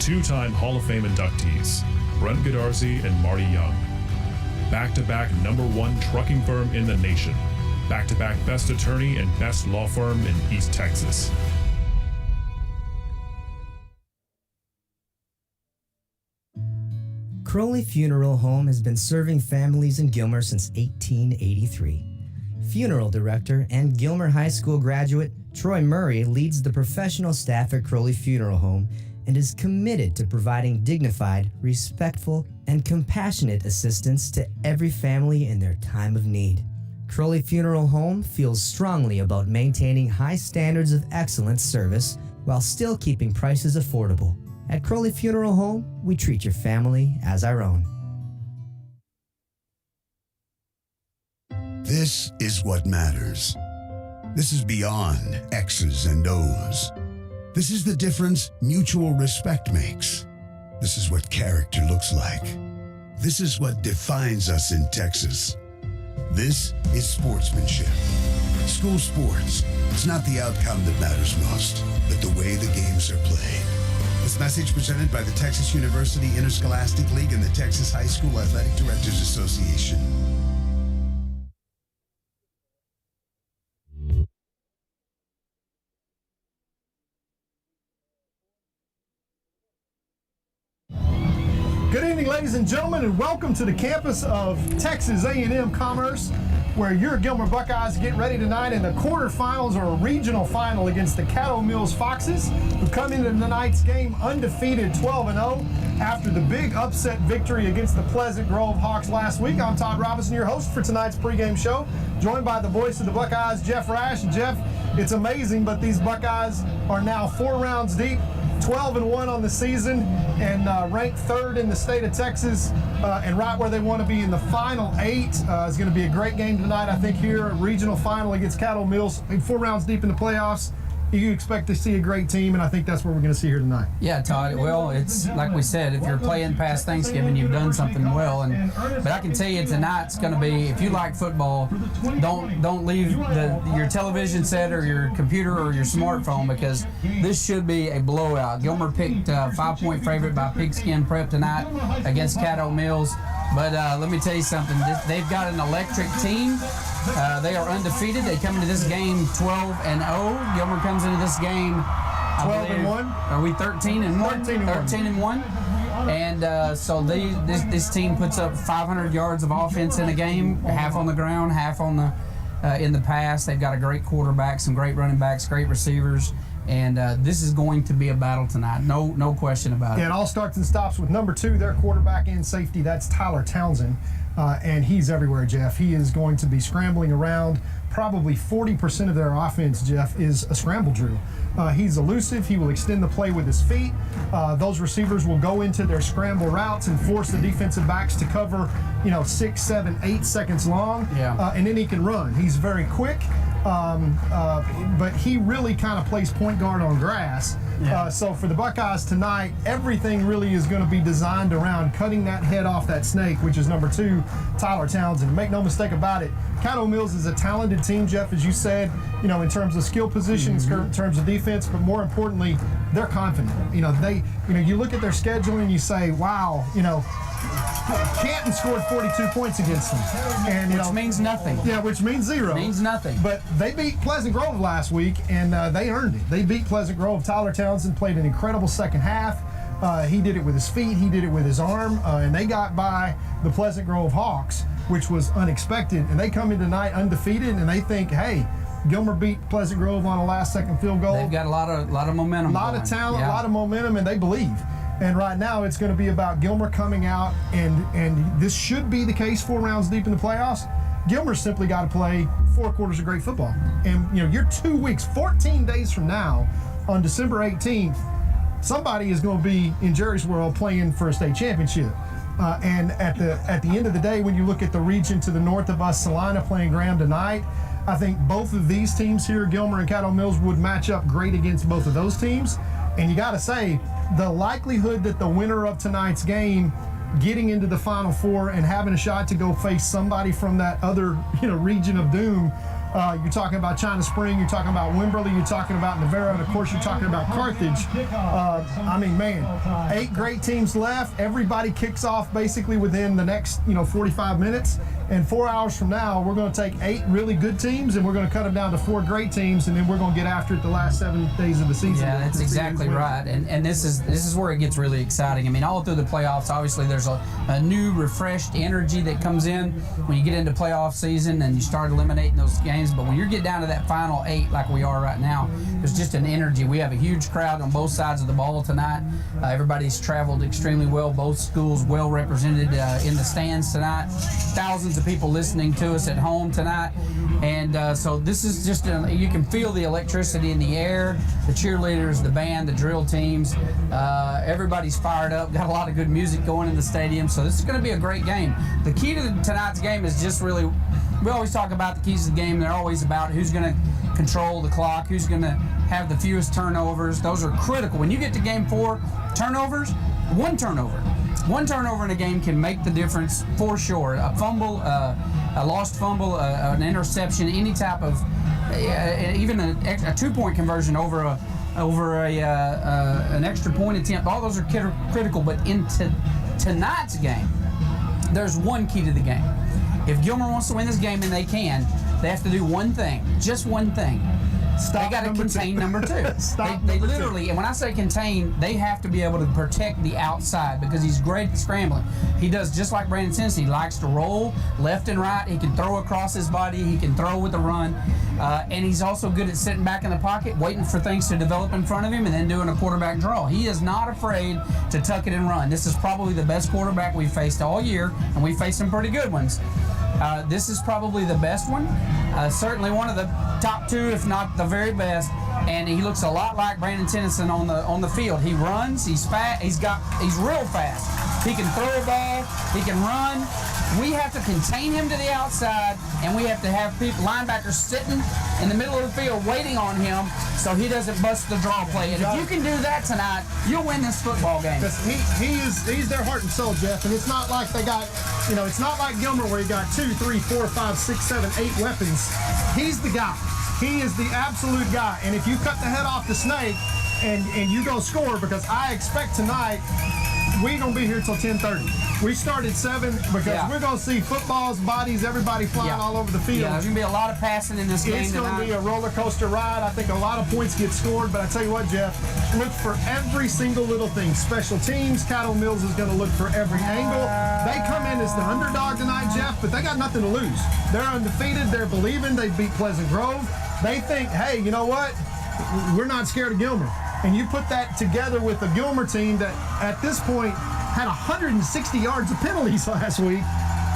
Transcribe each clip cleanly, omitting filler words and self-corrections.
two-time Hall of Fame inductees, Brent Godarzi and Marty Young. Back-to-back #1 trucking firm in the nation. Back-to-back best attorney and best law firm in East Texas. Crowley Funeral Home has been serving families in Gilmer since 1883. Funeral director and Gilmer High School graduate Troy Murray leads the professional staff at Crowley Funeral Home and is committed to providing dignified, respectful, and compassionate assistance to every family in their time of need. Crowley Funeral Home feels strongly about maintaining high standards of excellent service while still keeping prices affordable. At Crowley Funeral Home, we treat your family as our own. This is what matters. This is beyond X's and O's. This is the difference mutual respect makes. This is what character looks like. This is what defines us in Texas. This is sportsmanship. School sports. It's not the outcome that matters most, but the way the games are played. This message presented by the Texas University Interscholastic League and the Texas High School Athletic Directors Association. Good evening, ladies and gentlemen, and welcome to the campus of Texas A&M Commerce, where your Gilmer Buckeyes get ready tonight in the quarterfinals or a regional final against the Caddo Mills Foxes, who come into tonight's game undefeated 12-0 after the big upset victory against the Pleasant Grove Hawks last week. I'm Todd Robinson, your host for tonight's pregame show, joined by the voice of the Buckeyes, Jeff Rash. And Jeff, it's amazing, but these Buckeyes are now 4 rounds deep, 12-1 on the season, and ranked 3rd in the state of Texas, and right where they want to be in the final 8. It's going to be a great game tonight, I think, here, a regional final against Caddo Mills. 4 rounds deep in the playoffs. You expect to see a great team, and I think that's what we're going to see here tonight. Yeah, Todd. Well, it's like we said, if you're playing past Thanksgiving, you've done something well. But I can tell you tonight's going to be, if you like football, don't leave your television set or your computer or your smartphone, because this should be a blowout. Gilmer picked 5-point favorite by Pigskin Prep tonight against Caddo Mills. But let me tell you something. They've got an electric team. They are undefeated. They come into this game 12-0. Gilmer comes into this game 12-1. Are we 13-1? 13-1. And so this team puts up 500 yards of offense in a game, half on the ground, half on the in the pass. They've got a great quarterback, some great running backs, great receivers. And this is going to be a battle tonight. No question about it. Yeah, it all starts and stops with number 2, their quarterback and safety. That's Tyler Townsend. And he's everywhere, Jeff. He is going to be scrambling around. Probably 40% of their offense, Jeff, is a scramble drill. He's elusive. He will extend the play with his feet. Those receivers will go into their scramble routes and force the defensive backs to cover, 6, 7, 8 seconds long. Yeah. And then he can run. He's very quick. But he really kind of plays point guard on grass. Yeah. So for the Buckeyes tonight, everything really is going to be designed around cutting that head off that snake, which is number 2, Tyler Townsend. Make no mistake about it, Caddo Mills is a talented team, Jeff, as you said, in terms of skill positions, in terms of defense, but more importantly, they're confident. You look at their schedule and you say, wow, Canton scored 42 points against them. And, which means nothing. Yeah, which means 0. Means nothing. But they beat Pleasant Grove last week, and they earned it. They beat Pleasant Grove. Tyler Townsend played an incredible second half. He did it with his feet. He did it with his arm. And they got by the Pleasant Grove Hawks, which was unexpected. And they come in tonight undefeated, and they think, hey, Gilmer beat Pleasant Grove on a last-second field goal. They've got a lot of momentum. A lot of talent, a lot of momentum, and they believe. And right now, it's going to be about Gilmer coming out, and this should be the case 4 rounds deep in the playoffs. Gilmer's simply got to play 4 quarters of great football. And, you're 2 weeks, 14 days from now, on December 18th, somebody is going to be in Jerry's World playing for a state championship. And at the end of the day, when you look at the region to the north of us, Salina playing Graham tonight, I think both of these teams here, Gilmer and Caddo Mills, would match up great against both of those teams. And you got to say, the likelihood that the winner of tonight's game getting into the Final Four and having a shot to go face somebody from that other region of doom You're talking about China Spring. You're talking about Wimberley. You're talking about Navarro. And, of course, you're talking about Carthage. I mean, man, 8 great teams left. Everybody kicks off basically within the next, 45 minutes. And 4 hours from now, we're going to take 8 really good teams, and we're going to cut them down to 4 great teams, and then we're going to get after it the last 7 days of the season. Yeah, that's exactly right. And this is where it gets really exciting. I mean, all through the playoffs, obviously there's a new, refreshed energy that comes in when you get into playoff season and you start eliminating those games. But when you get down to that final 8 like we are right now, there's just an energy. We have a huge crowd on both sides of the ball tonight. Everybody's traveled extremely well. Both schools well represented in the stands tonight. Thousands of people listening to us at home tonight. And so this is just, you can feel the electricity in the air, the cheerleaders, the band, the drill teams. Everybody's fired up, got a lot of good music going in the stadium. So this is going to be a great game. The key to tonight's game is just really, we always talk about the keys of the game. They're always about who's going to control the clock, who's going to have the fewest turnovers. Those are critical. When you get to game 4, turnovers, one turnover in a game can make the difference for sure. A fumble, a lost fumble, an interception, any type of, even a 2-point conversion over an extra point attempt. All those are critical. But in tonight's game, there's one key to the game. If Gilmer wants to win this game, and they can, they have to do one thing, just one thing. They got to contain number 2. They literally, and when I say contain, they have to be able to protect the outside because he's great at scrambling. He does just like Brandon Tennessee. He likes to roll left and right. He can throw across his body. He can throw with a run. And he's also good at sitting back in the pocket, waiting for things to develop in front of him, and then doing a quarterback draw. He is not afraid to tuck it and run. This is probably the best quarterback we've faced all year, and we've faced some pretty good ones. This is probably the best one. Certainly one of the top 2, if not the very best. And he looks a lot like Brandon Tennyson on the field. He runs. He's fast. He's real fast. He can throw a ball. He can run. We have to contain him to the outside, and we have to have linebackers sitting in the middle of the field waiting on him so he doesn't bust the draw play. And if you can do that tonight, you'll win this football game. He's their heart and soul, Jeff. And it's not like they got, it's not like Gilmer where he got 2, 3, 4, 5, 6, 7, 8 weapons. He's the guy. He is the absolute guy. And if you cut the head off the snake and you go score, because I expect tonight we're going to be here till 10:30. We start at 7 because we're going to see footballs, bodies, everybody flying all over the field. Yeah, there's going to be a lot of passing in this game It's going tonight. to be a roller coaster ride. I think a lot of points get scored, but I tell you what, Jeff, look for every single little thing. Special teams, Caddo Mills is going to look for every angle. They come in as the underdog tonight, Jeff, but they got nothing to lose. They're undefeated. They're believing. They beat Pleasant Grove. They think, hey, you know what? We're not scared of Gilmer. And you put that together with a Gilmer team that at this point had 160 yards of penalties last week.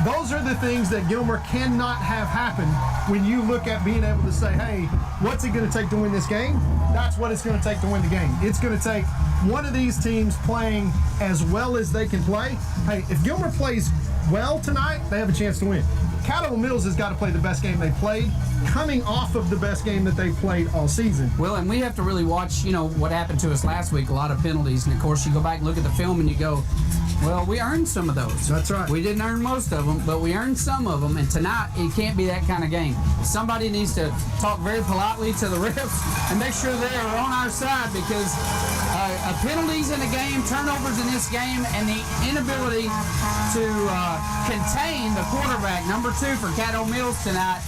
Those are the things that Gilmer cannot have happen when you look at being able to say, hey, what's it going to take to win this game? That's what it's going to take to win the game. It's going to take one of these teams playing as well as they can play. Hey, if Gilmer plays well tonight, they have a chance to win. Caddo Mills has got to play the best game they've played, coming off of the best game that they've played all season. Well, and we have to really watch, what happened to us last week, a lot of penalties. And, of course, you go back and look at the film and you go, well, we earned some of those. That's right. We didn't earn most of them, but we earned some of them. And tonight, it can't be that kind of game. Somebody needs to talk very politely to the refs and make sure they are on our side because penalties in the game, turnovers in this game, and the inability to contain the quarterback, number 2 for Caddo Mills tonight,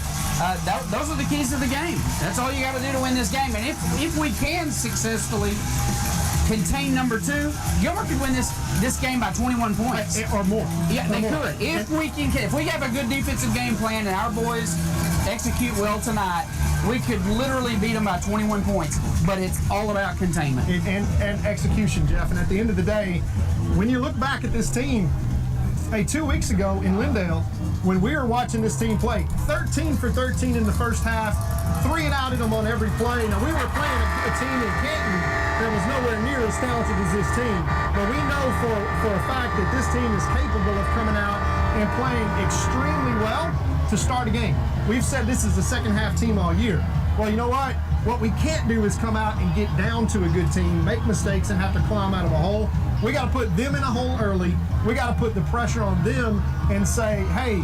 those are the keys to the game. That's all you got to do to win this game. And if we can successfully contain number 2, Gilmer could win this game by 21 points or more. Yeah, they could. If we have a good defensive game plan and our boys execute well tonight, we could literally beat them by 21 points. But it's all about containment and execution, Jeff. And at the end of the day, when you look back at this team, 2 weeks ago in Lindale, when we were watching this team play, 13 for 13 in the first half, 3 and outed them on every play. Now, we were playing a team in Canton that was nowhere near as talented as this team. But we know for a fact that this team is capable of coming out and playing extremely well to start a game. We've said this is the second half team all year. Well, you know what? What we can't do is come out and get down to a good team, make mistakes, and have to climb out of a hole. We got to put them in a hole early. We got to put the pressure on them and say, hey,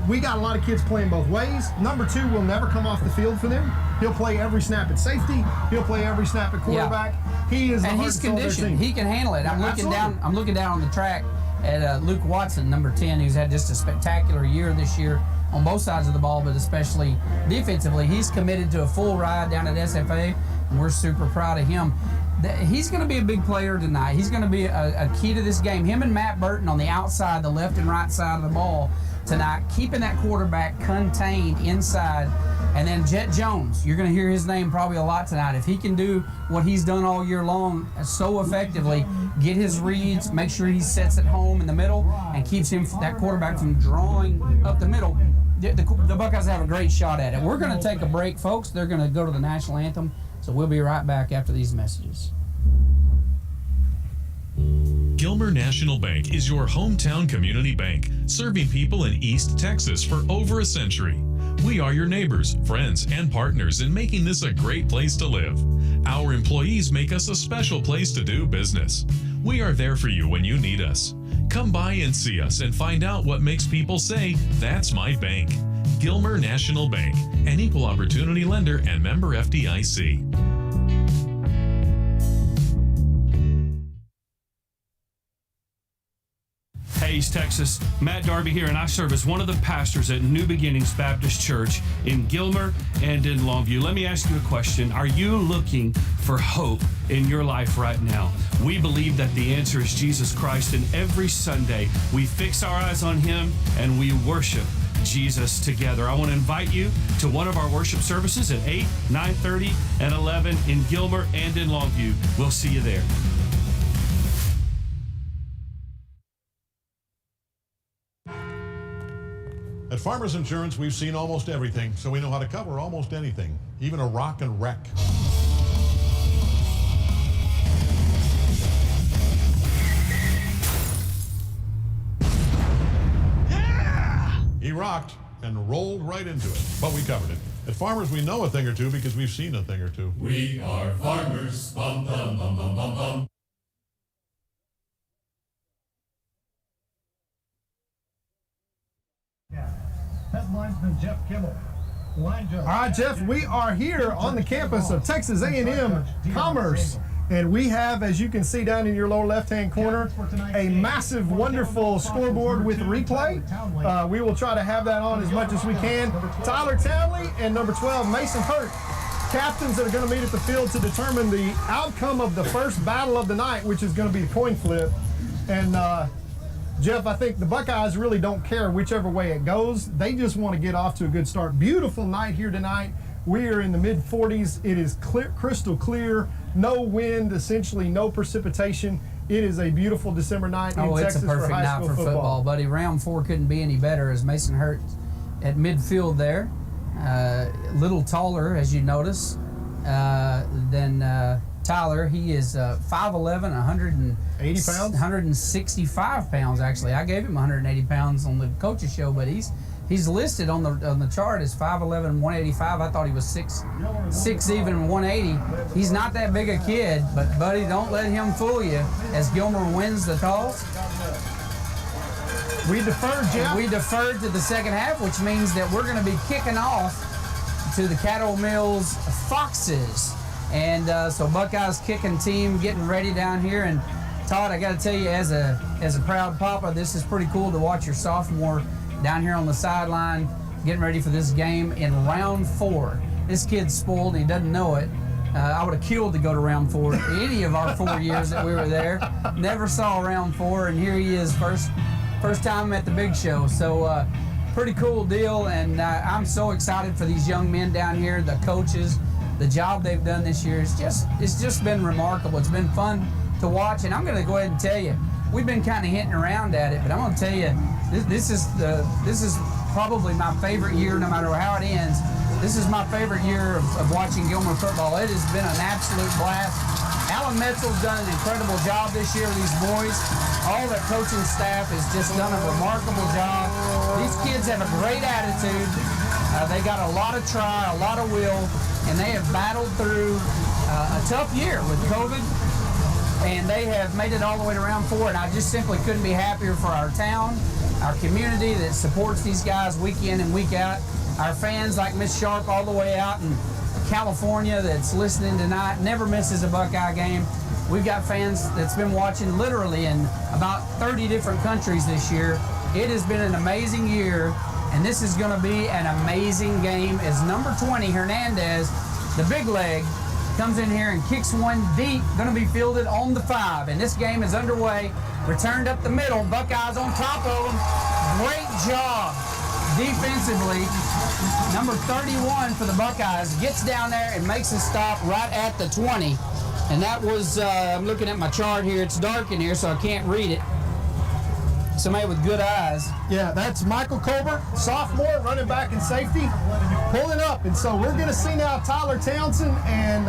we got a lot of kids playing both ways. Number 2 will never come off the field for them. He'll play every snap at safety. He'll play every snap at quarterback. Yeah. He is, and he's conditioned. He can handle it. I'm looking down on the track at Luke Watson, number 10, who's had just a spectacular year this year on both sides of the ball, but especially defensively. He's committed to a full ride down at SFA, and we're super proud of him. He's going to be a big player tonight. He's going to be a key to this game. Him and Matt Burton on the outside, the left and right side of the ball tonight, keeping that quarterback contained inside. And then Jet Jones, you're going to hear his name probably a lot tonight. If he can do what he's done all year long so effectively, get his reads, make sure he sets it home in the middle, and keeps that quarterback from drawing up the middle, the Buckeyes have a great shot at it. We're going to take a break, folks. They're going to go to the national anthem. So we'll be right back after these messages. Gilmer National Bank is your hometown community bank, serving people in East Texas for over a century. We are your neighbors, friends, and partners in making this a great place to live. Our employees make us a special place to do business. We are there for you when you need us. Come by and see us and find out what makes people say, "That's my bank." Gilmer National Bank, an equal opportunity lender and member FDIC. Hey, East Texas, Matt Darby here, and I serve as one of the pastors at New Beginnings Baptist Church in Gilmer and in Longview. Let me ask you a question. Are you looking for hope in your life right now? We believe that the answer is Jesus Christ, and every Sunday we fix our eyes on Him and we worship Jesus together. I want to invite you to one of our worship services at 8, 9:30, and 11 in Gilmer and in Longview. We'll see you there. At Farmers Insurance, we've seen almost everything, so we know how to cover almost anything, even a rock and wreck. Yeah! He rocked and rolled right into it, but we covered it. At Farmers, we know a thing or two because we've seen a thing or two. We are farmers. Bum, bum, bum, bum, bum, bum. That linesman Jeff Kimmel. All right, Jeff, we are here on the campus of Texas A&M Commerce, and we have, as you can see down in your lower left-hand corner, a massive, wonderful scoreboard with replay. We will try to have that on as much as we can. Tyler Townley and number 12, Mason Hurt, captains that are going to meet at the field to determine the outcome of the first battle of the night, which is going to be the coin flip. And Jeff, I think the Buckeyes really don't care whichever way it goes. They just want to get off to a good start. Beautiful night here tonight. We are in the mid-40s. It is clear, crystal clear, no wind, essentially no precipitation. It is a beautiful December night in Texas for high school football. Oh, it's a perfect night for football, buddy. Round 4 couldn't be any better as Mason Hurt at midfield there. A little taller, as you notice, than Tyler. He is 5'11", 80 pounds? 165 pounds, actually. I gave him 180 pounds on the coaches show, but he's listed on the chart as 5'11", 185. I thought he was 6 even 180. He's not that big a kid, but buddy, don't let him fool you as Gilmer wins the toss. We deferred, Jeff. We deferred to the second half, which means that we're going to be kicking off to the Caddo Mills Foxes. And so Buckeyes kicking team getting ready down here. And Todd, I got to tell you, as a proud papa, this is pretty cool to watch your sophomore down here on the sideline getting ready for this game in round 4. This kid's spoiled and he doesn't know it. I would have killed to go to round 4 any of our 4 years that we were there. Never saw round 4, and here he is, first time at the big show. So pretty cool deal, and I'm so excited for these young men down here, the coaches. The job they've done this year it's just been remarkable. It's been fun to watch, and I'm going to go ahead and tell you, we've been kind of hinting around at it, but I'm going to tell you, this is probably my favorite year, no matter how it ends. This is my favorite year of watching Gilmer football. It has been an absolute blast. Alan Metzel's done an incredible job this year with these boys. All the coaching staff has just done a remarkable job. These kids have a great attitude. They got a lot of try, a lot of will, and they have battled through a tough year with COVID. and they have made it all the way to round 4, and I just simply couldn't be happier for our town, our community that supports these guys week in and week out, our fans like Miss Sharp all the way out in California that's listening tonight, never misses a Buckeye game. We've got fans that's been watching literally in about 30 different countries this year. It has been an amazing year, and this is going to be an amazing game as number 20, Hernandez, the big leg, comes in here and kicks one deep, going to be fielded on the 5. And this game is underway, returned up the middle, Buckeyes on top of them. Great job defensively. Number 31 for the Buckeyes gets down there and makes a stop right at the 20. And that was, I'm looking at my chart here, it's dark in here so I can't read it. Somebody with good eyes. Yeah, that's Michael Colbert, sophomore, running back and safety, pulling up. And so we're going to see now Tyler Townsend and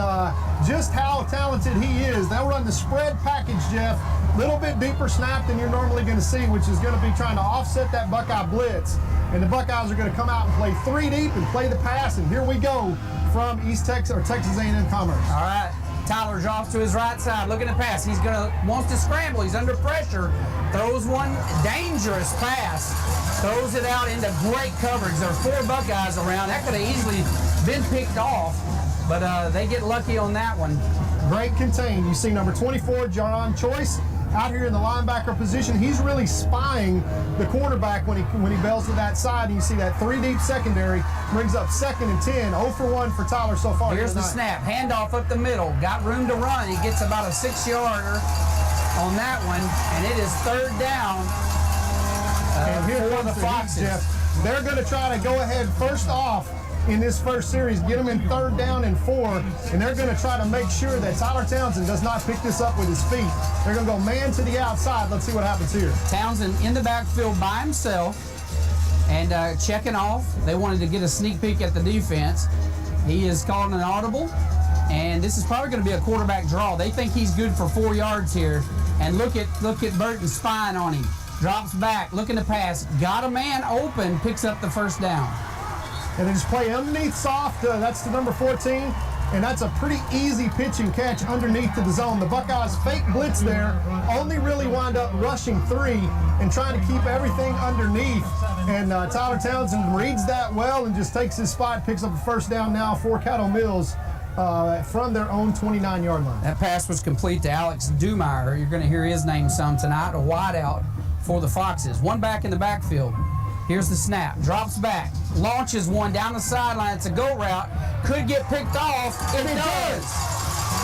just how talented he is. They'll run the spread package, Jeff. Little bit deeper snap than you're normally going to see, which is going to be trying to offset that Buckeye blitz. And the Buckeyes are going to come out and play 3 deep and play the pass. And here we go from East Texas or Texas A&M Commerce. All right. Tyler's off to his right side, looking to pass. He's wants to scramble. He's under pressure. Throws one dangerous pass. Throws it out into great coverage. There are 4 Buckeyes around. That could have easily been picked off, but they get lucky on that one. Great contain. You see number 24, John Choice, out here in the linebacker position. He's really spying the quarterback when he bails to that side. And you see that 3 deep secondary brings up 2nd and 10. 0 for 1 for Tyler so far. Here's the snap. Handoff up the middle. Got room to run. He gets about a 6-yarder on that one, and it is 3rd down and here for the Foxes. Jeff. They're going to try to go ahead first off in this first series, get them in 3rd down and 4, and they're going to try to make sure that Tyler Townsend does not pick this up with his feet. They're going to go man to the outside. Let's see what happens here. Townsend in the backfield by himself and checking off. They wanted to get a sneak peek at the defense. He is calling an audible, and this is probably going to be a quarterback draw. They think he's good for 4 yards here, and look at Burton's spine on him. Drops back, looking to pass, got a man open, picks up the 1st down. And they just play underneath soft. That's the number 14. And that's a pretty easy pitch and catch underneath to the zone. The Buckeyes fake blitz there, only really wind up rushing 3 and trying to keep everything underneath. And Tyler Townsend reads that well and just takes his spot, picks up the 1st down now for Caddo Mills from their own 29-yard line. That pass was complete to Alex Dumeyer. You're going to hear his name some tonight, a wideout for the Foxes. One back in the backfield. Here's the snap. Drops back. Launches one down the sideline. It's a go route. Could get picked off. It does.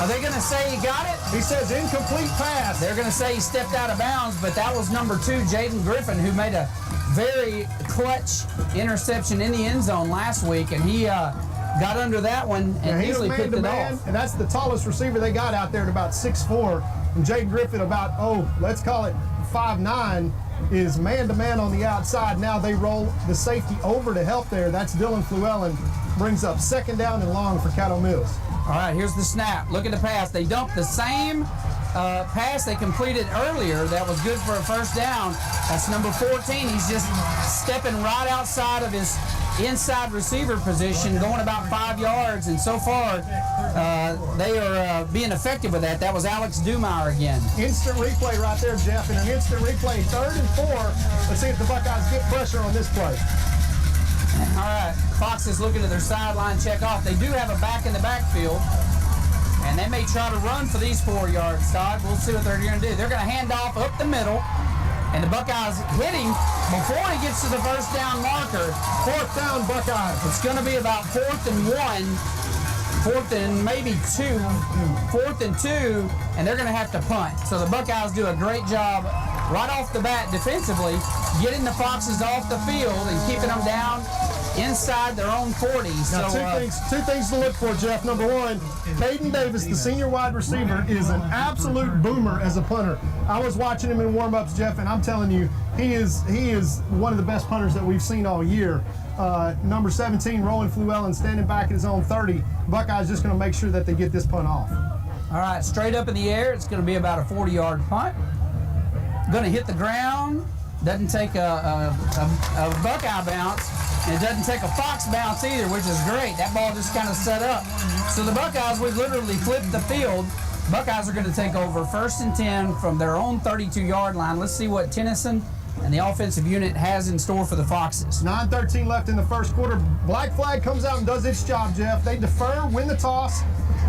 Are they going to say he got it? He says incomplete pass. They're going to say he stepped out of bounds, but that was number 2, Jaden Griffin, who made a very clutch interception in the end zone last week, and he got under that one and easily picked it off. And that's the tallest receiver they got out there at about 6'4", and Jaden Griffin about, let's call it 5'9", is man-to-man on the outside. Now they roll the safety over to help there. That's Dylan Fluellen. Brings up 2nd down and long for Caddo Mills. All right, here's the snap. Look at the pass. They dumped the same pass they completed earlier that was good for a 1st down. That's number 14. He's just stepping right outside of his inside receiver position, going about 5 yards, and so far they are being effective with that. That was Alex Dumeyer again. Instant replay right there, Jeff, and an instant replay, 3rd and 4. Let's see if the Buckeyes get pressure on this play. All right, Foxes looking at their sideline check off. They do have a back in the backfield, and they may try to run for these 4 yards, Todd. We'll see what they're going to do. They're going to hand off up the middle, and the Buckeyes hit him before he gets to the 1st down marker. 4th down, Buckeyes. It's going to be about 4th and 1, 4th and maybe 2, 4th and 2, and they're going to have to punt. So the Buckeyes do a great job right off the bat defensively, getting the Foxes off the field and keeping them down inside their own 40s. Now, two things to look for, Jeff. Number 1, Caden Davis, the senior wide receiver, is an absolute boomer as a punter. I was watching him in warm-ups, Jeff, and I'm telling you, he is one of the best punters that we've seen all year. Number 17, Roland Fluellen, standing back at his own 30. Buckeyes just going to make sure that they get this punt off. All right, straight up in the air. It's going to be about a 40-yard punt. Going to hit the ground. Doesn't take a Buckeye bounce. And it doesn't take a Fox bounce either, which is great. That ball just kind of set up. So the Buckeyes, we've literally flipped the field. Buckeyes are going to take over 1st and 10 from their own 32-yard line. Let's see what Tennyson and the offensive unit has in store for the Foxes. 9:13 left in the first quarter. Black flag comes out and does its job, Jeff. They defer, win the toss,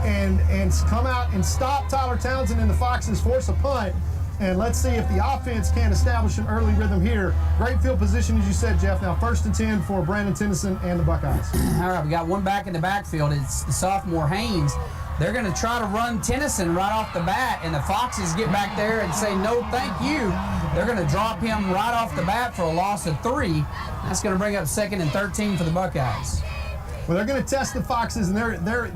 and come out and stop Tyler Townsend and the Foxes, force a punt. And let's see if the offense can establish an early rhythm here. Great field position, as you said, Jeff. Now 1st and 10 for Brandon Tennyson and the Buckeyes. All right, we got one back in the backfield. It's the sophomore Haynes. They're going to try to run Tennyson right off the bat, and the Foxes get back there and say, no, thank you. They're going to drop him right off the bat for a loss of 3. That's going to bring up 2nd and 13 for the Buckeyes. Well, they're going to test the Foxes, and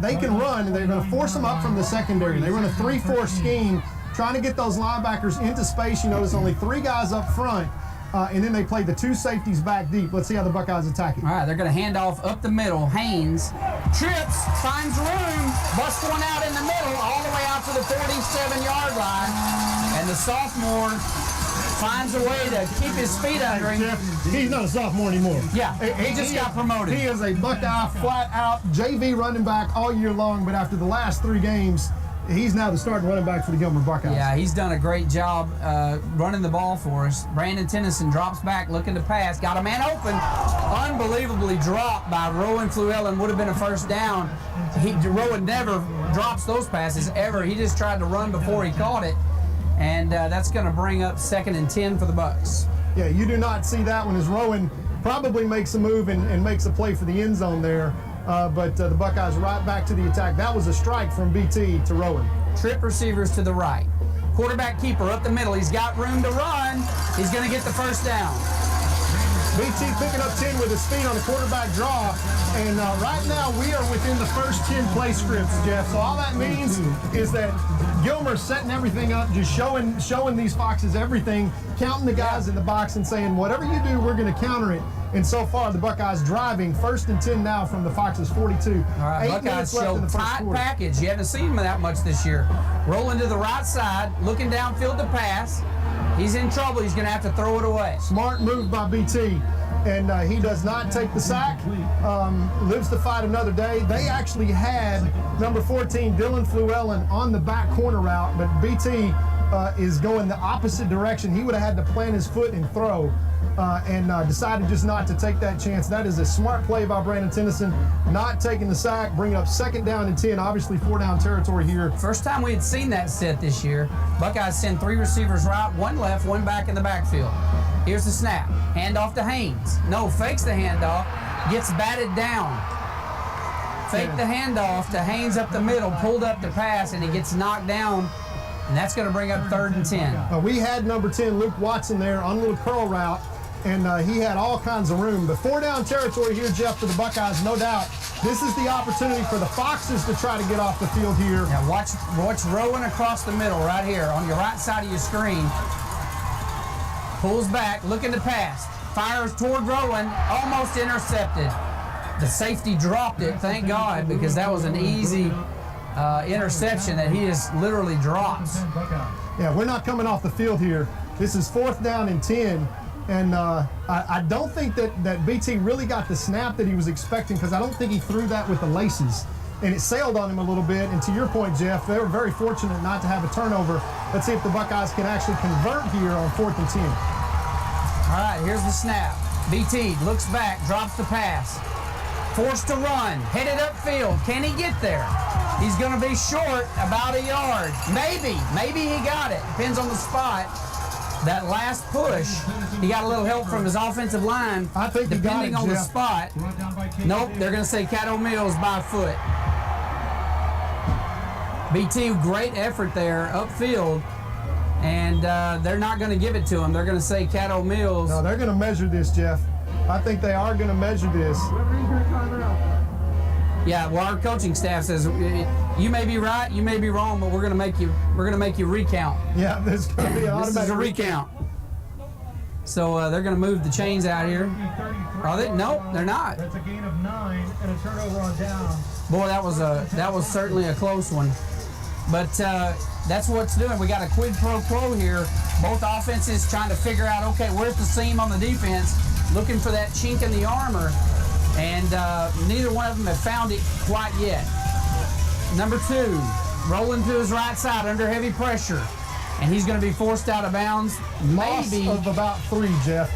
they can run, and they're going to force them up from the secondary. They run a 3-4 scheme, trying to get those linebackers into space. You notice only 3 guys up front, and then they play the 2 safeties back deep. Let's see how the Buckeyes attack it. All right, they're going to hand off up the middle. Haynes trips, finds room, busts one out in the middle, all the way out to the 47-yard line, and the sophomore finds a way to keep his feet under him. Jeff, he's not a sophomore anymore. Yeah, he just got promoted. He is a Buckeye flat-out JV running back all year long, but after the last 3 games, he's now the starting running back for the Gilmer Buckeyes. Yeah, he's done a great job running the ball for us. Brandon Tennyson drops back, looking to pass. Got a man open. Unbelievably dropped by Rowan Fluellen. Would have been a first down. Rowan never drops those passes ever. He just tried to run before he caught it. And that's going to bring up 2nd and 10 for the Bucks. Yeah, you do not see that one as Rowan probably makes a move and makes a play for the end zone there. But the Buckeyes right back to the attack. That was a strike from BT to Rowan. Trip receivers to the right. Quarterback keeper up the middle. He's got room to run. He's going to get the first down. BT picking up 10 with his feet on the quarterback draw. And right now we are within the first 10 play scripts, Jeff. So all that means is that Gilmer's setting everything up, just showing these Foxes everything, counting the guys in the box and saying, whatever you do, we're going to counter it. And so far, the Buckeyes driving 1st and 10 now from the Foxes 42. All right, 8 Buckeyes minutes left in show the first tight quarter. package. You haven't seen him that much this year. Rolling to the right side, looking downfield to pass. He's in trouble. He's going to have to throw it away. Smart move by BT. And he does not take the sack, lives to fight another day. They actually had number 14, Dylan Fluellen, on the back corner route, but BT is going the opposite direction. He would have had to plant his foot and throw, and decided just not to take that chance. That is a smart play by Brandon Tennyson, not taking the sack, bringing up 2nd down and 10, obviously 4-down territory here. First time we had seen that set this year. Buckeyes send 3 receivers right, 1 left, 1 back in the backfield. Here's the snap. Handoff to Haynes. No, fakes the handoff. Gets batted down. Fake the handoff to Haynes up the middle, pulled up the pass, and he gets knocked down. And that's going to bring up 3rd and 10. We had number 10, Luke Watson, there on a little curl route, and he had all kinds of room. But 4-down territory here, Jeff, for the Buckeyes, no doubt. This is the opportunity for the Foxes to try to get off the field here. Now watch Rowan across the middle right here on your right side of your screen. Pulls back, looking to pass. Fires toward Rowan, almost intercepted. The safety dropped it, thank God, because that was an easy interception that he just literally drops. Yeah, we're not coming off the field here. This is 4th down and 10. And I don't think that BT really got the snap that he was expecting, because I don't think he threw that with the laces. And it sailed on him a little bit. And to your point, Jeff, they were very fortunate not to have a turnover. Let's see if the Buckeyes can actually convert here on 4th and 10. All right, here's the snap. BT looks back, drops the pass. Forced to run, headed upfield. Can he get there? He's going to be short about a yard. Maybe he got it. Depends on the spot. That last push, he got a little help from his offensive line. I think depending on the Jeff. spot. Nope, they're going to say Caddo Mills by foot. BT, great effort there upfield, and they're not going to give it to him. They're going to say Caddo Mills. No, they're going to measure this, Jeff. I think they are going to measure this. Yeah, well, our coaching staff says you may be right, you may be wrong, but we're going to make you recount. Yeah, there's going to be an automatic This is a recount. So they're going to move the chains out here. Are they? Nope, they're not. That's a gain of 9 and a turnover on down. Boy, that was certainly a close one. But that's what it's doing. We got a quid pro quo here. Both offenses trying to figure out, okay, where's the seam on the defense, looking for that chink in the armor, and neither one of them have found it quite yet. Number 2, rolling to his right side under heavy pressure. And he's going to be forced out of bounds. Loss of about 3, Jeff.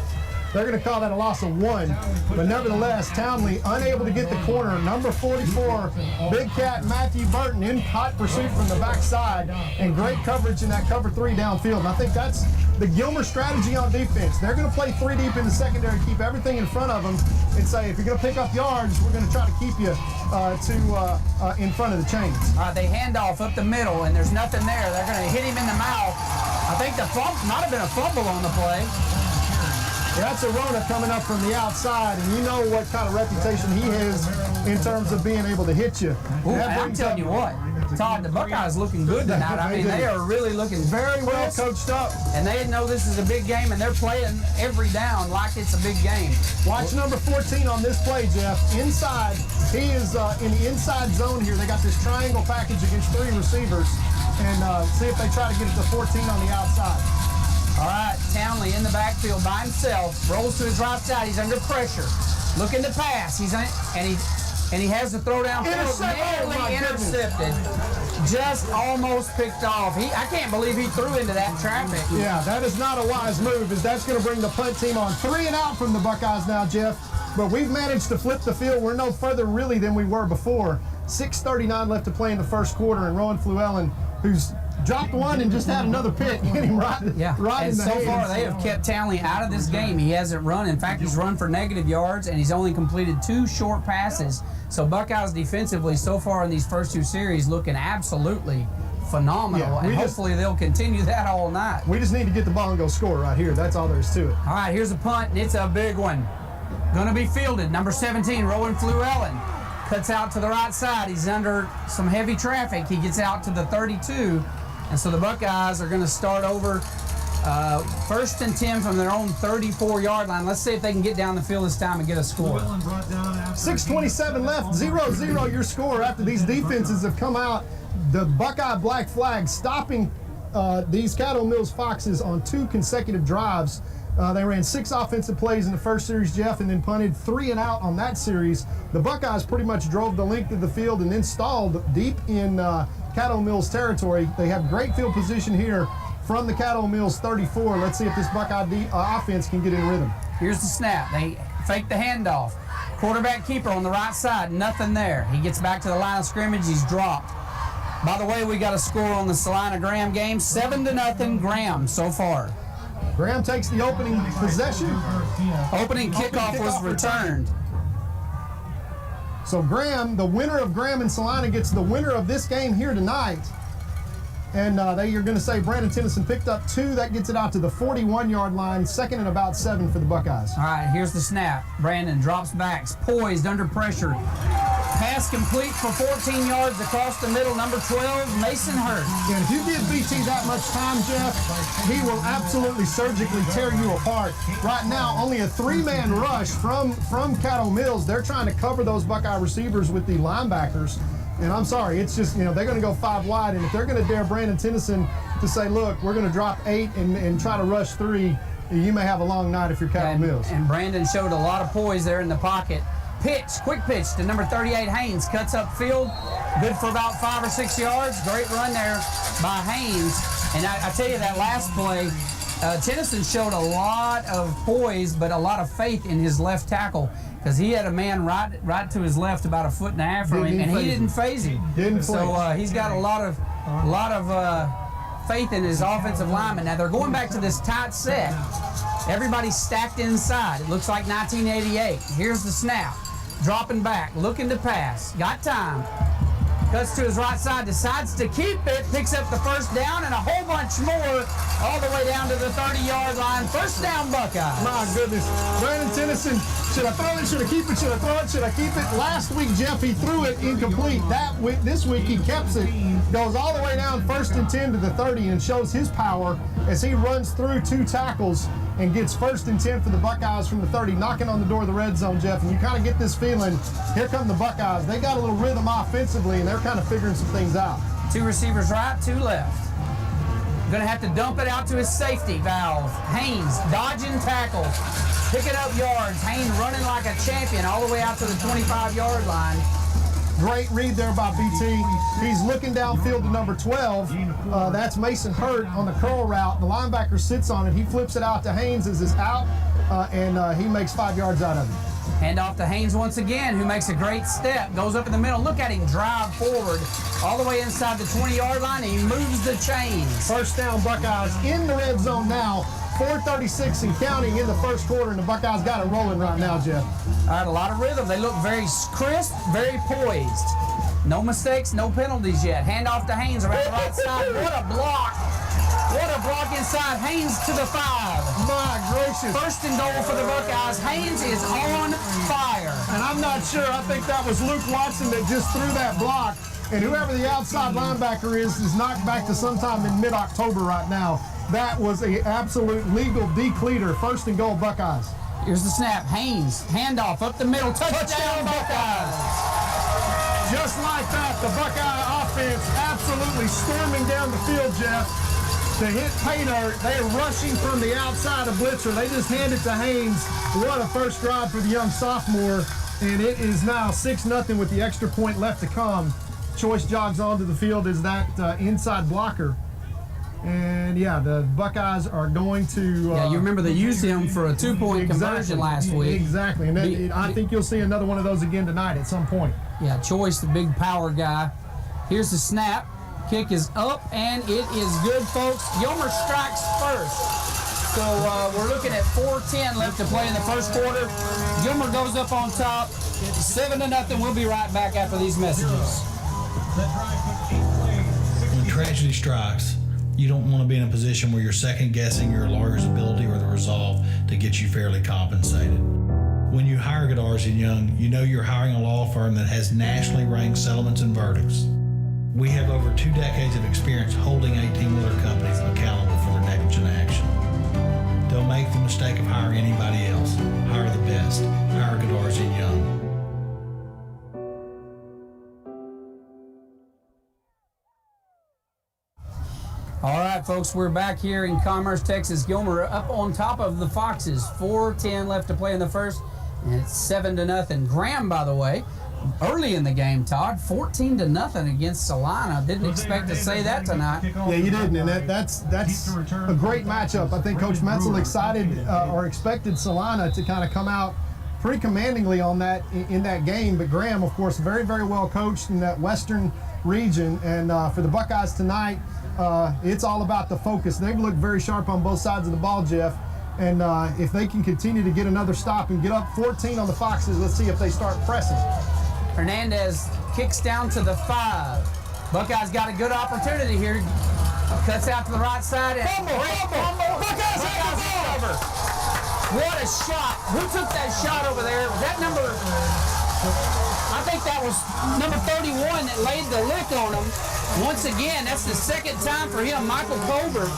They're going to call that a loss of 1. But nevertheless, Townley unable to get the corner. Number 44, Big Cat Matthew Burton in hot pursuit from the backside. And great coverage in that cover 3 downfield. And I think that's the Gilmer strategy on defense. They're going to play 3 deep in the secondary, keep everything in front of them, and say, if you're going to pick up yards, we're going to try to keep you in front of the chains. All right, they hand off up the middle, and there's nothing there. They're going to hit him in the mouth. I think the might have been a fumble on the play. Yeah, that's a Rona coming up from the outside, and you know what kind of reputation he has in terms of being able to hit you. Ooh, I'm telling you what, Todd, the Buckeyes looking good tonight. I mean, they are really looking very well coached up. And they know this is a big game, and they're playing every down like it's a big game. Watch number 14 on this play, Jeff. Inside, he is in the inside zone here. They got this triangle package against 3 receivers, and see if they try to get it to 14 on the outside. All right, Townley in the backfield by himself, rolls to his right side. He's under pressure, looking to pass. And he has the throw downfield, nearly intercepted, just almost picked off. I can't believe he threw into that traffic. Yeah, that is not a wise move, as that's going to bring the punt team on 3 and out from the Buckeyes now, Jeff. But we've managed to flip the field. We're no further really than we were before. 6:39 left to play in the first quarter, and Rowan Fluellen, who's dropped one and just had another pick, hit him right in the and so hands. far they have kept Townley out of this game. He hasn't run. In fact, he's run for negative yards, and he's only completed 2 short passes. So Buckeyes defensively so far in these first 2 series looking absolutely phenomenal, and hopefully they'll continue that all night. We just need to get the ball and go score right here. That's all there is to it. All right, here's a punt, and it's a big one. Going to be fielded. Number 17, Rowan Fluellen, cuts out to the right side. He's under some heavy traffic. He gets out to the 32. And so the Buckeyes are going to start over 1st and 10 from their own 34-yard line. Let's see if they can get down the field this time and get a score. 6:27 left, 0-0 your score after these defenses have come out. The Buckeye black flag stopping these Caddo Mills Foxes on 2 consecutive drives. They ran 6 offensive plays in the first series, Jeff, and then punted 3 and out on that series. The Buckeyes pretty much drove the length of the field and then stalled deep in Caddo Mills territory. They have great field position here from the Caddo Mills 34. Let's see if this Buckeye offense can get in rhythm. Here's the snap. They fake the handoff. Quarterback keeper on the right side, nothing there. He gets back to the line of scrimmage. He's dropped. By the way, we got a score on the Salina-Graham game, 7-0 Graham so far. Graham takes the opening possession. Opening kickoff was returned. So Graham, the winner of Graham and Salina, gets the winner of this game here tonight. And they are going to say Brandon Tennyson picked up 2. That gets it out to the 41-yard line. 2nd and about 7 for the Buckeyes. All right, here's the snap. Brandon drops back, poised under pressure. Pass complete for 14 yards across the middle. Number 12, Mason Hurd. And if you give BT that much time, Jeff, he will absolutely surgically tear you apart. Right now, only a 3-man rush from Caddo Mills. They're trying to cover those Buckeye receivers with the linebackers. And I'm sorry, it's just, they're going to go 5 wide. And if they're going to dare Brandon Tennyson to say, look, we're going to drop 8 and try to rush 3, you may have a long night if you're Caddo Mills. And Brandon showed a lot of poise there in the pocket. Quick pitch to number 38, Haynes. Cuts upfield, good for about 5 or 6 yards. Great run there by Haynes. And I tell you, that last play, Tennyson showed a lot of poise, but a lot of faith in his left tackle, because he had a man right to his left about 1.5 feet from him, and he didn't phase him. So he's got a lot of faith in his offensive lineman. Now they're going back to this tight set. Everybody's stacked inside. It looks like 1988. Here's the snap. Dropping back, looking to pass. Got time. Cuts to his right side, decides to keep it, picks up the first down, and a whole bunch more all the way down to the 30-yard line. First down, Buckeyes. My goodness. Brandon Tennyson, should I throw it, should I keep it, should I throw it, should I keep it? Last week, Jeff, he threw it incomplete. This week, he keeps it, goes all the way down 1st and 10 to the 30 and shows his power as he runs through 2 tackles and gets 1st and 10 for the Buckeyes from the 30, knocking on the door of the red zone, Jeff. And you kind of get this feeling, here come the Buckeyes. They got a little rhythm offensively, and they're kind of figuring some things out. 2 receivers right, 2 left. Gonna have to dump it out to his safety valve. Haynes dodging tackle, picking up yards. Haynes running like a champion all the way out to the 25-yard line. Great read there by BT. He's looking downfield to number 12. That's Mason Hurt on the curl route. The linebacker sits on it. He flips it out to Haynes as it's out, and he makes 5 yards out of it. Hand off to Haynes once again, who makes a great step, goes up in the middle. Look at him drive forward all the way inside the 20-yard line, and he moves the chains. First down, Buckeyes in the red zone now. 4:36 and counting in the first quarter, and the Buckeyes got it rolling right now, Jeff. All right, a lot of rhythm. They look very crisp, very poised. No mistakes, no penalties yet. Hand off to Haynes around the right side. What a block. What a block inside. Haynes to the 5. My gracious. First and goal for the Buckeyes. Haynes is on fire. And I'm not sure. I think that was Luke Watson that just threw that block. And whoever the outside linebacker is knocked back to sometime in mid-October right now. That was an absolute legal decleater. First and goal, Buckeyes. Here's the snap. Haynes, handoff up the middle. Touchdown, Buckeyes. Just like that, the Buckeye offense absolutely storming down the field, Jeff. To hit pay dirt, they are rushing from the outside of blitzer. They just hand it to Haynes. What a first drive for the young sophomore. And it is now 6-0 with the extra point left to come. Choice jogs onto the field as that inside blocker. And yeah, the Buckeyes are going to. Yeah, you remember they used him for a 2-point conversion last week. Exactly, and I think you'll see another one of those again tonight at some point. Yeah, Choice, the big power guy. Here's the snap. Kick is up, and it is good, folks. Gilmer strikes first. So we're looking at 4:10 left to play in the first quarter. Gilmer goes up on top. 7-0. We'll be right back after these messages. When tragedy strikes, you don't want to be in a position where you're second-guessing your lawyer's ability or the resolve to get you fairly compensated. When you hire Goddard & Young, you know you're hiring a law firm that has nationally ranked settlements and verdicts. We have over 2 decades of experience holding 18-wheeler companies accountable for their negligent action. Don't make the mistake of hiring anybody else. Hire the best. Hire Goddard & Young. All right, folks, we're back here in Commerce, Texas. Gilmer up on top of the Foxes. 4:10 left to play in the first, and it's 7-0. Graham, by the way, early in the game, Todd, 14-0 against Salina. Didn't expect to say that tonight. Yeah, you didn't, and that's a great matchup. I think Coach Metzel excited or expected Salina to kind of come out pretty commandingly on that in that game. But Graham, of course, very, very well coached in that western region, and for the Buckeyes tonight. It's all about the focus. They've looked very sharp on both sides of the ball, Jeff. And if they can continue to get another stop and get up 14 on the Foxes, let's see if they start pressing. Hernandez kicks down to the 5. Buckeyes got a good opportunity here. Cuts out to the right side. And Fumble! Buckeyes have the ball! What a shot. Who took that shot over there? Was that number... I think that was number 31 that laid the lick on him. Once again, that's the second time for him, Michael Colbert,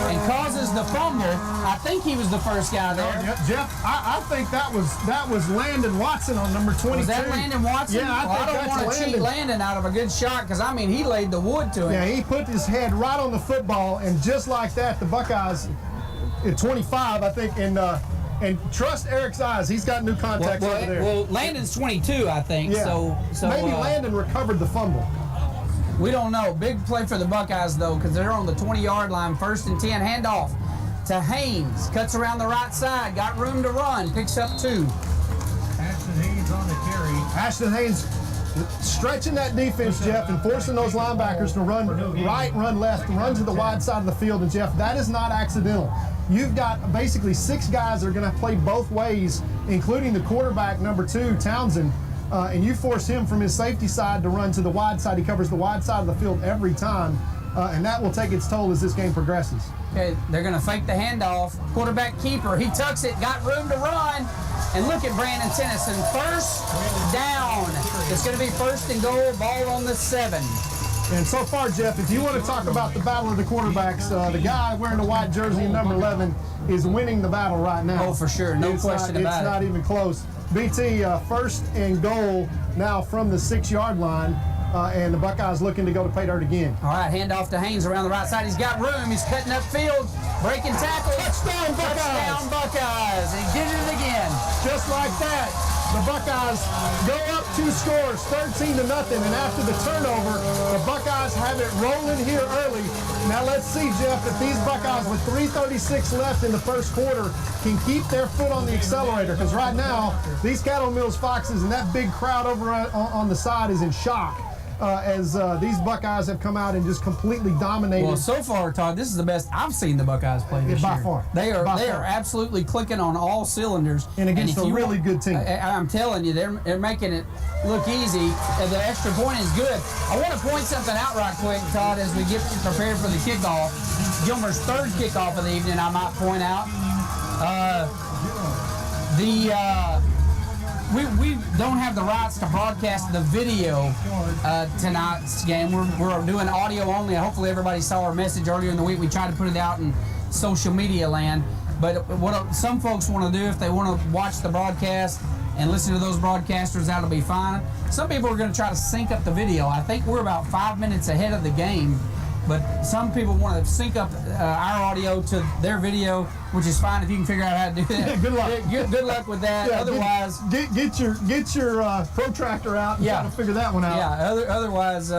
and causes the fumble. I think he was the first guy there. Jeff, I think that was Landon Watson on number 22. Was that Landon Watson? Yeah, I don't want to cheat Landon out of a good shot because, I mean, he laid the wood to him. Yeah, he put his head right on the football, and just like that, the Buckeyes at 25, I think, and trust Eric's eyes. He's got new contacts over there. Well, Landon's 22, I think. Yeah. So maybe Landon recovered the fumble. We don't know. Big play for the Buckeyes, though, because they're on the 20-yard line. 1st and 10. Handoff to Haynes. Cuts around the right side. Got room to run. Picks up 2. Ashton Haynes on the carry. Ashton Haynes stretching that defense, Jeff, and forcing those linebackers to run right, run left, run to the wide side of the field. And, Jeff, that is not accidental. You've got basically 6 guys that are going to play both ways, including the quarterback, number 2, Townsend. And you force him from his safety side to run to the wide side. He covers the wide side of the field every time, and that will take its toll as this game progresses. Okay, they're going to fake the handoff. Quarterback keeper, he tucks it, got room to run. And look at Brandon Tennyson. First down. It's going to be 1st and goal, ball on the 7. And so far, Jeff, if you want to talk about the battle of the quarterbacks, the guy wearing the white jersey and number 11 is winning the battle right now. Oh, for sure. No question about it. It's not even close. BT, 1st and goal now from the 6-yard line, and the Buckeyes looking to go to pay dirt again. All right, handoff to Haynes around the right side. He's got room. He's cutting upfield, breaking tackles. Touchdown, Buckeyes! Touchdown, Buckeyes! And he did it again. Just like that. the Buckeyes go up 2 scores, 13-0, and after the turnover, the Buckeyes have it rolling here early. Now let's see, Jeff, if these Buckeyes with 3:36 left in the first quarter can keep their foot on the accelerator, because right now, these Caddo Mills Foxes and that big crowd over on the side is in shock. As these Buckeyes have come out and just completely dominated. Well, so far, Todd, this is the best I've seen the Buckeyes play this by year. Far. They are absolutely clicking on all cylinders. And against a really good team. I'm telling you, they're making it look easy. The extra point is good. I want to point something out right quick, Todd, as we get prepared for the kickoff. Gilmer's third kickoff of the evening, I might point out. We don't have the rights to broadcast the video tonight's game. We're doing audio only. Hopefully everybody saw our message earlier in the week. We tried to put it out in social media land. But what some folks want to do, if they want to watch the broadcast and listen to those broadcasters, that'll be fine. Some people are going to try to sync up the video. I think we're about 5 minutes ahead of the game. But some people want to sync up our audio to their video, which is fine if you can figure out how to do that. Yeah, good luck. Good luck with that. Yeah, otherwise, get your protractor out and try to figure that one out. Yeah. Otherwise,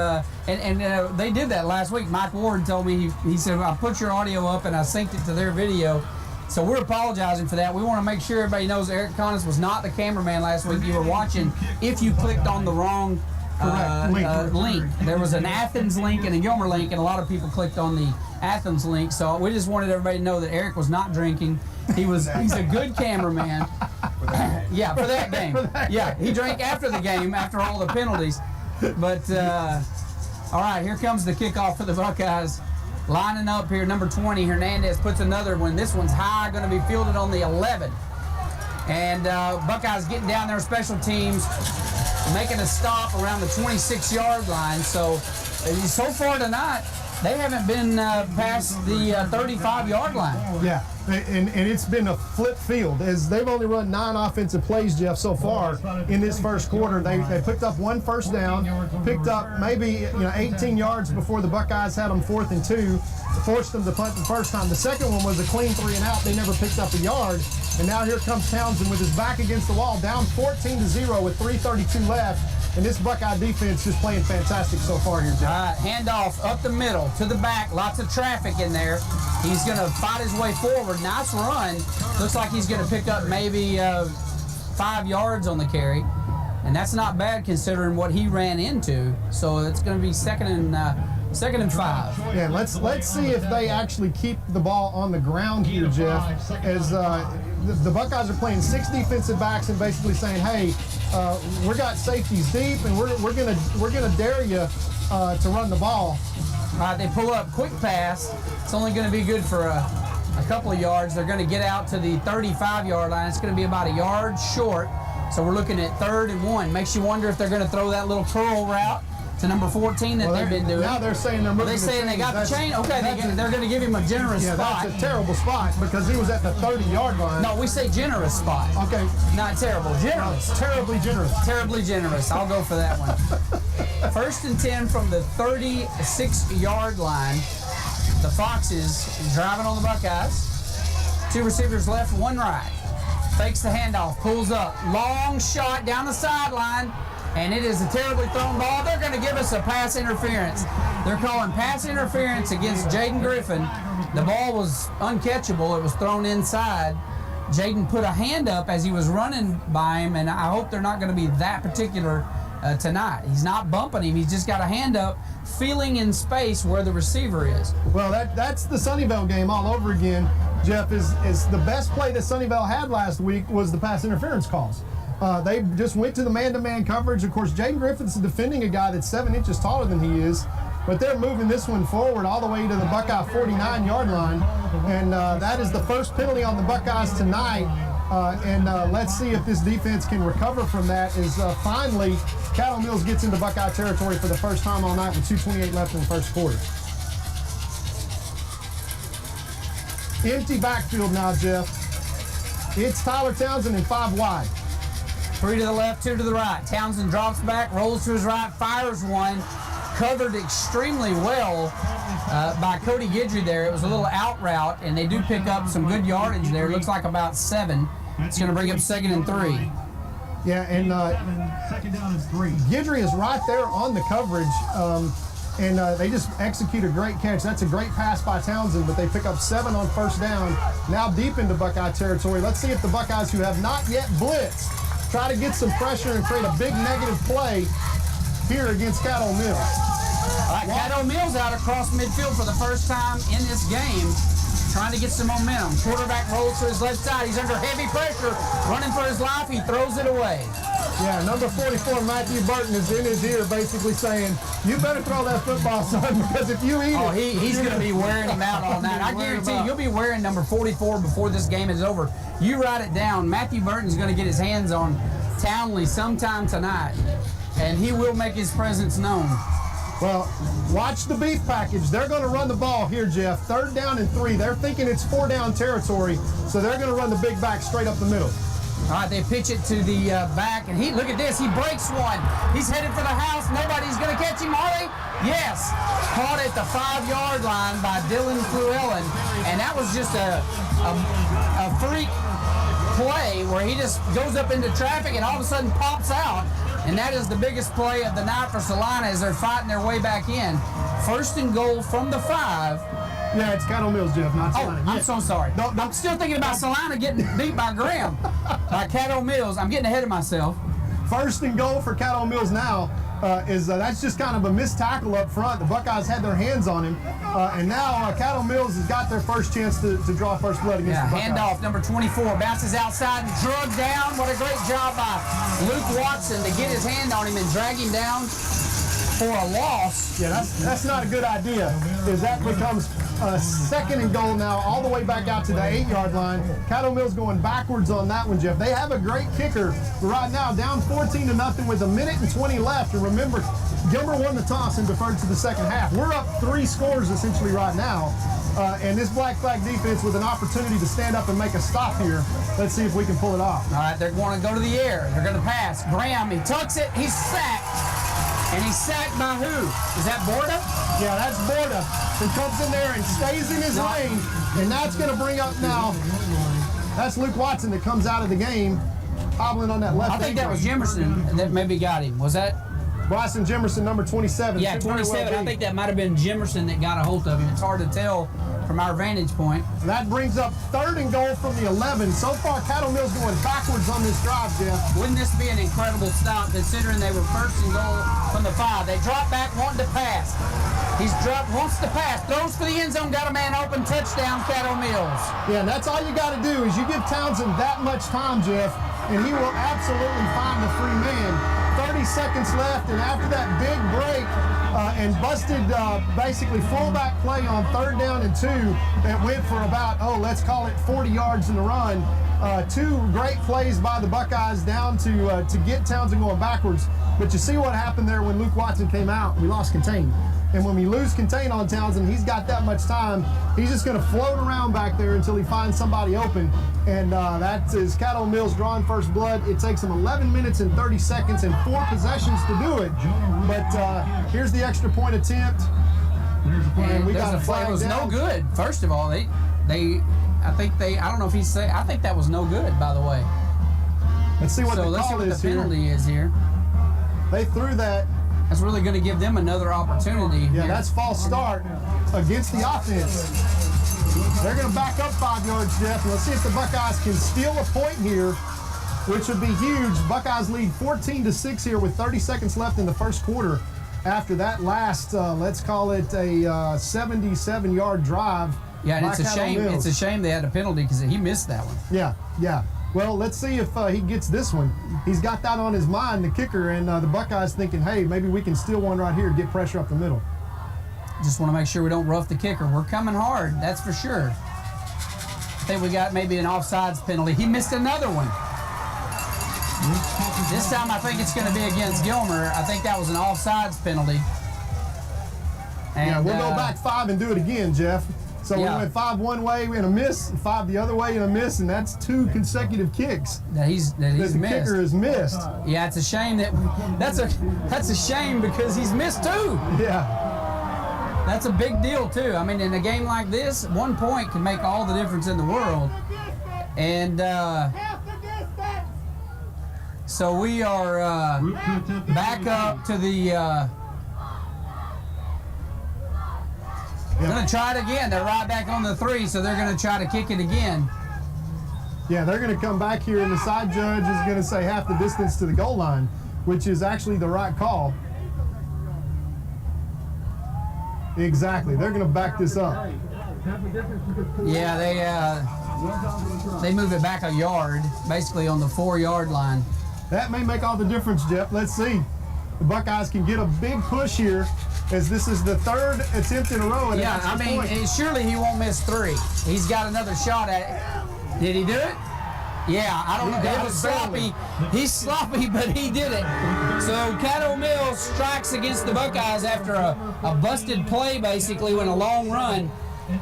they did that last week. Mike Ward told me he said I put your audio up and I synced it to their video. So we're apologizing for that. We want to make sure everybody knows Eric Connis was not the cameraman last week. You were watching if you clicked on the wrong link. There was an Athens link and a Gilmer link, and a lot of people clicked on the Athens link. So we just wanted everybody to know that Eric was not drinking. He's a good cameraman. Yeah, for that game. Yeah, he drank after the game, after all the penalties. But all right, here comes the kickoff for the Buckeyes. Lining up here, number 20, Hernandez puts another one. This one's high, going to be fielded on the 11. And Buckeyes getting down their special teams, making a stop around the 26-yard line. So far tonight, they haven't been past the 35-yard line. Yeah, and it's been a flip field, as they've only run 9 offensive plays, Jeff, so far in this first quarter. They picked up 1 first down, picked up maybe 18 yards before the Buckeyes had them 4th and 2, forced them to punt the first time. The second one was a clean 3 and out. They never picked up a yard. And now here comes Townsend with his back against the wall, down 14-0 with 3:32 left. And this Buckeye defense just playing fantastic so far here, Jeff. All right, handoff up the middle to the back. Lots of traffic in there. He's going to fight his way forward. Nice run. Looks like he's going to pick up maybe 5 yards on the carry. And that's not bad considering what he ran into. So it's going to be second and 5. Yeah, let's see if they actually keep the ball on the ground here, Jeff, as the Buckeyes are playing 6 defensive backs and basically saying, hey, we got safeties deep, and we're gonna dare you to run the ball. All right, they pull up, quick pass. It's only going to be good for a couple of yards. They're going to get out to the 35-yard line. It's going to be about a yard short. So we're looking at 3rd and 1. Makes you wonder if they're going to throw that little curl route to number 14 that they've been doing. Now they're saying they're moving. They saying they got the chain? Okay, they're going to give him a generous spot. That's a terrible spot because he was at the 30-yard line. No, we say generous spot. Okay. Not terrible. Generous. Terribly generous. Terribly generous. I'll go for that one. 1st and 10 from the 36-yard line. The Foxes driving on the Buckeyes. 2 receivers left, 1 right. Fakes the handoff, pulls up. Long shot down the sideline. And it is a terribly thrown ball. They're going to give us a pass interference. They're calling pass interference against Jaden Griffin. The ball was uncatchable. It was thrown inside. Jaden put a hand up as he was running by him, and I hope they're not going to be that particular tonight. He's not bumping him. He's just got a hand up, feeling in space where the receiver is. Well, that's the Sunnyvale game all over again, Jeff. Is the best play that Sunnyvale had last week was the pass interference calls. They just went to the man-to-man coverage. Of course, Jaden Griffin's defending a guy that's 7 inches taller than he is, but they're moving this one forward all the way to the Buckeye 49-yard line, and that is the first penalty on the Buckeyes tonight. Let's see if this defense can recover from that. As finally, Caddo Mills gets into Buckeye territory for the first time all night with 2:28 left in the first quarter. Empty backfield now, Jeff. It's Tyler Townsend and 5 wide. 3 to the left, 2 to the right. Townsend drops back, rolls to his right, fires one. Covered extremely well by Cody Guidry there. It was a little out route, and they do pick up some good yardage there. Looks like about 7. It's going to bring up 2nd and 3. Yeah, and Second down and 3. Guidry is right there on the coverage, and they just execute a great catch. That's a great pass by Townsend, but they pick up 7 on first down, now deep into Buckeye territory. Let's see if the Buckeyes, who have not yet blitzed, try to get some pressure and create a big negative play here against Caddo Mills. All right, Caddo Mills out across midfield for the first time in this game, trying to get some momentum. Quarterback rolls to his left side. He's under heavy pressure, running for his life. He throws it away. Yeah, number 44, Matthew Burton, is in his ear basically saying, you better throw that football, son, because if you eat it... He's going to be wearing him out all night. I guarantee you'll be wearing number 44 before this game is over. You write it down. Matthew Burton's going to get his hands on Townley sometime tonight, and he will make his presence known. Well, watch the beef package. They're going to run the ball here, Jeff. 3rd down and 3. They're thinking it's 4-down territory, so they're going to run the big back straight up the middle. All right, they pitch it to the back, and look at this. He breaks one. He's headed for the house. Nobody's going to catch him, are they? Yes. Caught at the 5-yard line by Dylan Fluellen, and that was just a freak play where he just goes up into traffic and all of a sudden pops out. And that is the biggest play of the night for Salina as they're fighting their way back in. 1st and goal from the 5. Yeah, it's Caddo Mills, Jeff, not Salina. I'm so sorry. I'm still thinking about Salina getting beat by Graham. By Caddo Mills. I'm getting ahead of myself. 1st and goal for Caddo Mills now. That's just kind of a missed tackle up front. The Buckeyes had their hands on him, and now Caddo Mills has got their first chance to draw first blood against the Buckeyes. Handoff, number 24, bounces outside and drugged down. What a great job by Luke Watson to get his hand on him and drag him down for a loss. Yeah, that's not a good idea, because that becomes 2nd and goal now, all the way back out to the 8-yard line. Caddo Mills going backwards on that one, Jeff. They have a great kicker, but right now down 14-0 with 1:20 left. And remember, Gilmer won the toss and deferred to the second half. We're up 3 scores essentially right now, and this Black Flag defense with an opportunity to stand up and make a stop here. Let's see if we can pull it off. All right, they're going to go to the air. They're going to pass. Graham, he tucks it. He's sacked. And he's sacked by who? Is that Borda? Yeah, that's Borda, who comes in there and stays in his lane. And that's going to bring up now, that's Luke Watson that comes out of the game, hobbling on that left. I think that was Jimerson that maybe got him. Was that? Bryson Jimerson, number 27. Yeah, 27. I think that might have been Jimerson that got a hold of him. It's hard to tell from our vantage point. That brings up 3rd and goal from the 11. So far, Caddo Mills going backwards on this drive, Jeff. Wouldn't this be an incredible stop considering they were 1st and goal from the 5? They drop back wanting to pass. He's dropped, wants to pass, throws for the end zone, got a man open, touchdown, Caddo Mills. Yeah, and that's all you got to do is you give Townsend that much time, Jeff, and he will absolutely find the free man. 30 seconds left, and after that big break and busted basically fullback play on 3rd down and 2 that went for about, let's call it 40 yards in the run. 2 great plays by the Buckeyes down to get Townsend going backwards. But you see what happened there when Luke Watson came out. We lost contain. And when we lose contain on Townsend, he's got that much time. He's just going to float around back there until he finds somebody open. And that is Caddo Mills drawing first blood. It takes him 11 minutes and 30 seconds and 4 possessions to do it. But here's the extra point attempt. And we got a flag. It was down. no good. First of all, I don't know if he's saying, I think that was no good, by the way. Let's see what the let's see call what is the penalty is here. They threw that. That's really going to give them another opportunity. Yeah, that's false start against the offense. They're going to back up 5 yards, Jeff. Let's see if the Buckeyes can steal a point here, which would be huge. Buckeyes lead 14-6 here with 30 seconds left in the first quarter. After that last, let's call it a 77-yard drive. Yeah, and it's a shame. Mills. It's a shame they had a penalty because he missed that one. Yeah. Well, let's see if he gets this one. He's got that on his mind, the kicker, and the Buckeyes thinking, hey, maybe we can steal one right here and get pressure up the middle. Just want to make sure we don't rough the kicker. We're coming hard, that's for sure. I think we got maybe an offsides penalty. He missed another one. This time I think it's going to be against Gilmer. I think that was an offsides penalty. And, yeah, we'll go back 5 and do it again, Jeff. So we went 5 one way and a miss, 5 the other way and a miss, and that's 2 consecutive kicks that he's the missed. Kicker has missed. Yeah, it's a shame that's a shame because he's missed 2. Yeah. That's a big deal too. I mean, in a game like this, 1 point can make all the difference in the world. And So we are back up to the. Going to try it again. They're right back on the 3, so they're going to try to kick it again. Yeah, they're going to come back here, and the side judge is going to say half the distance to the goal line, which is actually the right call. Exactly. They're going to back this up. Yeah, they move it back a yard, basically on the 4-yard line. That may make all the difference, Jeff. Let's see. The Buckeyes can get a big push here, as this is the 3rd attempt in a row. Yeah, I mean, surely he won't miss 3. He's got another shot at it. Did he do it? Yeah, I don't know. It was sloppy. He's sloppy, but he did it. So Caddo Mills strikes against the Buckeyes after a busted play, basically, when a long run.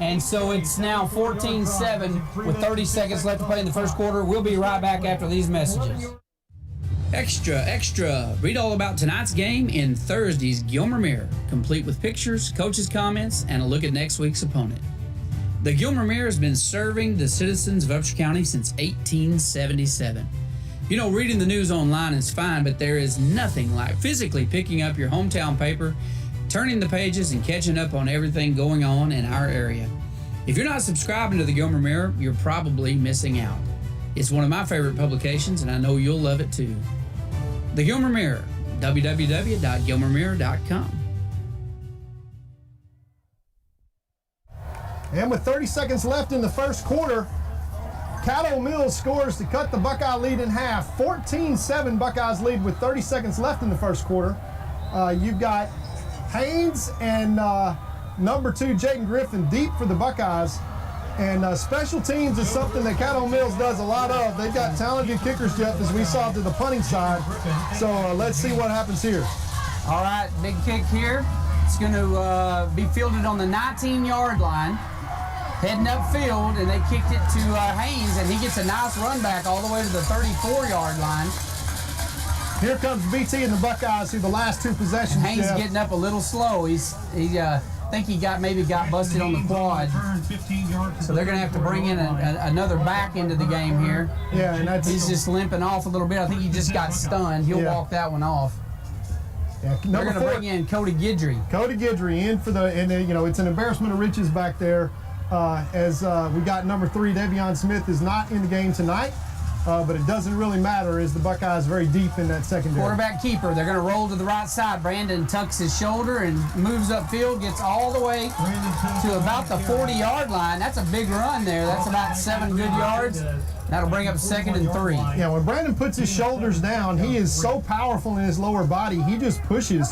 And so it's now 14-7 with 30 seconds left to play in the first quarter. We'll be right back after these messages. Extra. Read all about tonight's game in Thursday's Gilmer Mirror, complete with pictures, coaches' comments, and a look at next week's opponent. The Gilmer Mirror has been serving the citizens of Upshur County since 1877. You know, reading the news online is fine, but there is nothing like physically picking up your hometown paper, turning the pages, and catching up on everything going on in our area. If you're not subscribing to the Gilmer Mirror, you're probably missing out. It's one of my favorite publications, and I know you'll love it too. The Gilmer Mirror, www.gilmermirror.com. And with 30 seconds left in the first quarter, Caddo Mills scores to cut the Buckeye lead in half. 14-7 Buckeyes lead with 30 seconds left in the first quarter. You've got Haynes and number 2, Jaden Griffin, deep for the Buckeyes. And special teams is something that Caddo Mills does a lot of. They've got talented kickers, Jeff, as we saw to the punting side. So let's see what happens here. All right, big kick here. It's going to be fielded on the 19-yard line. Heading upfield, and they kicked it to Haynes, and he gets a nice run back all the way to the 34-yard line. Here comes BT and the Buckeyes through the last 2 possessions. Haynes Jeff. getting up a little slow. I think he maybe got busted on the quad. So they're going to have to bring in another back into the game here. Yeah, and he's just limping off a little bit. I think he just got stunned. He'll walk that one off. Yeah, they're going to bring in Cody Guidry. Cody Guidry in for it's an embarrassment of riches back there. As we got number 3, Devion Smith is not in the game tonight, but it doesn't really matter as the Buckeyes very deep in that secondary. Quarterback keeper, they're going to roll to the right side. Brandon tucks his shoulder and moves upfield, gets all the way to about the 40-yard line. That's a big run there. That's about 7 good yards. That'll bring up 2nd and 3. Yeah, when Brandon puts his shoulders down, he is so powerful in his lower body, he just pushes.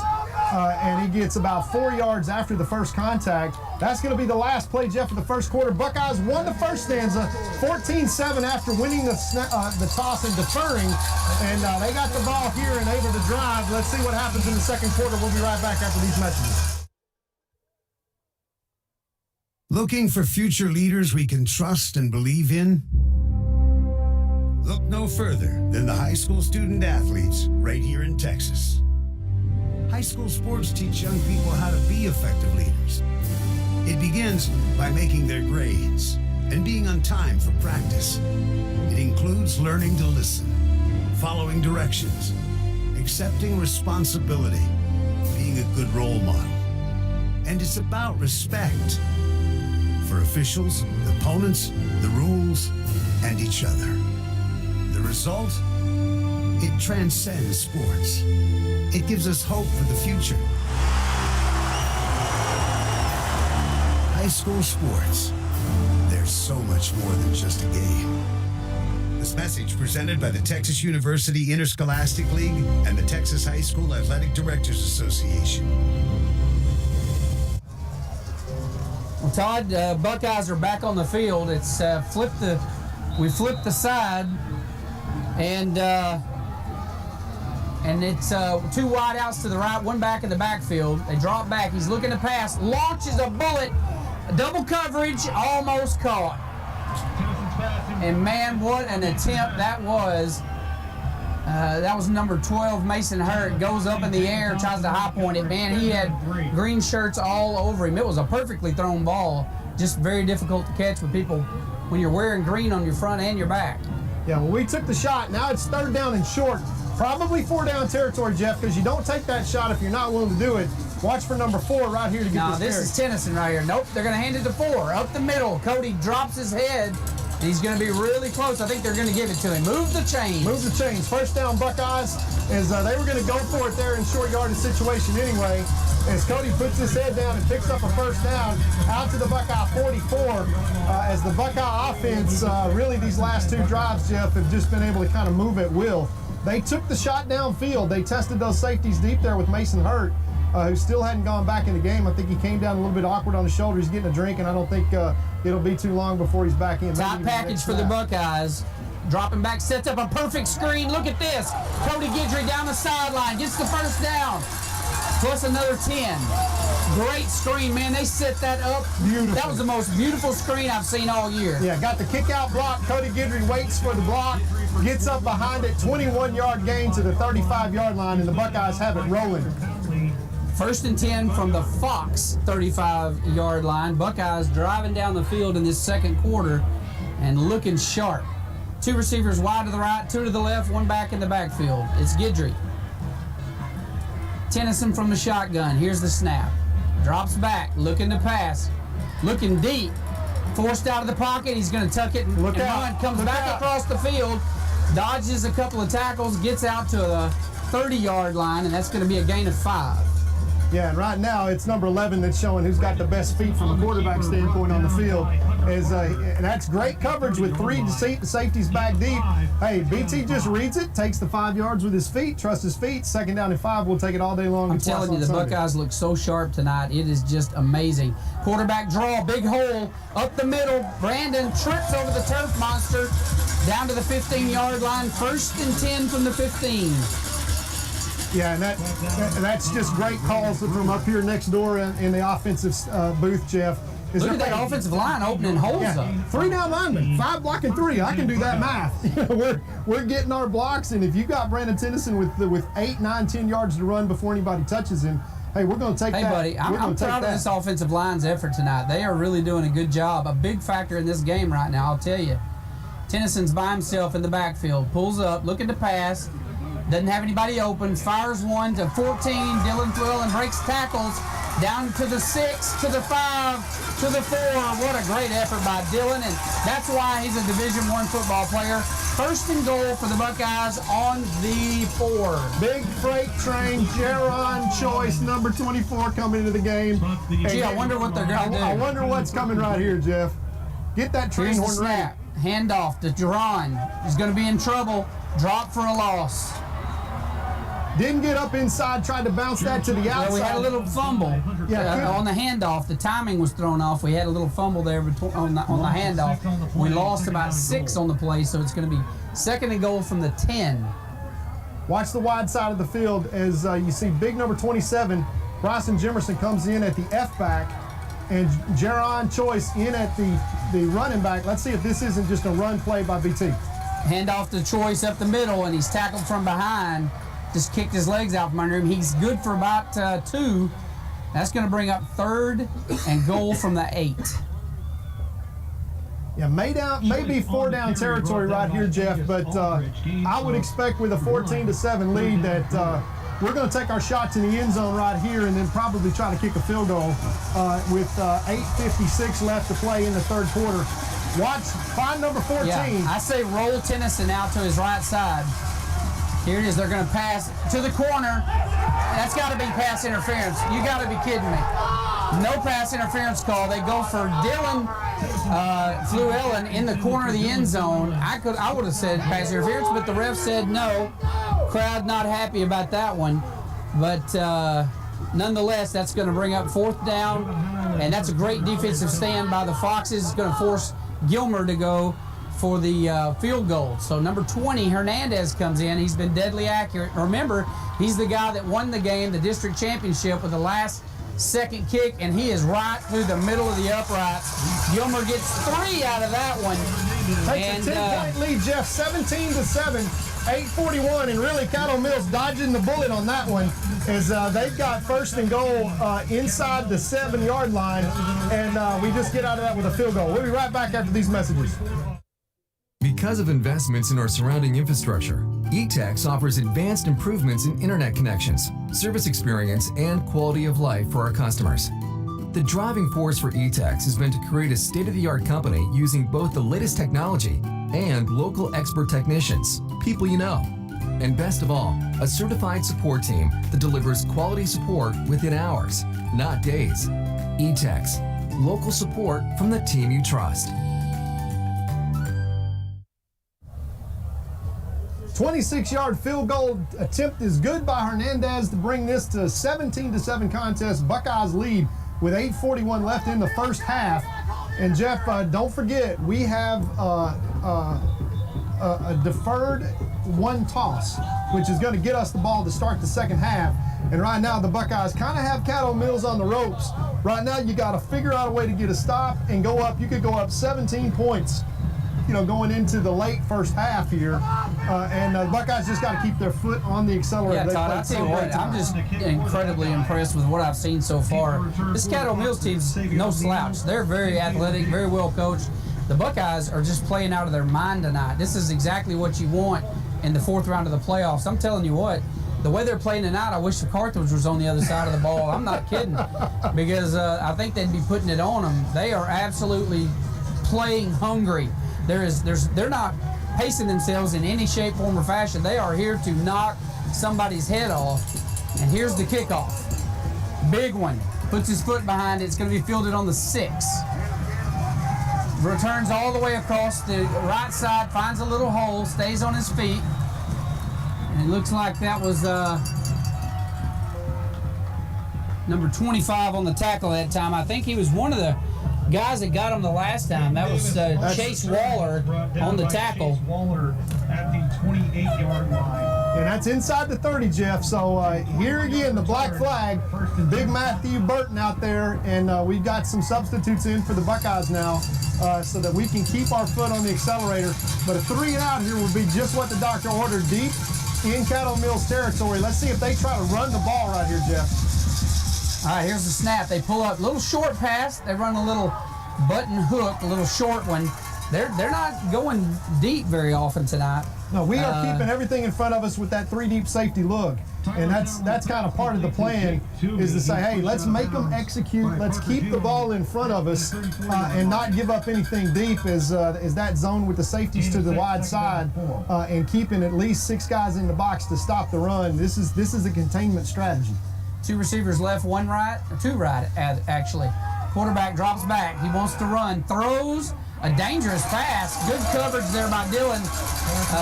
And he gets about 4 yards after the first contact. That's going to be the last play, Jeff, of the first quarter. Buckeyes won the first stanza, 14-7 after winning the toss and deferring. And they got the ball here and able to drive. Let's see what happens in the second quarter. We'll be right back after these messages. Looking for future leaders we can trust and believe in? Look no further than the high school student athletes right here in Texas. High school sports teach young people how to be effective leaders. It begins by making their grades and being on time for practice. It includes learning to listen, following directions, accepting responsibility, being a good role model. And it's about respect for officials, the opponents, the rules, and each other. The result? It transcends sports. It gives us hope for the future. High school sports. There's so much more than just a game. This message presented by the Texas University Interscholastic League and the Texas High School Athletic Directors Association. Well, Todd, Buckeyes are back on the field. It's we flipped the side, and it's 2 wideouts to the right, 1 back in the backfield. They drop back. He's looking to pass, launches a bullet, double coverage, almost caught. And man, what an attempt that was. That was number 12, Mason Hurt, goes up in the air, tries to high point it. Man, he had green shirts all over him. It was a perfectly thrown ball, just very difficult to catch with people when you're wearing green on your front and your back. Yeah, well, we took the shot. Now it's 3rd down and short. Probably 4 down territory, Jeff, because you don't take that shot if you're not willing to do it. Watch for number 4 right here to get Now, this this carry. is Tennyson right here. Nope, they're going to hand it to 4. Up the middle. Cody drops his head, and he's going to be really close. I think they're going to give it to him. Move the chains. Move the chains. First down, Buckeyes, as they were going to go for it there in short yardage situation anyway. As Cody puts his head down and picks up a first down out to the Buckeye 44. As the Buckeye offense, really these last 2 drives, Jeff, have just been able to kind of move at will. They took the shot downfield. They tested those safeties deep there with Mason Hurt, who still hadn't gone back in the game. I think he came down a little bit awkward on his shoulder. He's getting a drink, and I don't think it'll be too long before he's back in. Top package for the Buckeyes. Dropping back, sets up a perfect screen. Look at this. Cody Guidry down the sideline, gets the first down. Plus another 10. Great screen, man. They set that up. Beautiful. That was the most beautiful screen I've seen all year. Yeah, got the kick out block. Cody Guidry waits for the block, gets up behind it, 21-yard gain to the 35-yard line, and the Buckeyes have it rolling. First and 10 from the Fox 35-yard line. Buckeyes driving down the field in this second quarter and looking sharp. 2 receivers wide to the right, 2 to the left, 1 back in the backfield. It's Guidry. Tennyson from the shotgun. Here's the snap. Drops back, looking to pass. Looking deep. Forced out of the pocket. He's going to tuck it and run. Comes back across the field. Dodges a couple of tackles. Gets out to the 30-yard line, and that's going to be a gain of 5. Yeah, and right now it's number 11 that's showing who's got the best feet from a quarterback standpoint on the field. And that's great coverage with 3 safeties back deep. Hey, BT just reads it, takes the 5 yards with his feet, trusts his feet. Second down and 5, we'll take it all day long. I'm telling you, the Buckeyes look so sharp tonight. It is just amazing. Quarterback draw, big hole, up the middle. Brandon trips over the turf monster, down to the 15-yard line. First and 10 from the 15. Yeah, and that's just great calls from up here next door in the offensive booth, Jeff. Look at that offensive line opening holes up. 3 down linemen, 5 blocking 3. I can do that math. We're getting our blocks, and if you got Brandon Tennyson with 8, 9, 10 yards to run before anybody touches him, hey, we're going to take that. Hey, buddy, I'm proud of this offensive line's effort tonight. They are really doing a good job. A big factor in this game right now, I'll tell you. Tennyson's by himself in the backfield, pulls up, looking to pass. Doesn't have anybody open. Fires 1 to 14. Dylan Llewellyn breaks tackles. Down to the 6, to the 5, to the 4. What a great effort by Dylan, and that's why he's a Division I football player. First and goal for the Buckeyes on the 4. Big freight train, Jaron Choice, number 24, coming into the game. Gee, I wonder what they're going to do. I wonder what's coming right here, Jeff. Get that train Here's the horn ready. snap. Handoff to Jaron. He's going to be in trouble. Drop for a loss. Didn't get up inside, tried to bounce that to the outside. Well, we had a little fumble on the handoff. The timing was thrown off. We had a little fumble there on the handoff. We lost about 6 on the play, so it's going to be second and goal from the 10. Watch the wide side of the field as you see big number 27, Bryson Jimerson comes in at the F-back, and Jaron Choice in at the running back. Let's see if this isn't just a run play by BT. Handoff to Choice up the middle, and he's tackled from behind. Just kicked his legs out from under him. He's good for about 2. That's going to bring up third and goal from the 8. Yeah, maybe 4 down territory right here, Jeff, but I would expect with a 14-7 lead that we're going to take our shots in the end zone right here and then probably try to kick a field goal with 8:56 left to play in the third quarter. Find number 14. Yeah, I say roll Tennyson out to his right side. Here it is. They're going to pass to the corner. That's got to be pass interference. You got to be kidding me. No pass interference call. They go for Dylan Llewellyn in the corner of the end zone. I would have said pass interference, but the ref said no. Crowd not happy about that one. But nonetheless, that's going to bring up 4th down, and that's a great defensive stand by the Foxes. It's going to force Gilmer to go for the field goal. So number 20, Hernandez, comes in. He's been deadly accurate. Remember, he's the guy that won the game, the district championship, with the last second kick, and he is right through the middle of the uprights. Gilmer gets 3 out of that one. Takes a 10-point lead, Jeff, 17-7, 8:41, and really Caddo Mills dodging the bullet on that one as they've got first and goal inside the 7-yard line, and we just get out of that with a field goal. We'll be right back after these messages. Because of investments in our surrounding infrastructure, eTex offers advanced improvements in internet connections, service experience, and quality of life for our customers. The driving force for eTex has been to create a state-of-the-art company using both the latest technology and local expert technicians, people you know. And best of all, a certified support team that delivers quality support within hours, not days. eTex, local support from the team you trust. 26-yard field goal attempt is good by Hernandez to bring this to 17-7 contest. Buckeyes lead with 8:41 left in the first half. And Jeff, don't forget, we have a deferred one toss, which is going to get us the ball to start the second half. And right now the Buckeyes kind of have Caddo Mills on the ropes. Right now you got to figure out a way to get a stop and go up. You could go up 17 points, going into the late first half here. And the Buckeyes just got to keep their foot on the accelerator. Yeah, Todd, I'll tell you what, I'm just incredibly impressed with what I've seen so far. This Caddo Mills team's no slouch. They're very athletic, very well coached. The Buckeyes are just playing out of their mind tonight. This is exactly what you want in the fourth round of the playoffs. I'm telling you what, the way they're playing tonight, I wish the Carthage was on the other side of the ball. I'm not kidding, because I think they'd be putting it on them. They are absolutely playing hungry. They're not pacing themselves in any shape, form, or fashion. They are here to knock somebody's head off. And here's the kickoff. Big one. Puts his foot behind it. It's going to be fielded on the 6. Returns all the way across the right side, finds a little hole, stays on his feet. And it looks like that was number 25 on the tackle that time. I think he was one of the guys that got him the last time. That was Chase Waller on the tackle. Chase Waller at the 28-yard line. And that's inside the 30, Jeff. So here again, the black flag. Big Matthew Burton out there. And we've got some substitutes in for the Buckeyes now so that we can keep our foot on the accelerator. But a 3 and out here will be just what the doctor ordered, deep in Caddo Mills territory. Let's see if they try to run the ball right here, Jeff. All right, here's the snap. They pull up, little short pass. They run a little button hook, a little short one. They're not going deep very often tonight. No, we are keeping everything in front of us with that 3 deep safety look. And that's kind of part of the plan, is to say, hey, let's make them execute. Let's keep the ball in front of us and not give up anything deep as that zone with the safeties to the wide side and keeping at least 6 guys in the box to stop the run. This is a containment strategy. 2 receivers left, 1 right, 2 right, actually. Quarterback drops back. He wants to run, throws a dangerous pass. Good coverage there by Dylan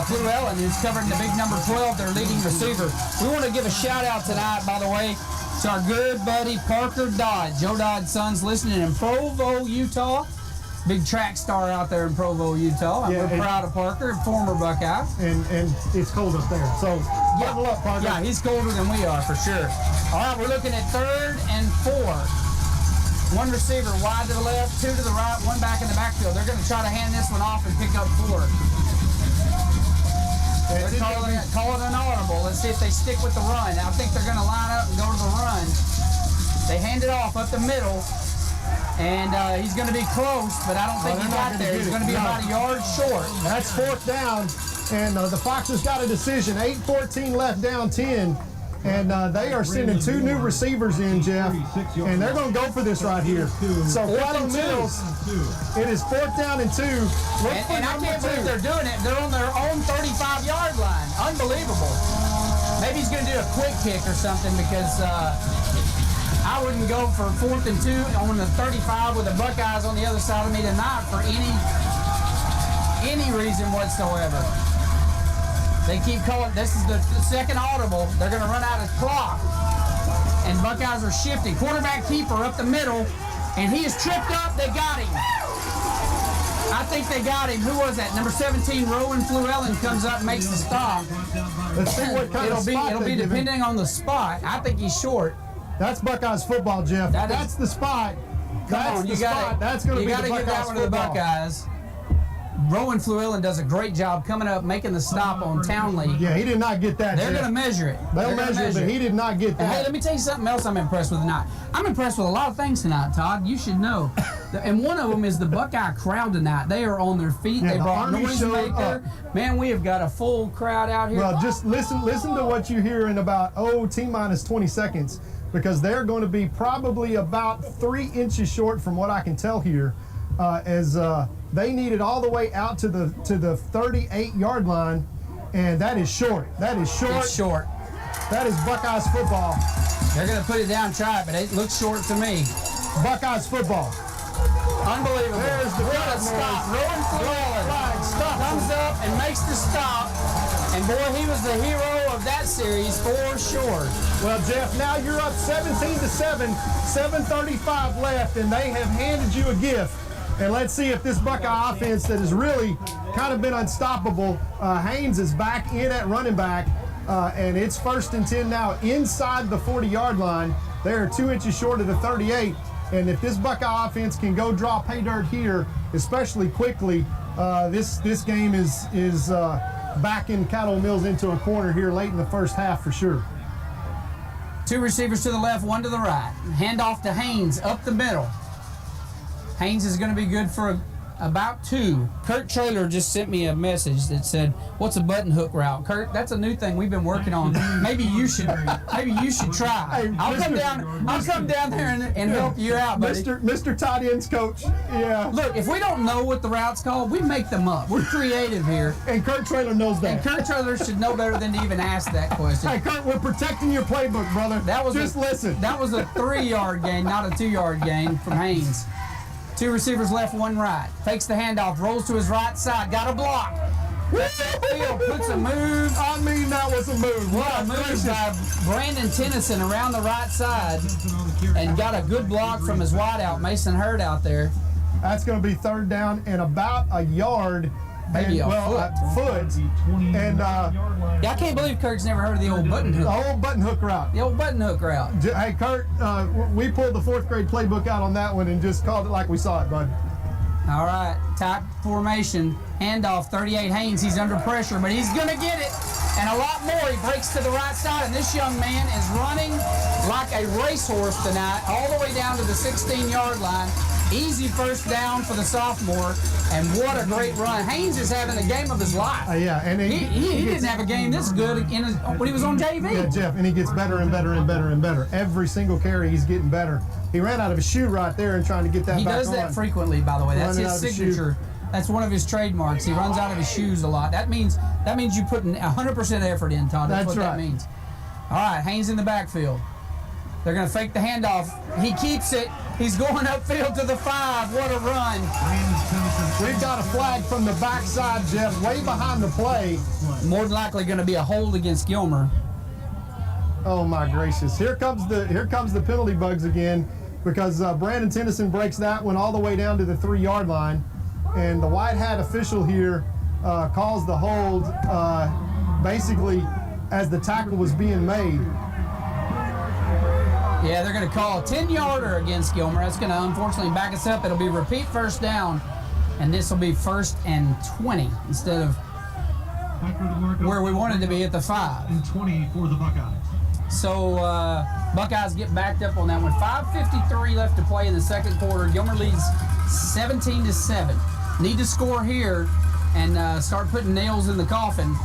Fluellen, who's covering the big number 12, their leading receiver. We want to give a shout out tonight, by the way, to our good buddy Parker Dodd. Joe Dodd's son's listening in Provo, Utah. Big track star out there in Provo, Utah. We're proud of Parker, former Buckeye. And it's cold up there. So level up, Parker. Yeah, he's colder than we are for sure. All right, we're looking at 3rd and 4. 1 receiver wide to the left, 2 to the right, 1 back in the backfield. They're going to try to hand this one off and pick up 4. They're calling it an audible. Let's see if they stick with the run. I think they're going to line up and go to the run. They hand it off up the middle, and he's going to be close, but I don't think he got there. He's going to be about a yard short. That's 4th down, and the Foxers got a decision. 8:14 left, down 10. And they are sending 2 new receivers in, Jeff, and they're going to go for this right here. So Caddo Mills, it is 4th down and 2. And I can't believe they're doing it. They're on their own 35-yard line. Unbelievable. Maybe he's going to do a quick kick or something, because I wouldn't go for 4th and 2 on the 35 with the Buckeyes on the other side of me tonight for any reason whatsoever. They keep calling. This is the second audible. They're going to run out of clock. And Buckeyes are shifting. Quarterback keeper up the middle. And he is tripped up. They got him. I think they got him. Who was that? Number 17, Rowan Fluellen, comes up and makes the stop. Let's see what kind of spot it'll be depending on the spot. I think he's short. That's Buckeyes football, Jeff. That's the spot. Come on, you got it. That's going to be the Buckeyes give that one to the Buckeyes. Rowan Fluellen does a great job coming up, making the stop on Townley. Yeah, he did not get that. They're going to measure it. They'll measure it, but he did not get that. And hey, let me tell you something else I'm impressed with tonight. I'm impressed with a lot of things tonight, Todd. You should know. And one of them is the Buckeye crowd tonight. They are on their feet. Yeah, they brought Army noisemaker. Man, we have got a full crowd out here. Well, just listen to what you hear in about, T-minus 20 seconds, because they're going to be probably about 3 inches short from what I can tell here, as they need it all the way out to the 38-yard line, and that is short. That is short. It's short. That is Buckeyes football. They're going to put it down, try it, but it looks short to me. Buckeyes football. Unbelievable. There's the what a flag stop. noise. Rowan Fluellen comes up and makes the stop. And boy, he was the hero of that series for sure. Well, Jeff, now you're up 17-7, 7:35 left, and they have handed you a gift. And let's see if this Buckeye offense that has really kind of been unstoppable. Haynes is back in at running back, and it's 1st and 10 now inside the 40-yard line. They're 2 inches short of the 38. And if this Buckeye offense can go draw pay dirt here, especially quickly, this game is backing Caddo Mills into a corner here late in the first half for sure. 2 receivers to the left, 1 to the right. Handoff to Haynes up the middle. Haynes is going to be good for about 2. Kurt Traylor just sent me a message that said, "What's a button hook route?" Kurt, that's a new thing we've been working on. Maybe you should try. Hey, I'll come down there and help you out, buddy. Mr. Tight ends coach. Yeah. Look, if we don't know what the route's called, we make them up. We're creative here. And Kurt Traylor knows that. And Kurt Traylor should know better than to even ask that question. Hey, Kurt, we're protecting your playbook, brother. Listen. That was a 3-yard gain, not a 2-yard gain from Haynes. 2 receivers left, 1 right. Fakes the handoff, rolls to his right side, got a block. Field puts a move. I mean, that was a move. What a move by Brandon Tennyson around the right side, and got a good block from his wideout, Mason Hurd, out there. That's going to be 3rd down and about a yard. Maybe a foot. And I can't believe Kurt's never heard of the old button hook. The old button hook route. The old button hook route. Hey, Kurt, we pulled the 4th grade playbook out on that one and just called it like we saw it, bud. All right, type formation, handoff, 38 Haynes. He's under pressure, but he's going to get it. And a lot more. He breaks to the right side, and this young man is running like a racehorse tonight, all the way down to the 16-yard line. Easy 1st down for the sophomore, and what a great run. Haynes is having the game of his life. Yeah, and he didn't have a game this good when he was on JV. Yeah, Jeff, and he gets better and better and better and better. Every single carry, he's getting better. He ran out of his shoe right there and trying to get that back on. He does that frequently, by the way. That's his signature. That's one of his trademarks. He runs out of his shoes a lot. That means you put 100% effort in, Todd. That's what that means. All right, Haynes in the backfield. They're going to fake the handoff. He keeps it. He's going upfield to the 5. What a run. We've got a flag from the backside, Jeff, way behind the play. More than likely going to be a hold against Gilmer. Oh my gracious. Here comes the penalty bugs again, because Brandon Tennyson breaks that one all the way down to the 3-yard line. And the white hat official here calls the hold basically as the tackle was being made. Yeah, they're going to call a 10-yarder against Gilmer. That's going to unfortunately back us up. It'll be repeat 1st down, and this will be 1st and 20 instead of where we wanted to be at the 5. And 20 for the Buckeyes. So Buckeyes get backed up on that one. 5:53 left to play in the 2nd quarter. Gilmer leads 17-7. Need to score here and start putting nails in the coffin,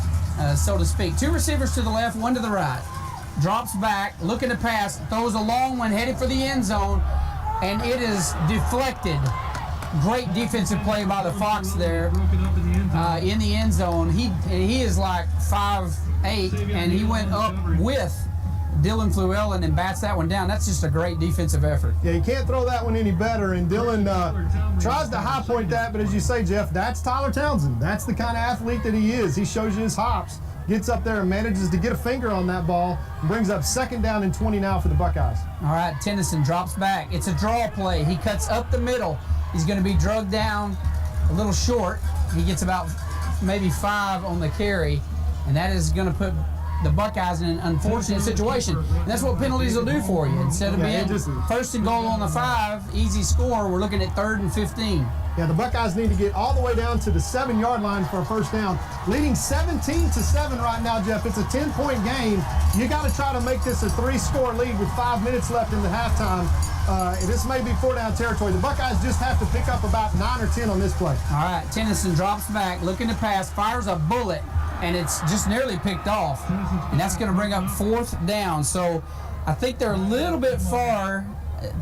so to speak. 2 receivers to the left, 1 to the right. Drops back, looking to pass, throws a long one, headed for the end zone, and it is deflected. Great defensive play by the Fox there in the end zone. He is like 5'8", and he went up with Dylan Fluellen and bats that one down. That's just a great defensive effort. Yeah, you can't throw that one any better, and Dylan tries to high point that, but as you say, Jeff, that's Tyler Townsend. That's the kind of athlete that he is. He shows you his hops, gets up there and manages to get a finger on that ball, and brings up 2nd down and 20 now for the Buckeyes. All right, Tennyson drops back. It's a draw play. He cuts up the middle. He's going to be drugged down a little short. He gets about maybe 5 on the carry, and that is going to put the Buckeyes in an unfortunate situation. And that's what penalties will do for you. Instead of being first and goal on the 5, easy score, we're looking at 3rd and 15. Yeah, the Buckeyes need to get all the way down to the 7-yard line for a first down. Leading 17-7 right now, Jeff. It's a 10-point game. You got to try to make this a 3-score lead with 5 minutes left in the halftime. This may be 4-down territory. The Buckeyes just have to pick up about 9 or 10 on this play. All right, Tennyson drops back, looking to pass, fires a bullet, and it's just nearly picked off. And that's going to bring up 4th down. So I think they're a little bit far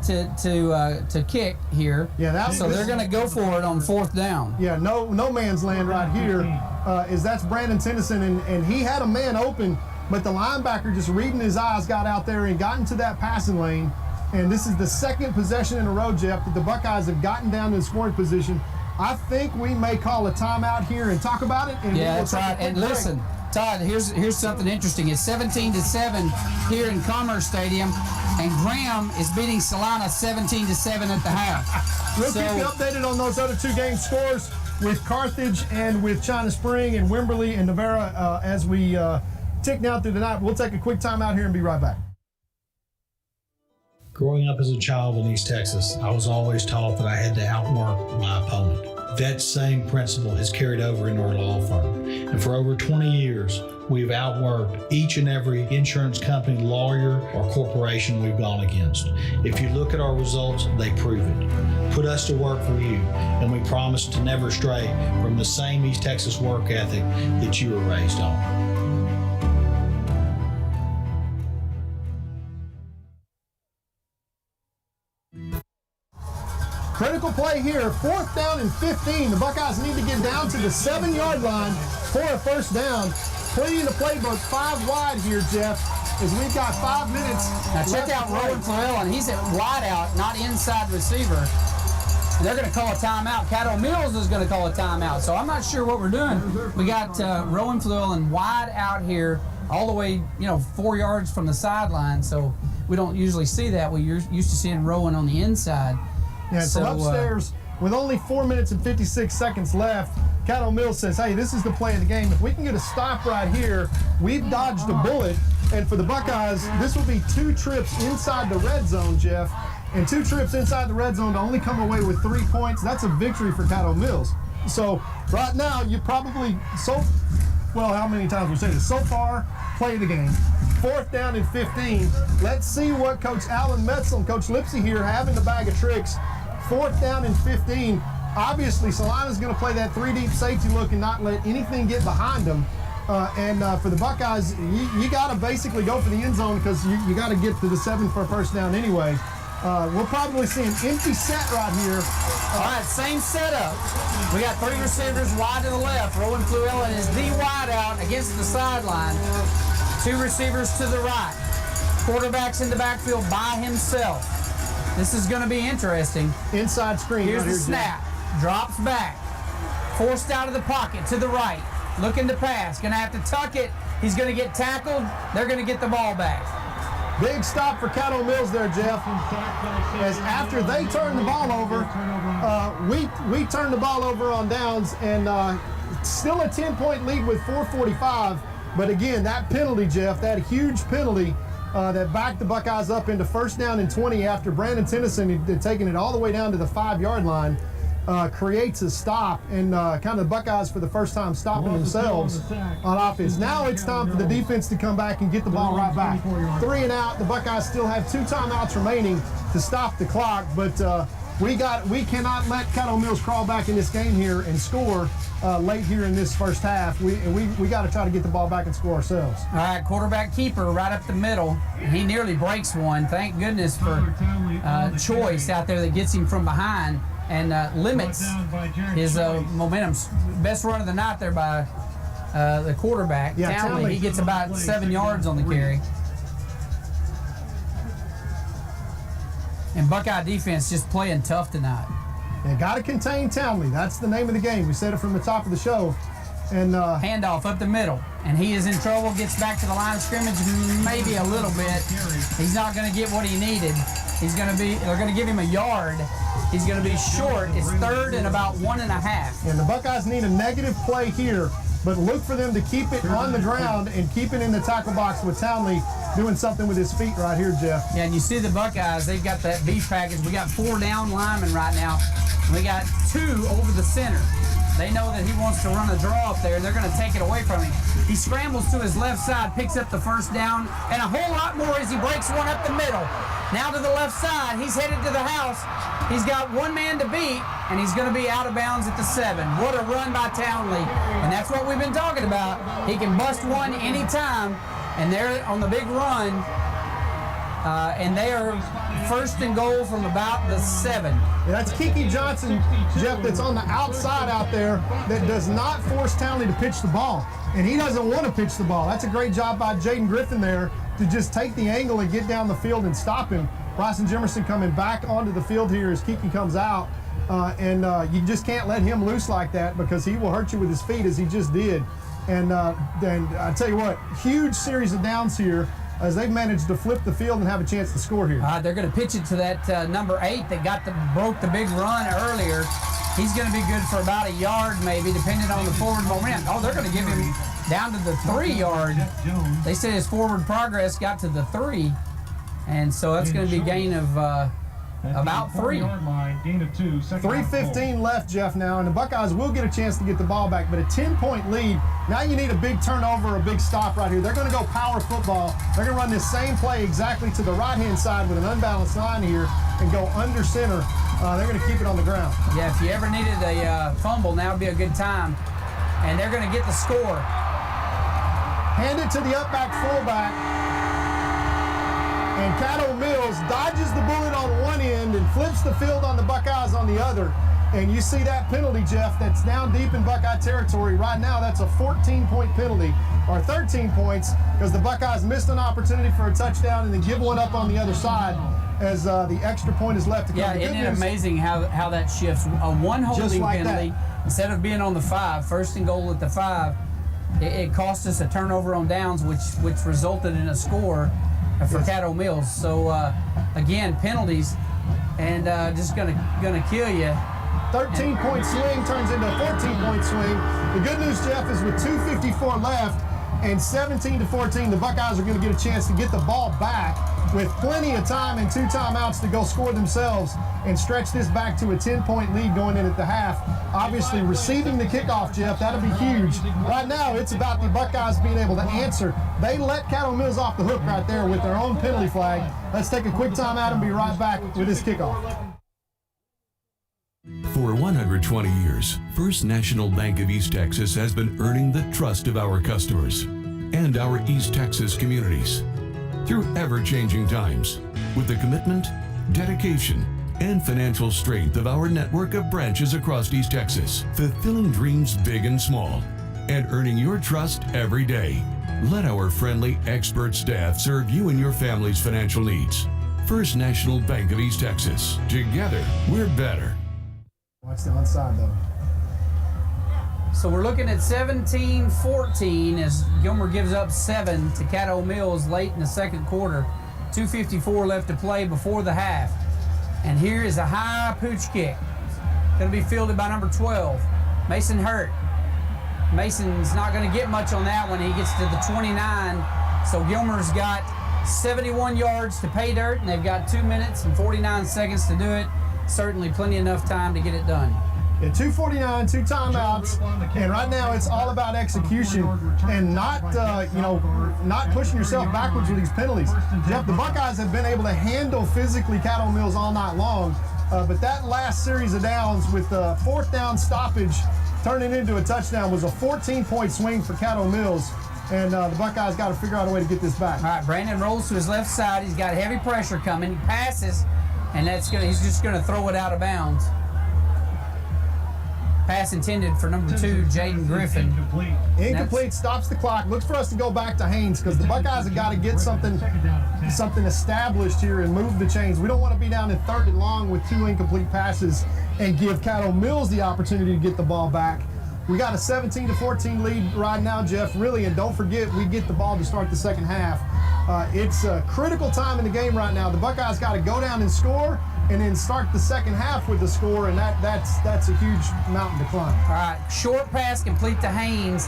to kick here. Yeah, so they're going to go for it on 4th down. Yeah, no man's land right here. That's Brandon Tennyson, and he had a man open, but the linebacker just reading his eyes got out there and got into that passing lane. And this is the 2nd possession in a row, Jeff, that the Buckeyes have gotten down to the scoring position. I think we may call a timeout here and talk about it. And yeah, that's right. And listen, Todd, here's something interesting. It's 17-7 here in Commerce Stadium, and Graham is beating Salina 17-7 at the half. We'll keep you updated on those other 2 game scores with Carthage and with China Spring and Wimberley and Navarra as we tick down through the night. We'll take a quick timeout here and be right back. Growing up as a child in East Texas, I was always taught that I had to outwork my opponent. That same principle has carried over into our law firm. And for over 20 years, we've outworked each and every insurance company, lawyer, or corporation we've gone against. If you look at our results, they prove it. Put us to work for you, and we promise to never stray from the same East Texas work ethic that you were raised on. Critical play here, 4th down and 15. The Buckeyes need to get down to the 7-yard line for a first down. Plenty in the playbook, 5 wide here, Jeff, as we've got 5 minutes. Now check out Rowan Florell, he's at wide out, not inside receiver. And they're going to call a timeout. Caddo Mills is going to call a timeout. So I'm not sure what we're doing. We got Rowan Florell wide out here, all the way, 4 yards from the sideline. So we don't usually see that. We're used to seeing Rowan on the inside. Yeah, so upstairs, with only 4 minutes and 56 seconds left, Caddo Mills says, hey, this is the play of the game. If we can get a stop right here, we've dodged a bullet. And for the Buckeyes, this will be 2 trips inside the red zone, Jeff. And 2 trips inside the red zone to only come away with 3 points. That's a victory for Caddo Mills. So right now, you probably, how many times we say this? So far, play of the game. 4th down and 15. Let's see what Coach Alan Metzel and Coach Lipsy here have in the bag of tricks. 4th down and 15. Obviously, Salina's going to play that 3-deep safety look and not let anything get behind them. For the Buckeyes, you got to basically go for the end zone because you got to get to the 7 for a first down anyway. We'll probably see an empty set right here. All right, same setup. We got 3 receivers wide to the left. Rowan Florell is the wide out against the sideline. 2 receivers to the right. Quarterback's in the backfield by himself. This is going to be interesting. Inside screen. Here's the snap. Drops back. Forced out of the pocket to the right. Looking to pass. Going to have to tuck it. He's going to get tackled. They're going to get the ball back. Big stop for Caddo Mills there, Jeff. As after they turn the ball over, we turn the ball over on downs, and still a 10-point lead with 4:45. But again, that penalty, Jeff, that huge penalty that backed the Buckeyes up into 1st down and 20 after Brandon Tennyson had taken it all the way down to the 5-yard line, creates a stop, and kind of the Buckeyes for the first time stopping themselves on offense. Now it's time for the defense to come back and get the ball right back. 3 and out. The Buckeyes still have 2 timeouts remaining to stop the clock, but we cannot let Caddo Mills crawl back in this game here and score late here in this first half. We got to try to get the ball back and score ourselves. All right, quarterback keeper right up the middle. He nearly breaks one. Thank goodness for Choice out there that gets him from behind and limits his momentum. Best run of the night there by the quarterback. Yeah, Townley, he gets about 7 yards on the carry. And Buckeye defense just playing tough tonight. Yeah, got to contain Townley. That's the name of the game. We said it from the top of the show. And handoff up the middle, and he is in trouble. Gets back to the line of scrimmage, maybe a little bit. He's not going to get what he needed. They're going to give him a yard. He's going to be short. It's 3rd and about 1.5. And the Buckeyes need a negative play here but look for them to keep it on the ground and keep it in the tackle box with Townley doing something with his feet right here, Jeff. Yeah, and you see the Buckeyes, they've got that beef package. We got 4 down linemen right now. We got 2 over the center. They know that he wants to run a draw up there, and they're going to take it away from him. He scrambles to his left side, picks up the first down, and a whole lot more as he breaks one up the middle. Now to the left side, he's headed to the house. He's got 1 man to beat, and he's going to be out of bounds at the 7. What a run by Townley, and that's what we've been talking about. He can bust one anytime, and they're on the big run, and they are first and goal from about the 7. Yeah, that's Kiki Johnson, Jeff, that's on the outside out there that does not force Townley to pitch the ball. And he doesn't want to pitch the ball. That's a great job by Jaden Griffin there to just take the angle and get down the field and stop him. Bryson Jimerson coming back onto the field here as Kiki comes out. And you just can't let him loose like that because he will hurt you with his feet as he just did. And then I tell you what, huge series of downs here as they've managed to flip the field and have a chance to score here. They're going to pitch it to that number 8 that broke the big run earlier. He's going to be good for about a yard maybe, depending on the forward momentum. Oh, they're going to give him down to the 3-yard. They said his forward progress got to the 3, and so that's going to be a gain of about 3. 3:15 left, Jeff, now, and the Buckeyes will get a chance to get the ball back, but a 10-point lead. Now you need a big turnover, a big stop right here. They're going to go power football. They're going to run this same play exactly to the right-hand side with an unbalanced line here and go under center. They're going to keep it on the ground. Yeah, if you ever needed a fumble, now would be a good time. And they're going to get the score. Hand it to the up-back fullback. And Caddo Mills dodges the bullet on one end and flips the field on the Buckeyes on the other. And you see that penalty, Jeff, that's down deep in Buckeye territory. Right now, that's a 14-point penalty, or 13 points, because the Buckeyes missed an opportunity for a touchdown and then give one up on the other side as the extra point is left to come. Yeah, isn't it amazing how that shifts? A one holding penalty, instead of being on the 5, first and goal at the 5, it cost us a turnover on downs, which resulted in a score for Caddo Mills. So again, penalties, and just gonna kill you. 13-point swing turns into a 14-point swing. The good news, Jeff, is with 2:54 left and 17-14, the Buckeyes are going to get a chance to get the ball back with plenty of time and 2 timeouts to go score themselves and stretch this back to a 10-point lead going in at the half. Obviously, receiving the kickoff, Jeff, that'll be huge. Right now, it's about the Buckeyes being able to answer. They let Caddo Mills off the hook right there with their own penalty flag. Let's take a quick timeout and be right back with this kickoff. For 120 years, First National Bank of East Texas has been earning the trust of our customers and our East Texas communities through ever-changing times with the commitment, dedication, and financial strength of our network of branches across East Texas, fulfilling dreams big and small and earning your trust every day. Let our friendly, expert staff serve you and your family's financial needs. First National Bank of East Texas. Together, we're better. Watch the onside, though. So we're looking at 17-14 as Gilmer gives up 7 to Caddo Mills late in the second quarter. 2:54 left to play before the half. And here is a high pooch kick. Going to be fielded by number 12, Mason Hurt. Mason's not going to get much on that one. He gets to the 29. So Gilmer's got 71 yards to pay dirt, and they've got 2 minutes and 49 seconds to do it. Certainly plenty enough time to get it done. Yeah, 2:49, 2 timeouts, and right now it's all about execution and not pushing yourself backwards with these penalties. Jeff, the Buckeyes have been able to handle physically Caddo Mills all night long, but that last series of downs with the 4th down stoppage turning into a touchdown was a 14-point swing for Caddo Mills, and the Buckeyes got to figure out a way to get this back. All right, Brandon rolls to his left side. He's got heavy pressure coming. He passes, and he's just going to throw it out of bounds. Pass intended for number 2, Jaden Griffin. Incomplete, stops the clock. Looks for us to go back to Haynes because the Buckeyes have got to get something established here and move the chains. We don't want to be down in 3rd and long with 2 incomplete passes and give Caddo Mills the opportunity to get the ball back. We got a 17-14 lead right now, Jeff, really, and don't forget we get the ball to start the second half. It's a critical time in the game right now. The Buckeyes got to go down and score, and then start the second half with the score, and that's a huge mountain to climb. All right, short pass complete to Haynes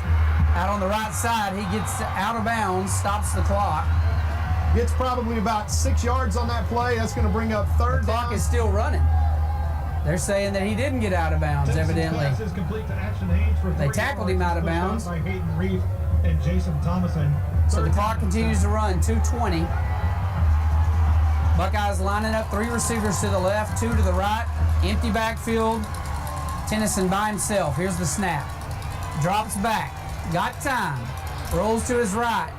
out on the right side. He gets out of bounds, stops the clock. Gets probably about 6 yards on that play. That's going to bring up third down. The clock is still running. They're saying that he didn't get out of bounds, evidently. They tackled him out of bounds. By Hayden Reef and Jason Thomason. So the clock continues to run, 2:20. Buckeyes lining up 3 receivers to the left, 2 to the right. Empty backfield. Tennyson by himself. Here's the snap. Drops back. Got time. Rolls to his right.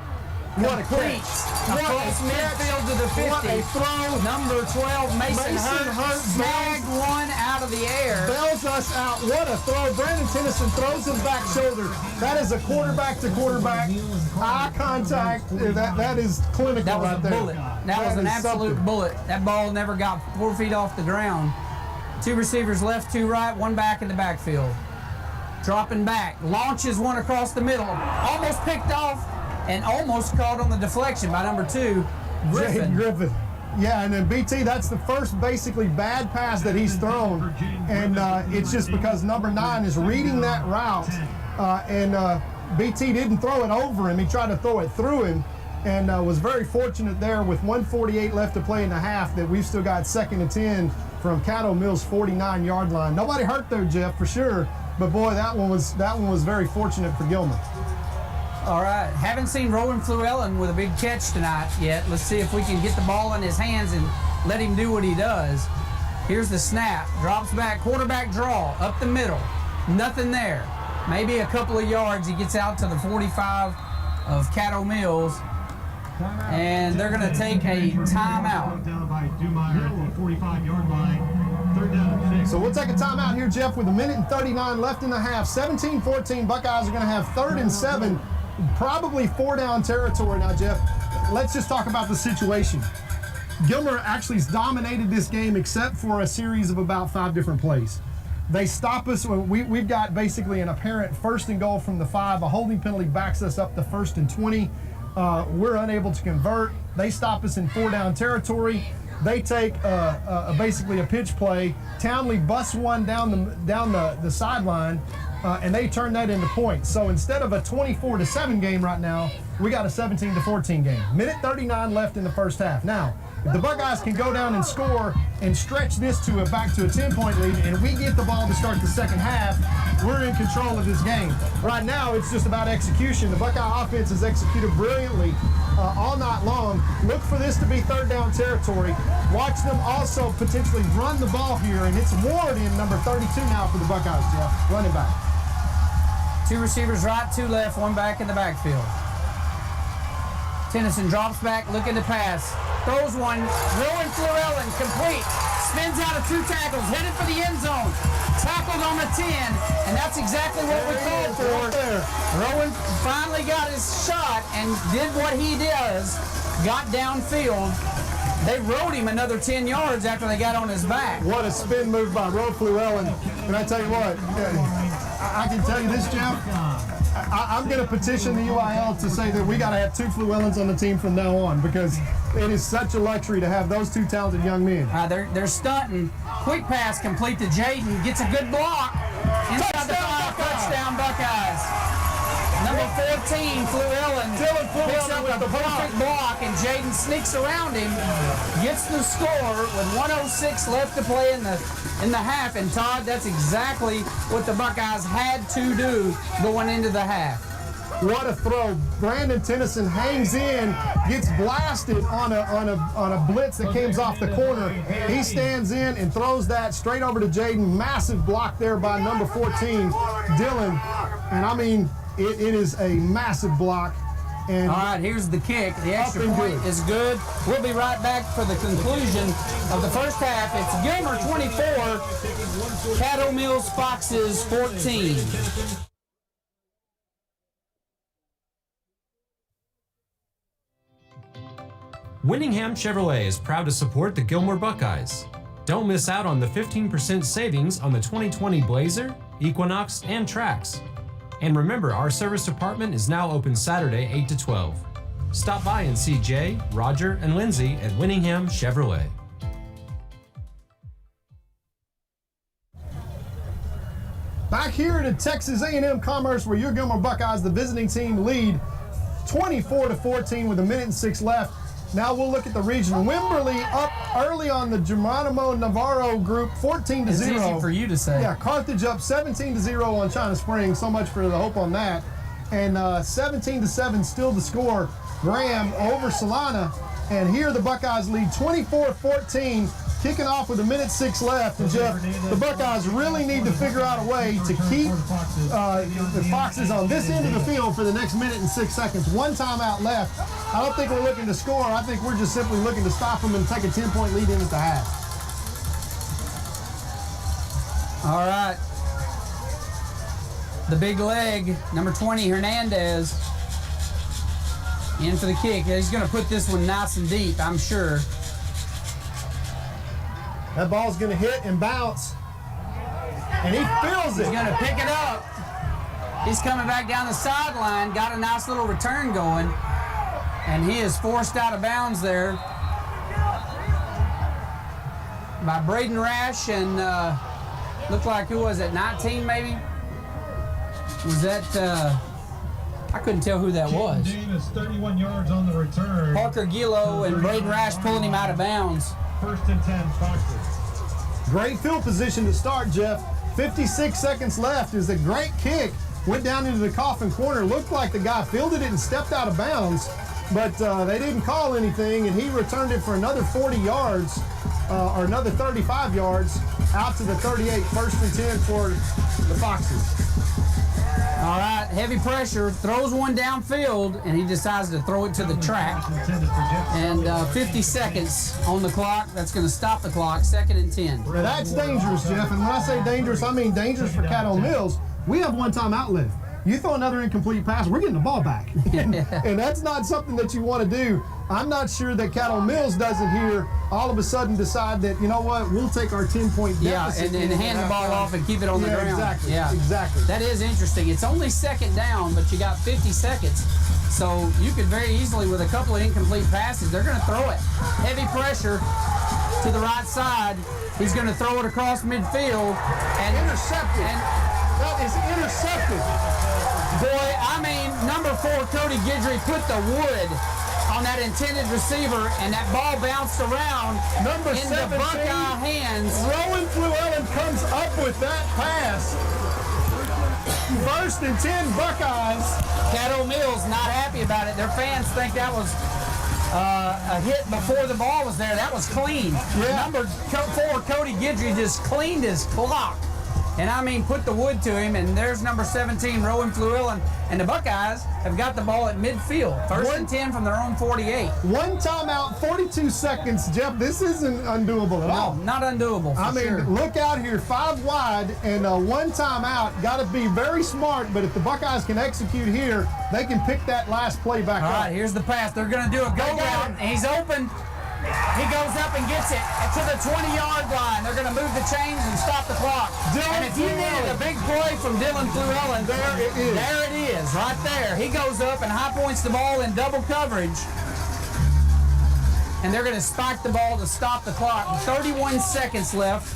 What a Completes. catch. Across midfield to the 50. What a throw. Number 12, Mason Hurt snagged one out of the air. Bails us out. What a throw. Brandon Tennyson throws his back shoulder. That is a quarterback to quarterback. Eye contact. That is clinical. That was right a there. bullet. That was an absolute something. bullet. That ball never got 4 feet off the ground. 2 receivers left, 2 right, 1 back in the backfield. Dropping back. Launches one across the middle. Almost picked off. And almost caught on the deflection by number 2, Griffin. Griffin. Yeah, and then BT, that's the first basically bad pass that he's thrown. And it's just because number 9 is reading that route. And BT didn't throw it over him. He tried to throw it through him. And was very fortunate there with 1:48 left to play in the half that we've still got 2nd and 10 from Caddo Mills' 49-yard line. Nobody hurt there, Jeff, for sure. But boy, that one was very fortunate for Gilmer. All right, haven't seen Rowan Fluellen with a big catch tonight yet. Let's see if we can get the ball in his hands and let him do what he does. Here's the snap, drops back, quarterback draw, up the middle. Nothing there. Maybe a couple of yards. He gets out to the 45 of Caddo Mills, and they're going to take a timeout. Down by Dumeyer at the 45-yard line. 3rd down and 6. So we'll take a timeout here, Jeff, with 1:39 left in the half. 17-14, Buckeyes are going to have 3rd and 7. Probably 4-down territory now, Jeff. Let's just talk about the situation. Gilmer actually has dominated this game except for a series of about 5 different plays. They stop us. We've got basically an apparent 1st and goal from the 5. A holding penalty backs us up to 1st and 20. We're unable to convert. They stop us in 4-down territory. They take basically a pitch play. Townley busts one down the sideline. And they turn that into points. So instead of a 24-7 game right now, we got a 17-14 game. 1:39 left in the first half. Now, if the Buckeyes can go down and score and stretch this back to a 10-point lead, and we get the ball to start the second half, we're in control of this game. Right now, it's just about execution. The Buckeye offense has executed brilliantly all night long. Look for this to be 3rd down territory. Watch them also potentially run the ball here, and it's Ward in number 32 now for the Buckeyes, Jeff, running back. 2 receivers right, 2 left, 1 back in the backfield. Tennyson drops back, looking to pass. Throws one. Rowan Fluellen complete. Spins out of 2 tackles, headed for the end zone. Tackled on the 10, and that's exactly what we called for. Rowan finally got his shot and did what he does. Got downfield. They rode him another 10 yards after they got on his back. What a spin move by Rowan Fluellen. And I tell you what, I can tell you this, Jeff. I'm going to petition the UIL to say that we got to have 2 Fluellens on the team from now on, because it is such a luxury to have those 2 talented young men. They're stunting. Quick pass complete to Jaden. Gets a good block. Inside the 5, touchdown Buckeyes. Number 14, Fluellen, picks up a perfect block, and Jaden sneaks around him, gets the score with 1:06 left to play in the half. And Todd, that's exactly what the Buckeyes had to do going into the half. What a throw. Brandon Tennyson hangs in, gets blasted on a blitz that comes off the corner. He stands in and throws that straight over to Jaden. Massive block there by number 14, Dylan. And I mean, it is a massive block. And all right, here's the kick. The extra point is good. We'll be right back for the conclusion of the first half. It's Gilmer 24, Caddo Mills Foxes 14. Winningham Chevrolet is proud to support the Gilmer Buckeyes. Don't miss out on the 15% savings on the 2020 Blazer, Equinox, and Trax. And remember, our service department is now open Saturday 8 to 12. Stop by and see Jay, Roger, and Lindsay at Winningham Chevrolet. Back here at Texas A&M Commerce, where your Gilmer Buckeyes, the visiting team, lead 24-14 with 1:06 left. Now we'll look at the region. Wimberley up early on the Geronimo Navarro group, 14-0. It's easy for you to say. Yeah, Carthage up 17-0 on China Springs. So much for the hope on that. And 17-7 still the score. Graham over Solana. And here the Buckeyes lead 24-14, kicking off with 1:06 left. And Jeff, the Buckeyes really need to figure out a way to keep the Foxes on this end of the field for the next 1:06. One timeout left. I don't think we're looking to score. I think we're just simply looking to stop them and take a 10-point lead in at the half. All right. The big leg, number 20, Hernandez. In for the kick. He's going to put this one nice and deep, I'm sure. That ball's going to hit and bounce. And he feels it. He's going to pick it up. He's coming back down the sideline. Got a nice little return going. And he is forced out of bounds there by Braden Rash. And looked like, who was it, 19 maybe? Was that... I couldn't tell who that was. Davis, 31 yards on the return. Parker Gillo and Braden Rash pulling him out of bounds. 1st and 10, Foxes. Great field position to start, Jeff. 56 seconds left is a great kick. Went down into the coffin corner. Looked like the guy fielded it and stepped out of bounds, but they didn't call anything, and he returned it for another 40 yards, or another 35 yards, out to the 38. 1st and 10 for the Foxes. All right, heavy pressure, throws one downfield, and he decides to throw it to the track. And 50 seconds on the clock. That's going to stop the clock, 2nd and 10. Now that's dangerous, Jeff. And when I say dangerous, I mean dangerous for Caddo Mills. We have one timeout left. You throw another incomplete pass, we're getting the ball back. And that's not something that you want to do. I'm not sure that Caddo Mills doesn't here all of a sudden decide that, you know what, we'll take our 10-point deficit. Yeah, and hand the ball off and keep it on the ground. Exactly. Yeah, exactly. That is interesting. It's only 2nd down, but you got 50 seconds. So you could very easily, with a couple of incomplete passes, they're going to throw it. Heavy pressure to the right side. He's going to throw it across midfield. And intercepted. That is intercepted. Boy, I mean, number 4, Cody Guidry, put the wood on that intended receiver, and that ball bounced around number in 17, the Buckeye hands. Rowan Fluellen comes up with that pass. 1st and 10 Buckeyes. Caddo Mills not happy about it. Their fans think that was a hit before the ball was there. That was clean. Yeah. Number 4, Cody Guidry, just cleaned his clock. And I mean, put the wood to him, and there's number 17, Rowan Fluellen. And the Buckeyes have got the ball at midfield. 1st and 10 from their own 48. One timeout, 42 seconds. Jeff, this isn't undoable at all. No, not undoable, I mean, look out here, 5 wide and one timeout. Got to be very smart, but if the Buckeyes can execute here, they can pick that last play back up. All right, here's the pass. They're going to do a go route, and he's open. He goes up and gets it to the 20-yard line. They're going to move the chains and stop the clock. And if you needed a big play from Dylan Fluellen, there it is. There it is, right there. He goes up and high points the ball in double coverage. And they're going to spike the ball to stop the clock. 31 seconds left.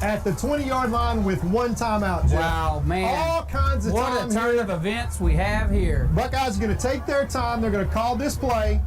At the 20-yard line with one timeout, Jeff. Wow, man. All kinds of time. What a turn of events we have here. Buckeyes are going to take their time. They're going to call this play.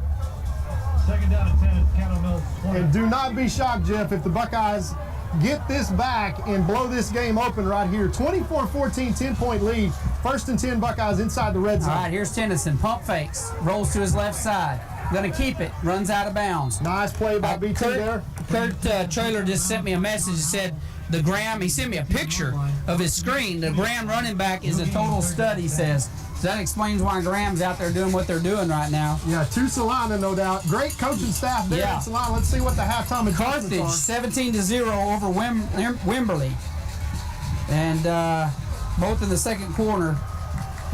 2nd down and 10, Caddo Mills 20. And do not be shocked, Jeff, if the Buckeyes get this back and blow this game open right here. 24-14, 10-point lead. 1st and 10 Buckeyes inside the red zone. All right, here's Tennyson. Pump fakes. Rolls to his left side. Going to keep it. Runs out of bounds. Nice play by BT there. Kurt Traylor just sent me a message that said the Graham, he sent me a picture of his screen. The Graham running back is a total stud, he says. So that explains why Graham's out there doing what they're doing right now. Yeah, to Solana, no doubt. Great coaching staff there at Solana. Let's see what the halftime adjustments are. Carthage, 17-0 over Wimberley. And both in the 2nd quarter.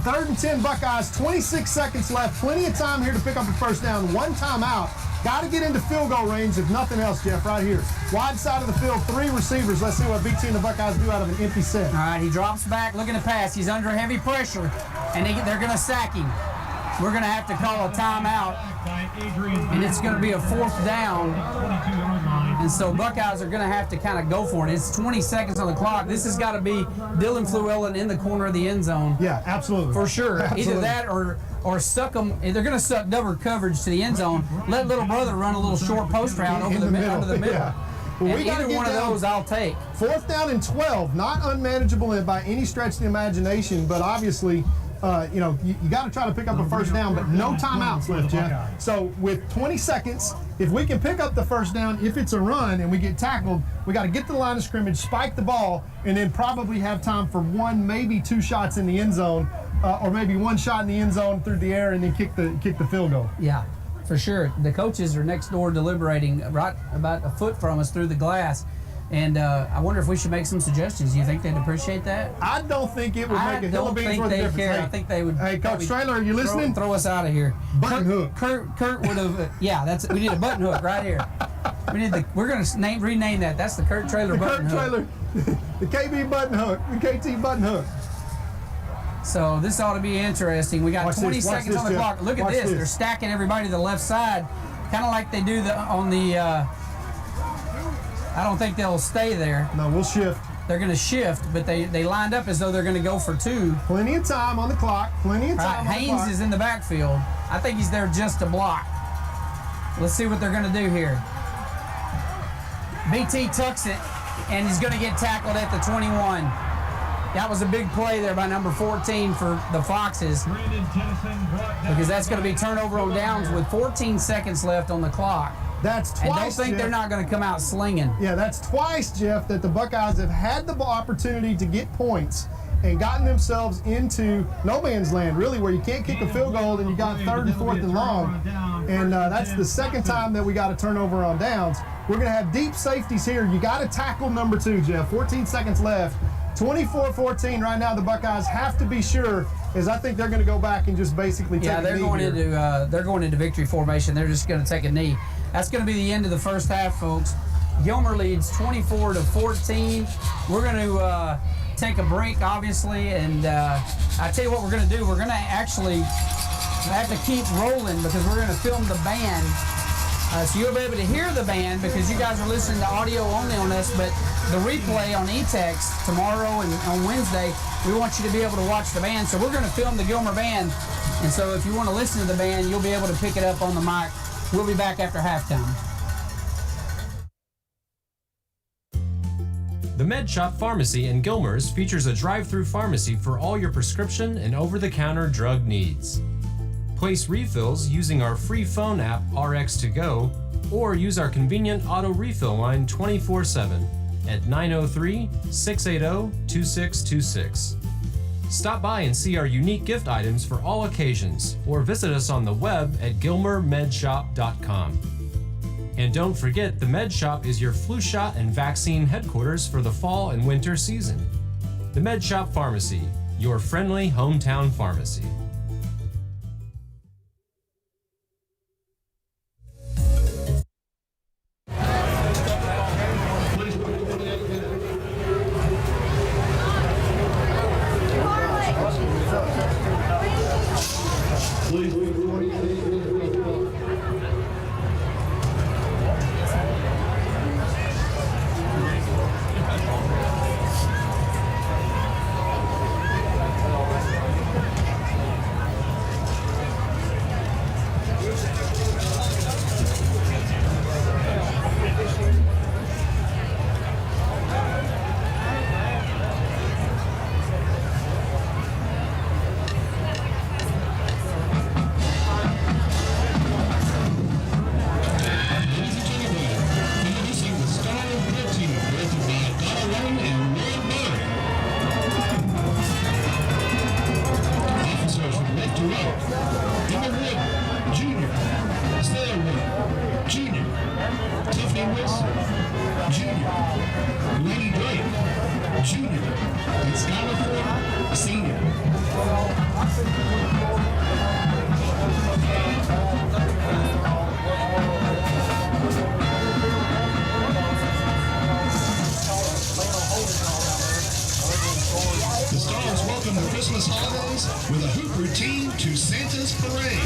3rd and 10 Buckeyes, 26 seconds left. Plenty of time here to pick up a 1st down. One timeout. Got to get into field goal range, if nothing else, Jeff, right here. Wide side of the field, 3 receivers. Let's see what BT and the Buckeyes do out of an empty set. All right, he drops back, looking to pass. He's under heavy pressure, and they're going to sack him. We're going to have to call a timeout, and it's going to be a 4th down. And so Buckeyes are going to have to kind of go for it. It's 20 seconds on the clock. This has got to be Dylan Fluellen in the corner of the end zone. Yeah, absolutely. For sure. Absolutely. Either that or suck them. They're going to suck double coverage to the end zone. Let little brother run a little short post route over the middle. Yeah. Well, and either one of those I'll take. 4th down and 12, not unmanageable by any stretch of the imagination, but obviously, you got to try to pick up a first down, but no timeouts left, Jeff. So with 20 seconds, if we can pick up the first down, if it's a run and we get tackled, we got to get to the line of scrimmage, spike the ball, and then probably have time for 1, maybe 2 shots in the end zone, or maybe 1 shot in the end zone through the air and then kick the field goal. Yeah. For sure. The coaches are next door deliberating right about a foot from us through the glass. And I wonder if we should make some suggestions. Do you think they'd appreciate that? I don't think it would make a hill of beans worth of difference. Care. I think they would. Hey, Coach Traylor, are you listening? Throw us out of here. Button hook. Kurt would have. We need a button hook right here. We're going to rename that. That's the Kurt Traylor button hook. Kurt Traylor, the KB button hook, the KT button hook. So this ought to be interesting. We got 20 seconds on the clock. Look at this. They're stacking everybody to the left side, kind of like they do on the. I don't think they'll stay there. No, we'll shift. They're going to shift, but they lined up as though they're going to go for 2. Plenty of time on the clock. Plenty of time. Right, Haynes is in the backfield. I think he's there just to block. Let's see what they're going to do here. BT tucks it, and he's going to get tackled at the 21. That was a big play there by number 14 for the Foxes, because that's going to be turnover on downs with 14 seconds left on the clock. That's twice, and don't think Jeff. They're not going to come out slinging. Yeah, that's twice, Jeff, that the Buckeyes have had the opportunity to get points and gotten themselves into no man's land, really, where you can't kick a field goal and you got 3rd and 4th and long. And that's the second time that we got a turnover on downs. We're going to have deep safeties here. You got to tackle number 2, Jeff. 14 seconds left. 24-14 right now. The Buckeyes have to be sure, as I think they're going to go back and just basically take a knee. They're going into victory formation. They're just going to take a knee. That's going to be the end of the first half, folks. Gilmer leads 24-14. We're going to take a break, obviously, and I tell you what we're going to do. We're going to actually have to keep rolling because we're going to film the band. So you'll be able to hear the band because you guys are listening to audio only on us, but the replay on eText tomorrow and on Wednesday, we want you to be able to watch the band. So we're going to film the Gilmer band, and so if you want to listen to the band, you'll be able to pick it up on the mic. We'll be back after halftime. The Med Shop Pharmacy in Gilmer's features a drive-through pharmacy for all your prescription and over-the-counter drug needs. Place refills using our free phone app RX2Go or use our convenient auto refill line 24/7 at 903-680-2626. Stop by and see our unique gift items for all occasions or visit us on the web at gilmermedshop.com. And don't forget, the Med Shop is your flu shot and vaccine headquarters for the fall and winter season. The Med Shop Pharmacy, your friendly hometown pharmacy. With a hoop routine to Santa's parade.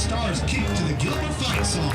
Stars kick to the Gilmer fight song.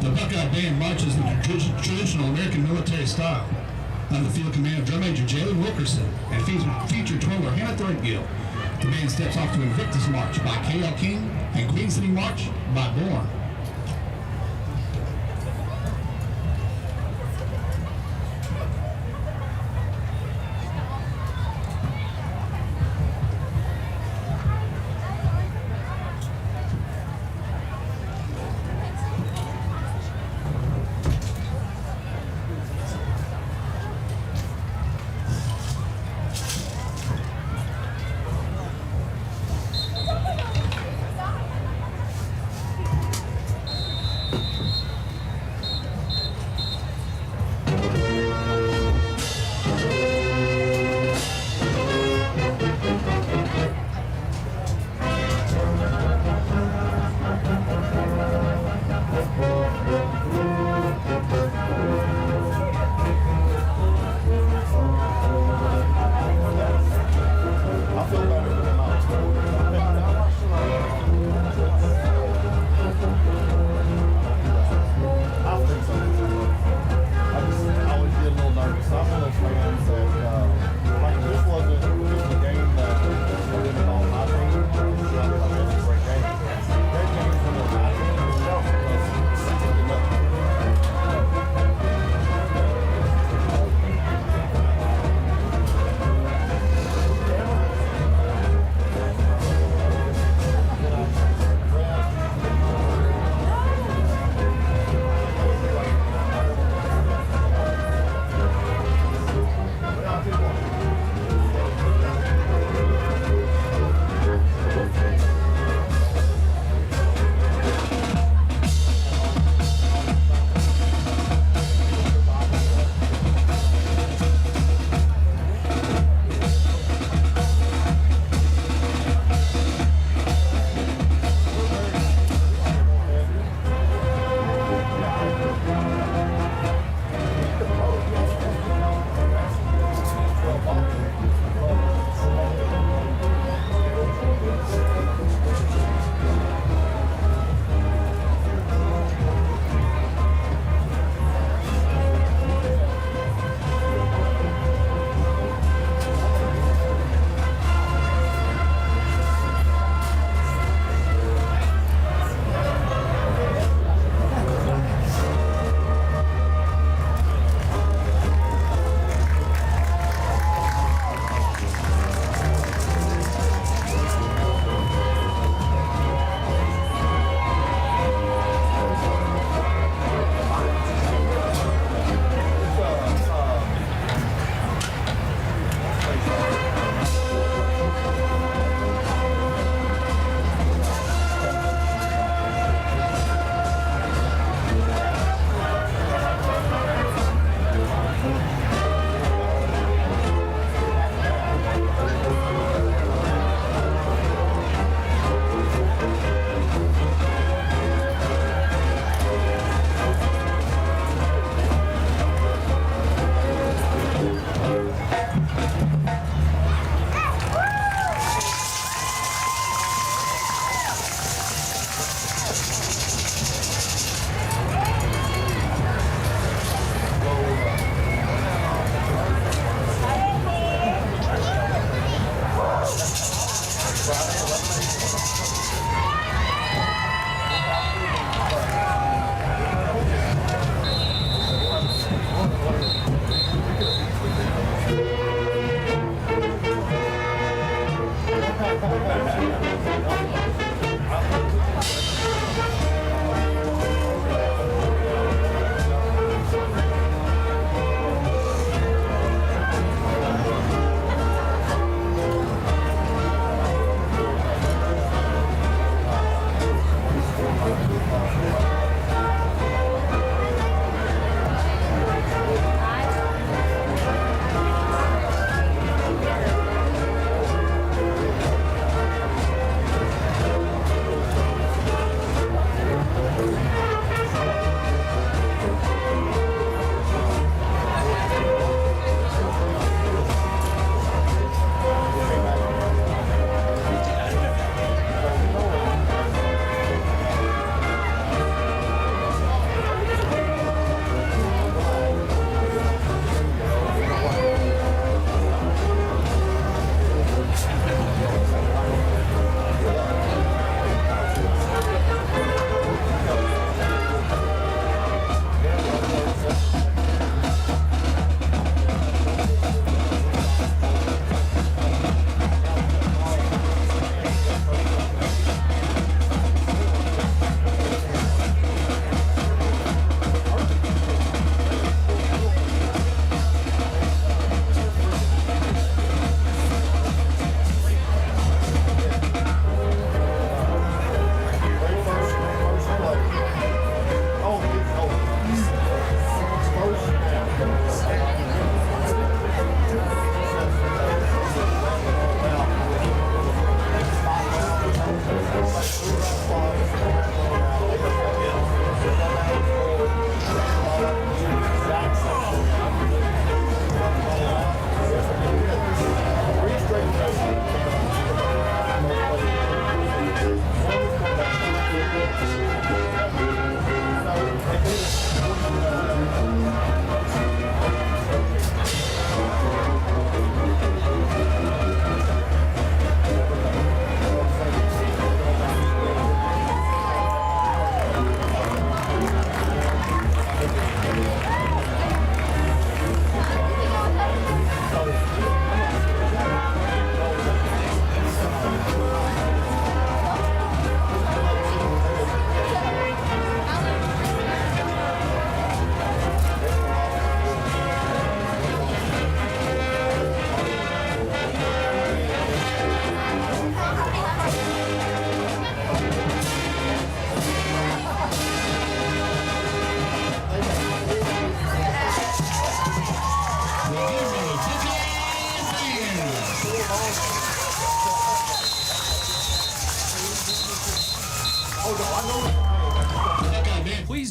The Buckeye Band marches in the traditional American military style under the field command of Drum Major Jalen Wilkerson and feature twirler Hannah Threadgill. The band steps off to Invictus March by K.L. King and Queen City March by Bourne.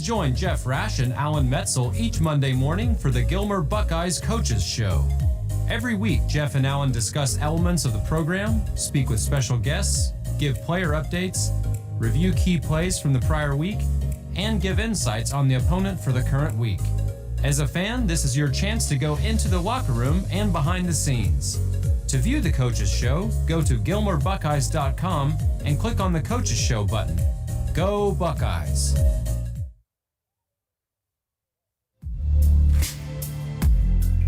Join Jeff Rash and Alan Metzel each Monday morning for the Gilmer Buckeyes Coaches Show. Every week, Jeff and Alan discuss elements of the program, speak with special guests, give player updates, review key plays from the prior week, and give insights on the opponent for the current week. As a fan, this is your chance to go into the locker room and behind the scenes. To view the Coaches Show, go to GilmerBuckeyes.com and click on the Coaches Show button. Go Buckeyes!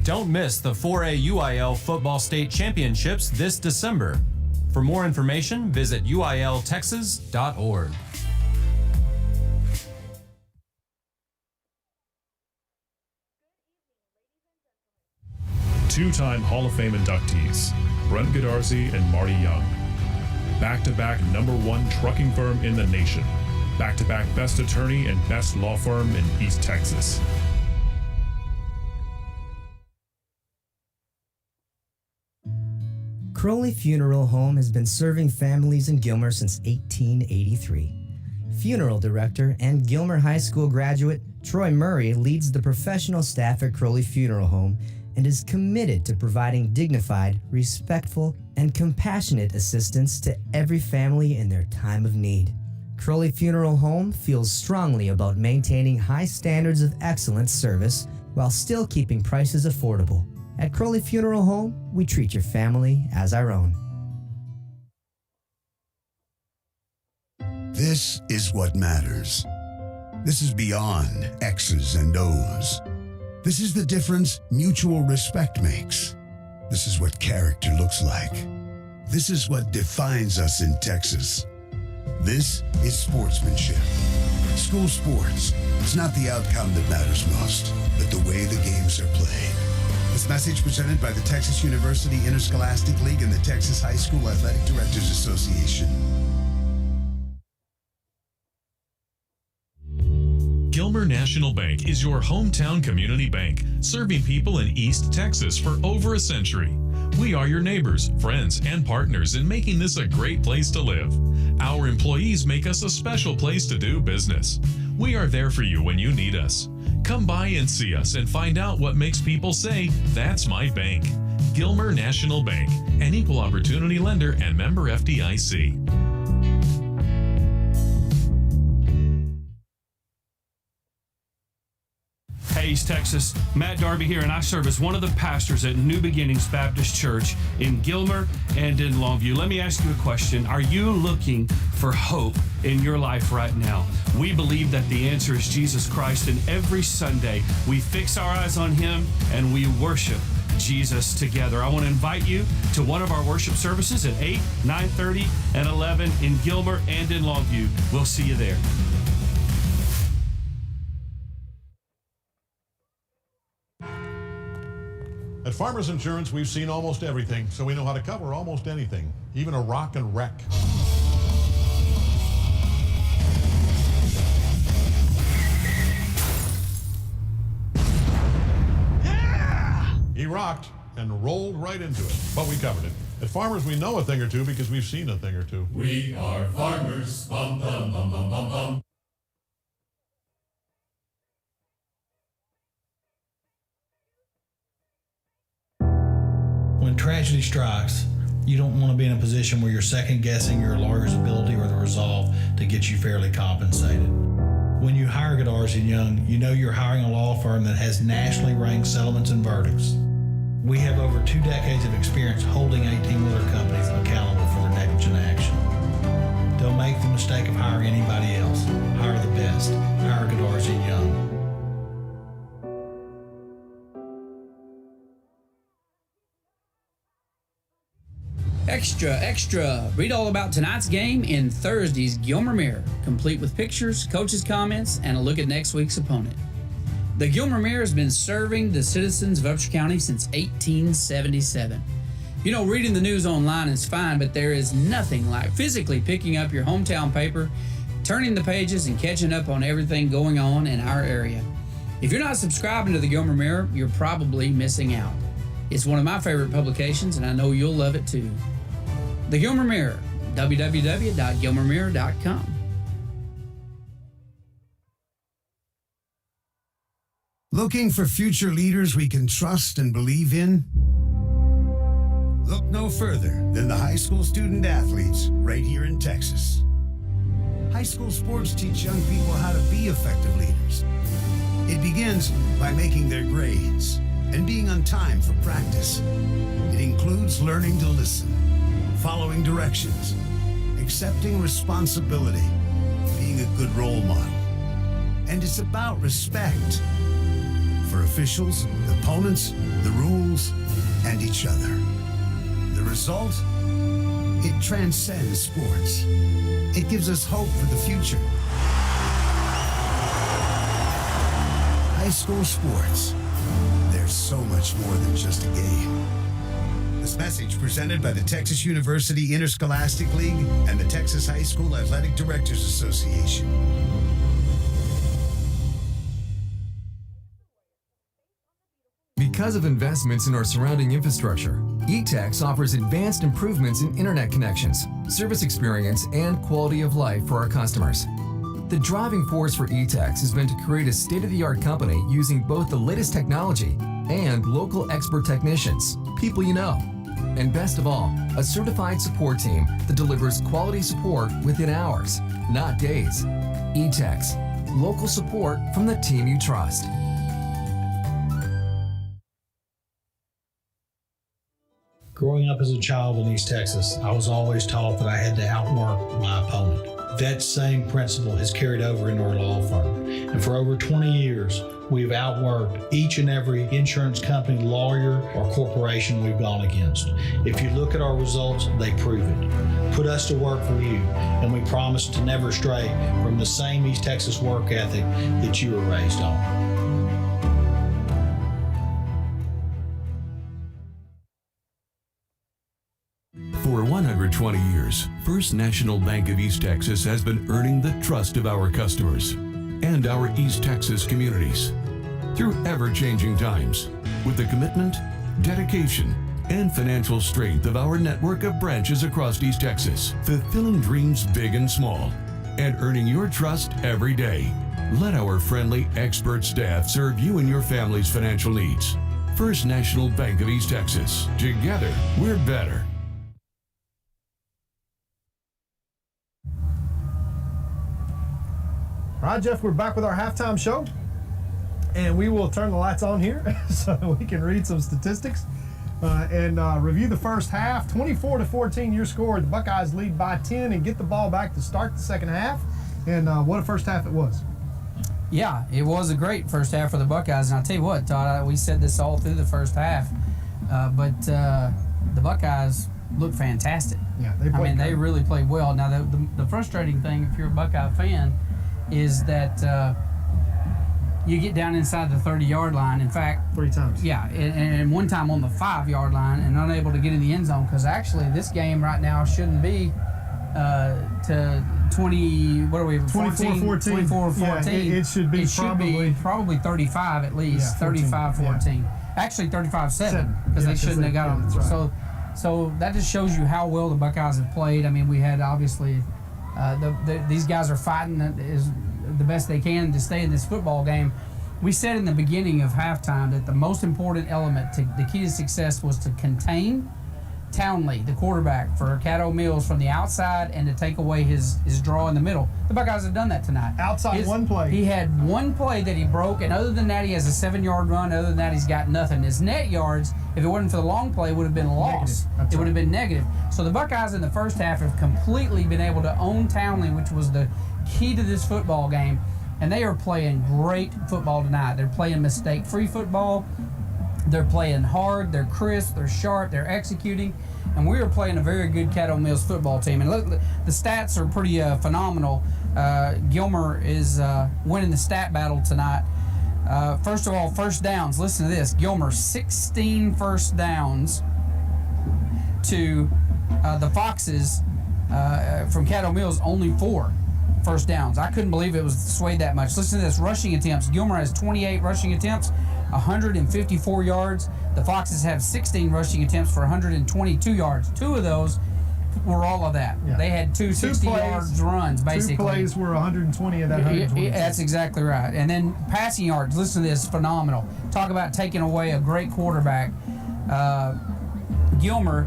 Don't miss the 4A UIL Football State Championships this December. For more information, visit uiltexas.org. Two-time Hall of Fame inductees, Brent Godarsey and Marty Young. Back-to-back #1 trucking firm in the nation. Back-to-back best attorney and best law firm in East Texas. Crowley Funeral Home has been serving families in Gilmer since 1883. Funeral director and Gilmer High School graduate Troy Murray leads the professional staff at Crowley Funeral Home and is committed to providing dignified, respectful, and compassionate assistance to every family in their time of need. Crowley Funeral Home feels strongly about maintaining high standards of excellent service while still keeping prices affordable. At Crowley Funeral Home, we treat your family as our own. This is what matters. This is beyond X's and O's. This is the difference mutual respect makes. This is what character looks like. This is what defines us in Texas. This is sportsmanship. School sports. It's not the outcome that matters most, but the way the games are played. This message presented by the Texas University Interscholastic League and the Texas High School Athletic Directors Association. Gilmer National Bank is your hometown community bank, serving people in East Texas for over a century. We are your neighbors, friends, and partners in making this a great place to live. Our employees make us a special place to do business. We are there for you when you need us. Come by and see us and find out what makes people say, "That's my bank." Gilmer National Bank, an equal opportunity lender and member FDIC. Hey, East Texas, Matt Darby here, and I serve as one of the pastors at New Beginnings Baptist Church in Gilmer and in Longview. Let me ask you a question. Are you looking for hope in your life right now? We believe that the answer is Jesus Christ, and every Sunday we fix our eyes on Him and we worship Jesus together. I want to invite you to one of our worship services at 8, 9:30, and 11 in Gilmer and in Longview. We'll see you there. At Farmers Insurance, we've seen almost everything, so we know how to cover almost anything, even a rock and wreck. Yeah! He rocked and rolled right into it, but we covered it. At Farmers, we know a thing or two because we've seen a thing or two. We are farmers. Bum, bum, bum, bum, bum, bum. When tragedy strikes, you don't want to be in a position where you're second guessing your lawyer's ability or the resolve to get you fairly compensated. When you hire Godarsey & Young, you know you're hiring a law firm that has nationally ranked settlements and verdicts. We have over 2 decades of experience holding 18-wheeler companies accountable for their negligent action. Don't make the mistake of hiring anybody else. Hire the best. Hire Godarsey & Young. Extra, extra! Read all about tonight's game in Thursday's Gilmer Mirror, complete with pictures, coaches' comments, and a look at next week's opponent. The Gilmer Mirror has been serving the citizens of Upshur County since 1877. You know, reading the news online is fine, but there is nothing like physically picking up your hometown paper, turning the pages, and catching up on everything going on in our area. If you're not subscribing to the Gilmer Mirror, you're probably missing out. It's one of my favorite publications, and I know you'll love it too. The Gilmer Mirror, www.gilmermirror.com. Looking for future leaders we can trust and believe in? Look no further than the high school student athletes right here in Texas. High school sports teach young people how to be effective leaders. It begins by making their grades and being on time for practice. It includes learning to listen, following directions, accepting responsibility, being a good role model. And it's about respect for officials, opponents, the rules, and each other. The result? It transcends sports. It gives us hope for the future. High school sports. There's so much more than just a game. This message presented by the Texas University Interscholastic League and the Texas High School Athletic Directors Association. Because of investments in our surrounding infrastructure, eTex offers advanced improvements in internet connections, service experience, and quality of life for our customers. The driving force for eTex has been to create a state-of-the-art company using both the latest technology and local expert technicians, people you know. And best of all, a certified support team that delivers quality support within hours, not days. eTex, local support from the team you trust. Growing up as a child in East Texas, I was always taught that I had to outwork my opponent. That same principle has carried over into our law firm. And for over 20 years, we've outworked each and every insurance company, lawyer, or corporation we've gone against. If you look at our results, they prove it. Put us to work for you, and we promise to never stray from the same East Texas work ethic that you were raised on. For 120 years, First National Bank of East Texas has been earning the trust of our customers and our East Texas communities through ever-changing times with the commitment, dedication, and financial strength of our network of branches across East Texas, fulfilling dreams big and small and earning your trust every day. Let our friendly, expert staff serve you and your family's financial needs. First National Bank of East Texas. Together, we're better. All right, Jeff, we're back with our halftime show, and we will turn the lights on here so we can read some statistics and review the first half. 24-14, your score. The Buckeyes lead by 10 and get the ball back to start the second half. And what a first half it was. Yeah, it was a great first half for the Buckeyes. And I'll tell you what, Todd, we said this all through the first half, but the Buckeyes looked fantastic. Yeah, they really played well. Now, the frustrating thing, if you're a Buckeye fan, is that you get down inside the 30-yard line. In fact, 3 times. Yeah, and one time on the 5-yard line and unable to get in the end zone, because actually this game right now shouldn't be to 20. What are we? 24-14. 24-14. Yeah, it should be probably 35 at least. 35-14. Yeah. Actually 35-7 because they shouldn't have got them. Right. So that just shows you how well the Buckeyes have played. I mean, we had obviously. These guys are fighting as the best they can to stay in this football game. We said in the beginning of halftime that the most important element to the key to success was to contain Townley, the quarterback for Caddo Mills, from the outside and to take away his draw in the middle. The Buckeyes have done that tonight. One play. He had one play that he broke, and other than that, he has a 7-yard run. Other than that, he's got nothing. His net yards, if it wasn't for the long play, would have been a loss. It would have been negative. So the Buckeyes in the first half have completely been able to own Townley, which was the key to this football game. And they are playing great football tonight. They're playing mistake-free football. They're playing hard, they're crisp, they're sharp, they're executing, and we are playing a very good Caddo Mills football team. And look, the stats are pretty phenomenal. Gilmer is winning the stat battle tonight. First of all, first downs. Listen to this. Gilmer, 16 first downs to the Foxes from Caddo Mills, only 4 first downs. I couldn't believe it was swayed that much. Listen to this. Rushing attempts. Gilmer has 28 rushing attempts, 154 yards. The Foxes have 16 rushing attempts for 122 yards. 2 of those were all of that. Yeah. They had two 60-yard runs, basically. 2 plays were 120 of that 120. That's exactly right. And then passing yards, listen to this, phenomenal. Talk about taking away a great quarterback. Gilmer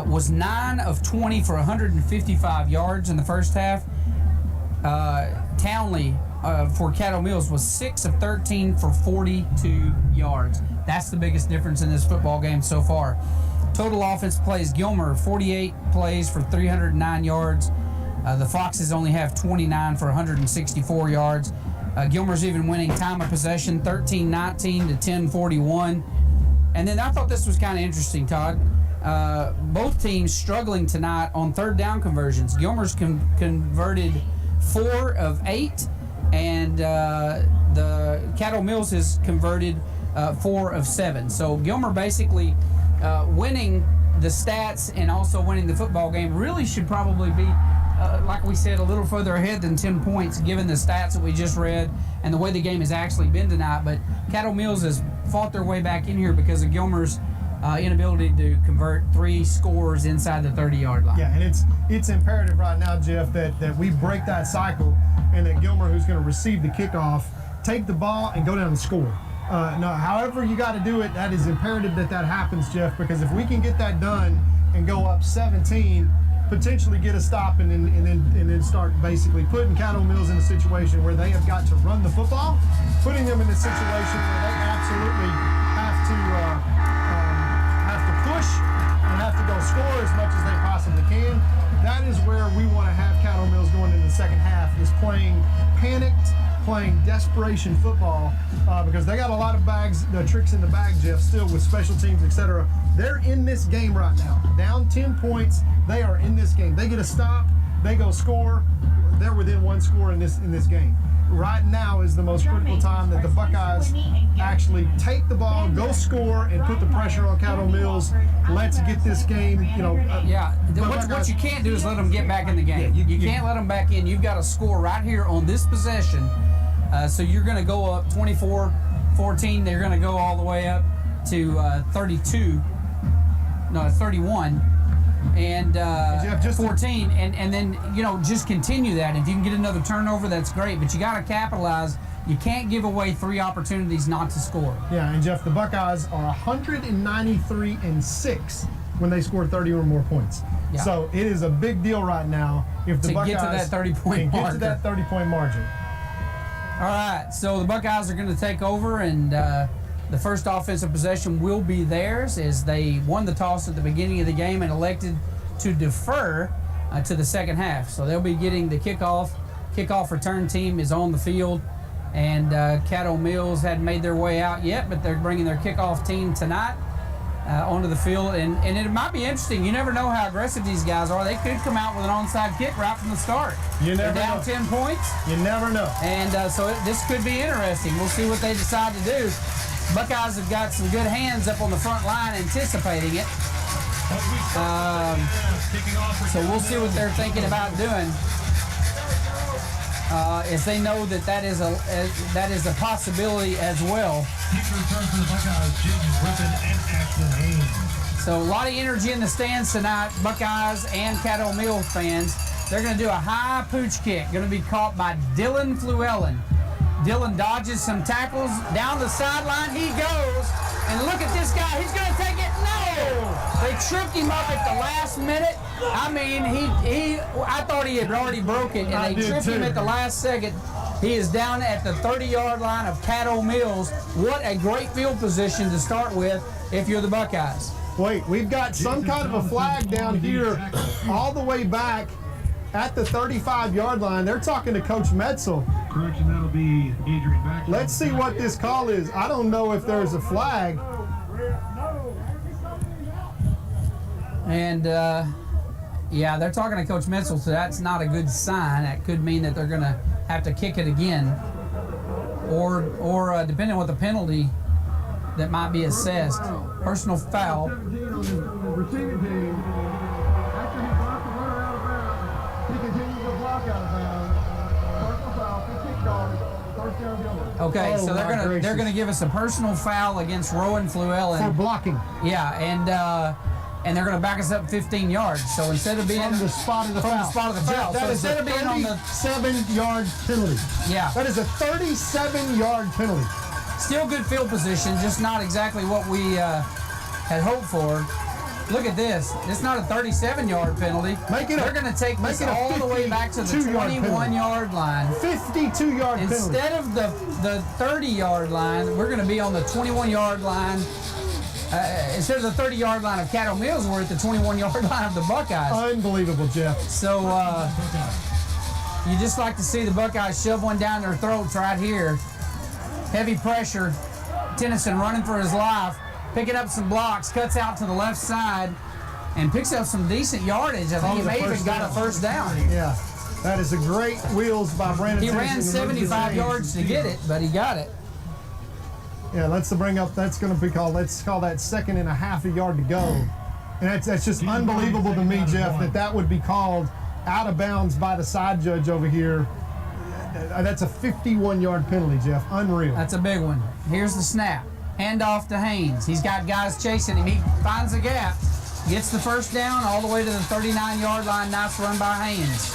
was 9 of 20 for 155 yards in the first half. Townley for Caddo Mills was 6 of 13 for 42 yards. That's the biggest difference in this football game so far. Total offense plays, Gilmer 48 plays for 309 yards. The Foxes only have 29 for 164 yards. Gilmer's even winning time of possession 13-19 to 10-41. And then I thought this was kind of interesting, Todd. Both teams struggling tonight on third down conversions. Gilmer's converted 4 of 8, and the Caddo Mills has converted 4 of 7. So Gilmer basically winning the stats and also winning the football game. Really should probably be, like we said, a little further ahead than 10 points given the stats that we just read and the way the game has actually been tonight. But Caddo Mills has fought their way back in here because of Gilmer's inability to convert 3 scores inside the 30-yard line. Yeah, and it's imperative right now, Jeff, that we break that cycle and that Gilmer, who's going to receive the kickoff, take the ball and go down and score. No, however you got to do it, that is imperative that happens, Jeff, because if we can get that done and go up 17, potentially get a stop and then start basically putting Caddo Mills in a situation where they have got to run the football, putting them in a situation where they absolutely have to push and have to go score as much as they possibly can. That is where we want to have Caddo Mills going into the second half, is playing panicked, playing desperation football, because they got a lot of tricks in the bag, Jeff, still with special teams, etc. They're in this game right now. Down 10 points, they are in this game. They get a stop, they go score, they're within 1 score in this game. Right now is the most critical time that the Buckeyes actually take the ball, go score, and put the pressure on Caddo Mills. Let's get this game, What you can't do is let them get back in the game. You can't let them back in. You've got to score right here on this possession. So you're going to go up 24-14. They're going to go all the way up to 31. And 14, and then just continue that. If you can get another turnover, that's great. But you got to capitalize. You can't give away 3 opportunities not to score. Yeah, and Jeff, the Buckeyes are 193-6 when they score 30 or more points. Yeah. So it is a big deal right now if the Buckeyes get to that 30-point marker. Get to that 30-point margin. All right, so the Buckeyes are going to take over, and the first offensive possession will be theirs, as they won the toss at the beginning of the game and elected to defer to the second half. So they'll be getting the kickoff. Kickoff return team is on the field, and Caddo Mills hadn't made their way out yet, but they're bringing their kickoff team tonight onto the field. And it might be interesting. You never know how aggressive these guys are. They could come out with an onside kick right from the start. They're down know. 10 points. You never know. And so this could be interesting. We'll see what they decide to do. Buckeyes have got some good hands up on the front line anticipating it. So we'll see what they're thinking about doing. As they know that is a possibility as well. So a lot of energy in the stands tonight. Buckeyes and Caddo Mills fans. They're going to do a high pooch kick. Going to be caught by Dylan Fluellen. Dylan dodges some tackles down the sideline. He goes, and look at this guy. He's going to take it. No! They tripped him up at the last minute. I mean, I thought he had already broke it, and they tripped him at the last second. He is down at the 30-yard line of Caddo Mills. What a great field position to start with if you're the Buckeyes. Wait, we've got some kind of a flag down here all the way back at the 35-yard line. They're talking to Coach Metzel. Correction, that'll be Adrian back. Let's see what this call is. I don't know if there's a flag. And, yeah, they're talking to Coach Metzel, so that's not a good sign. That could mean that they're going to have to kick it again. Or depending on what the penalty that might be assessed. Personal foul. Receiving team. After he blocked the runner out of bounds, he continues to block out of bounds. Personal foul, 15 yards, first down Gilmer. Okay, so they're gonna give us a personal foul against Rowan Fluellen for blocking. Yeah, and and they're going to back us up 15 yards. So instead of being from the spot of the foul, so instead of being on the 37-yard penalty. Yeah, that is a 37-yard penalty. Still good field position, just not exactly what we had hoped for. Look at this. It's not a 37-yard penalty. They're going to take this all the way back to the 21-yard line. 52-yard penalty. Instead of the 30-yard line, we're going to be on the 21-yard line. Instead of the 30-yard line of Caddo Mills, we're at the 21-yard line of the Buckeyes. Unbelievable, Jeff. So you just like to see the Buckeyes shove one down their throats right here. Heavy pressure. Tennyson running for his life. Picking up some blocks, cuts out to the left side, and picks up some decent yardage. I think he may even got a first down. Yeah, that is a great wheels by Brandon. He ran 75 yards to get it, but he got it. Yeah, let's bring up, that's going to be called, let's call that 2.5 yard to go. And that's just unbelievable to me, Jeff, that would be called out of bounds by the side judge over here. That's a 51-yard penalty, Jeff. Unreal. That's a big one. Here's the snap. Handoff to Haynes. He's got guys chasing him. He finds a gap, gets the first down all the way to the 39-yard line. Nice run by Haynes.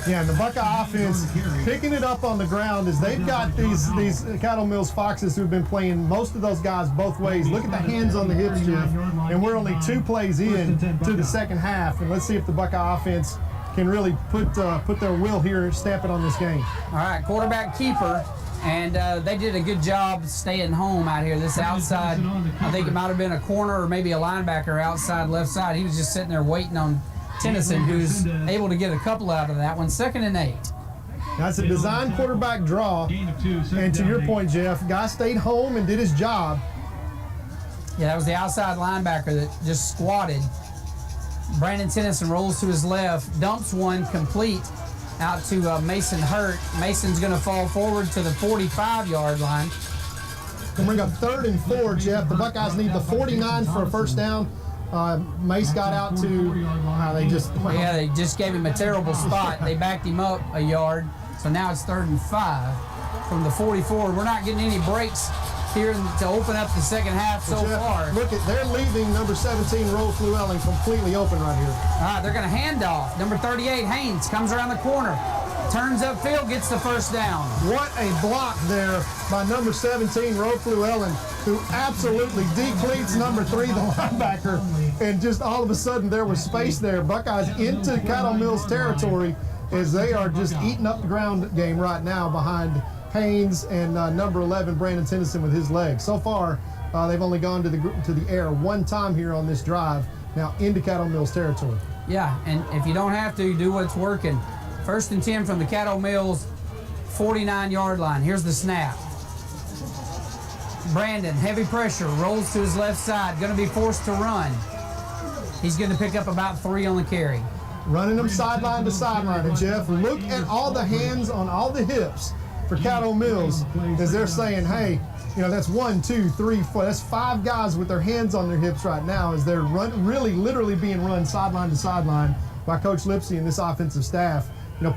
Yeah, and the Buckeye offense picking it up on the ground as they've got these Caddo Mills Foxes who've been playing most of those guys both ways. Look at the hands on the hips, Jeff. And we're only 2 plays in to the second half. And let's see if the Buckeye offense can really put their will here, stamp it on this game. All right, quarterback keeper. And they did a good job staying home out here. This outside, I think it might have been a corner or maybe a linebacker outside left side. He was just sitting there waiting on Tennyson, who's able to get a couple out of that one. 2nd and 8. That's a design quarterback draw. And to your point, Jeff, guy stayed home and did his job. Yeah, that was the outside linebacker that just squatted. Brandon Tennyson rolls to his left, dumps one complete out to Mason Hurt. Mason's going to fall forward to the 45-yard line. Gonna bring up 3rd and 4, Jeff. The Buckeyes need the 49 for a first down. Mace got out to, they just gave him a terrible spot. They backed him up a yard, so now it's 3rd and 5 from the 44. We're not getting any breaks here to open up the second half so far. Look at, they're leaving number 17, Rolf Llewellyn, completely open right here. All right, they're going to hand off. Number 38, Haynes, comes around the corner, turns upfield, gets the first down. What a block there by number 17, Rolf Llewellyn, who absolutely depletes number 3, the linebacker, and just all of a sudden there was space there. Buckeyes into Caddo Mills territory as they are just eating up the ground game right now behind Haynes and number 11, Brandon Tennyson, with his legs. So far, they've only gone to the air one time here on this drive, now into Caddo Mills territory. Yeah, and if you don't have to, do what's working. 1st and 10 from the Caddo Mills 49-yard line. Here's the snap. Brandon, heavy pressure, rolls to his left side, going to be forced to run. He's going to pick up about 3 on the carry. Running them sideline to sideline. And Jeff, look at all the hands on all the hips for Caddo Mills as they're saying, hey, that's 1, 2, 3, 4. That's 5 guys with their hands on their hips right now as they're literally being run sideline to sideline by Coach Lipsy and this offensive staff.